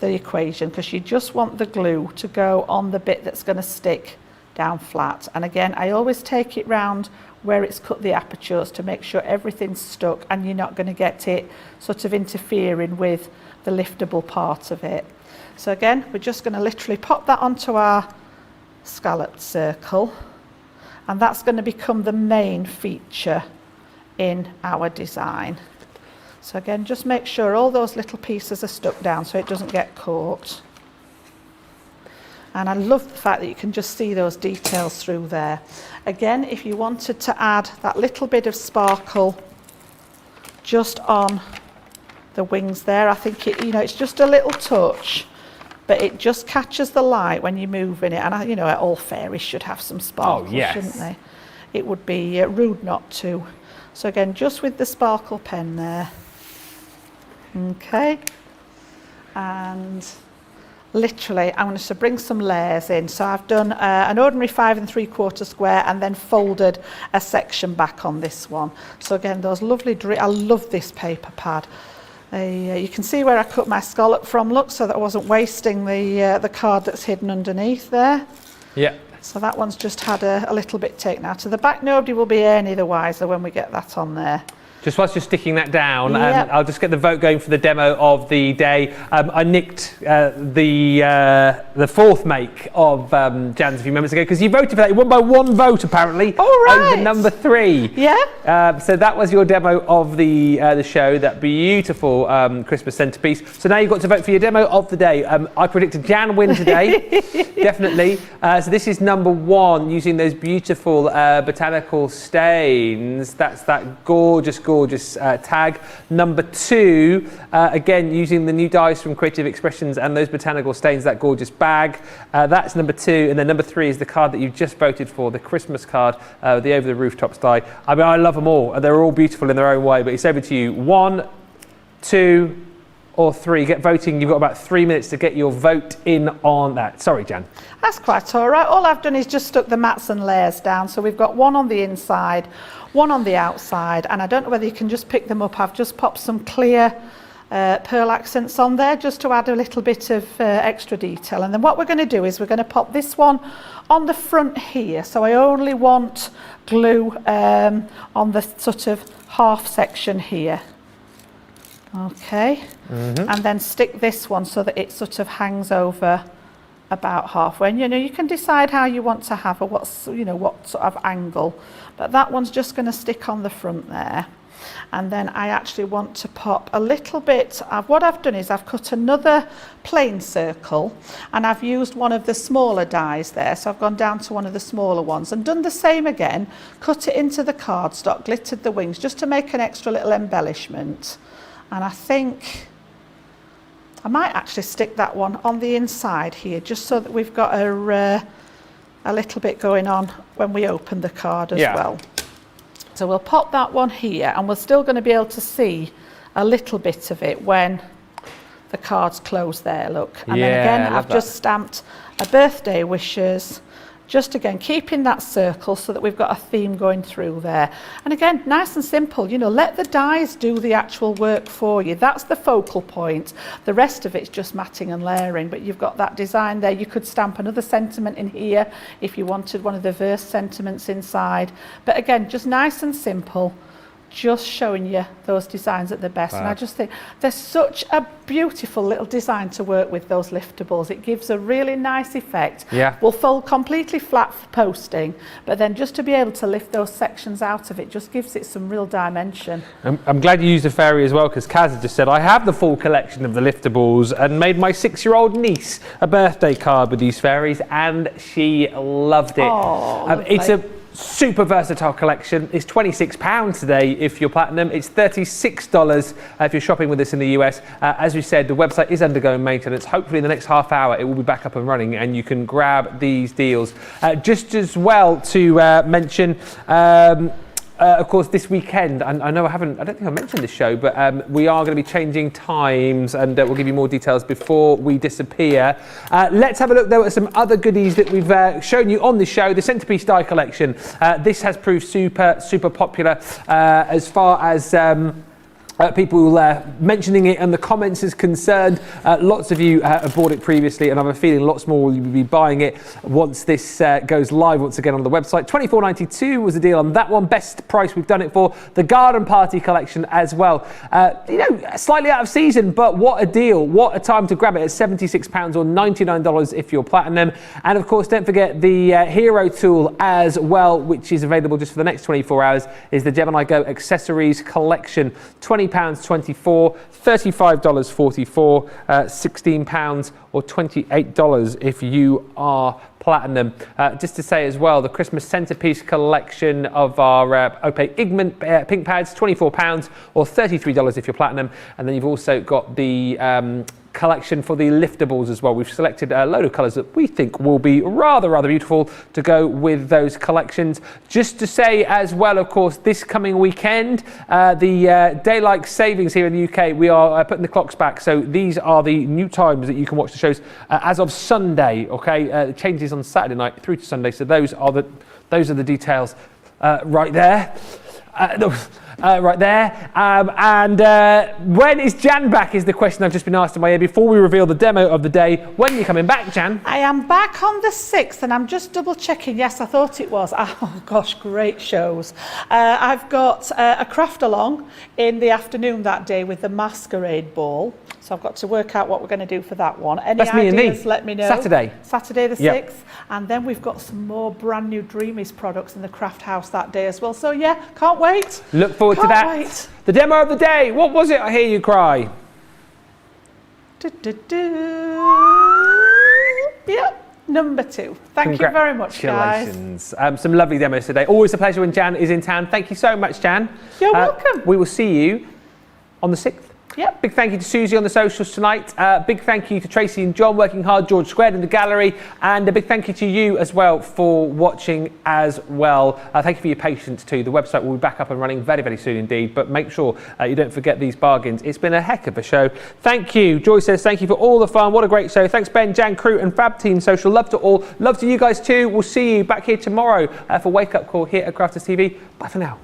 Speaker 2: equation, because you just want the glue to go on the bit that's going to stick down flat. And again, I always take it round where it's cut the apertures to make sure everything's stuck and you're not going to get it sort of interfering with the liftable part of it. So again, we're just going to literally pop that onto our scalloped circle, and that's going to become the main feature in our design. So again, just make sure all those little pieces are stuck down so it doesn't get caught. And I love the fact that you can just see those details through there. Again, if you wanted to add that little bit of sparkle just on the wings there, I think it's just a little touch, but it just catches the light when you're moving it. And all fairies should have some sparkle, shouldn't they? It would be rude not to. So again, just with the sparkle pen there. Okay. And literally, I'm going to bring some layers in. So I've done an ordinary 5 3/4 square and then folded a section back on this one. So again, those lovely, I love this paper pad. You can see where I cut my scallop from, look, so that I wasn't wasting the card that's hidden underneath there.
Speaker 1: Yeah.
Speaker 2: So that one's just had a little bit taken out of the back. Nobody will be any the wiser when we get that on there.
Speaker 1: Just whilst you're sticking that down, I'll just get the vote going for the demo of the day. I nicked the fourth make of Jan's a few moments ago because you voted for that. You won by 1 vote apparently.
Speaker 2: All right.
Speaker 1: Over number 3.
Speaker 2: Yeah.
Speaker 1: So that was your demo of the show. That beautiful Christmas centerpiece. So now you've got to vote for your demo of the day. I predicted Jan win today, definitely. So this is number 1, using those beautiful botanical stains. That's that gorgeous tag. Number 2, again using the new dies from Creative Expressions and those botanical stains, that gorgeous bag. That's number 2, and then number 3 is the card that you've just voted for, the Christmas card, the Over the Rooftops die. I mean, I love them all. They're all beautiful in their own way, but it's over to you. 1, 2, or 3. Get voting. You've got about 3 minutes to get your vote in on that. Sorry, Jan.
Speaker 2: That's quite all right. All I've done is just stuck the mats and layers down. So we've got 1 on the inside, 1 on the outside, and I don't know whether you can just pick them up. I've just popped some clear pearl accents on there just to add a little bit of extra detail. And then what we're going to do is we're going to pop this one on the front here. So I only want glue on the sort of half section here. Okay. And then stick this one so that it sort of hangs over about halfway. And you can decide how you want to have what sort of angle, but that one's just going to stick on the front there. And then I actually want to pop a little bit of what I've done is I've cut another plain circle and I've used one of the smaller dies there. So I've gone down to one of the smaller ones and done the same again, cut it into the cardstock, glittered the wings just to make an extra little embellishment. And I think I might actually stick that one on the inside here just so that we've got a little bit going on when we open the card as well. So we'll pop that one here and we're still going to be able to see a little bit of it when the card's closed there, look. And then again, I've just stamped a birthday wishes, just again keeping that circle so that we've got a theme going through there. And again, nice and simple, let the dies do the actual work for you. That's the focal point. The rest of it's just matting and layering, but you've got that design there. You could stamp another sentiment in here if you wanted one of the verse sentiments inside. But again, just nice and simple, just showing you those designs at their best. And I just think they're such a beautiful little design to work with, those liftables. It gives a really nice effect. Will fold completely flat for posting, but then just to be able to lift those sections out of it just gives it some real dimension.
Speaker 1: I'm glad you used a fairy as well, because Kaz had just said I have the full collection of the liftables and made my 6-year-old niece a birthday card with these fairies and she loved it. It's a super versatile collection. It's £26 today if you're platinum. It's $36 if you're shopping with us in the US. As we said, the website is undergoing maintenance. Hopefully in the next half hour it will be back up and running and you can grab these deals. Just as well to mention, of course, this weekend, and I don't think I mentioned this show, but we are going to be changing times and we'll give you more details before we disappear. Let's have a look though at some other goodies that we've shown you on the show. The Centerpiece die collection. This has proved super popular as far as people mentioning it and the comments is concerned. Lots of you have bought it previously, and I have a feeling lots more will be buying it once this goes live once again on the website. $24.92 was the deal on that one. Best price we've done it for. The Garden Party collection as well. Slightly out of season, but what a deal. What a time to grab it at £76 or $99 if you're platinum. And of course, don't forget the Hero tool as well, which is available just for the next 24 hours, is the Gemini Go accessories collection. £20.24, $35.44, £16 or $28 if you are platinum. Just to say as well, the Christmas Centerpiece collection of our opaque pigment pink pads, £24 or $33 if you're platinum. And then you've also got the collection for the liftables as well. We've selected a load of colours that we think will be rather beautiful to go with those collections. Just to say as well, of course, this coming weekend, the daylight savings here in the UK, we are putting the clocks back. So these are the new times that you can watch the shows as of Sunday. Okay, it changes on Saturday night through to Sunday. So those are the details right there. Right there. When is Jan back is the question I've just been asked in my ear before we reveal the demo of the day. When are you coming back, Jan?
Speaker 2: I am back on the 6th, and I'm just double checking. Yes, I thought it was. Oh gosh, great shows. I've got a craft along in the afternoon that day with the masquerade ball. So I've got to work out what we're going to do for that one. Any
Speaker 1: That's
Speaker 2: ideas,
Speaker 1: me and me.
Speaker 2: let me know.
Speaker 1: Saturday
Speaker 2: the 6th. And then we've got some more brand new Dreamies products in the craft house that day as well. So yeah, can't wait.
Speaker 1: Look forward to that.
Speaker 2: Wait.
Speaker 1: The demo of the day. What was it? I hear you cry.
Speaker 2: Yep, number 2. Thank you very much, guys.
Speaker 1: Congratulations. Some lovely demos today. Always a pleasure when Jan is in town. Thank you so much, Jan.
Speaker 2: You're welcome.
Speaker 1: We will see you on the 6th.
Speaker 2: Yep.
Speaker 1: Big thank you to Susie on the socials tonight. Big thank you to Tracy and John working hard, George Squared in the gallery, and a big thank you to you as well for watching as well. Thank you for your patience too. The website will be back up and running very soon indeed, but make sure you don't forget these bargains. It's been a heck of a show. Thank you. Joy says thank you for all the fun. What a great show. Thanks Ben, Jan, Crew and Fab Team Social. Love to all. Love to you guys too. We'll see you back here tomorrow for Wake Up Call here at Crafters TV. Bye for now.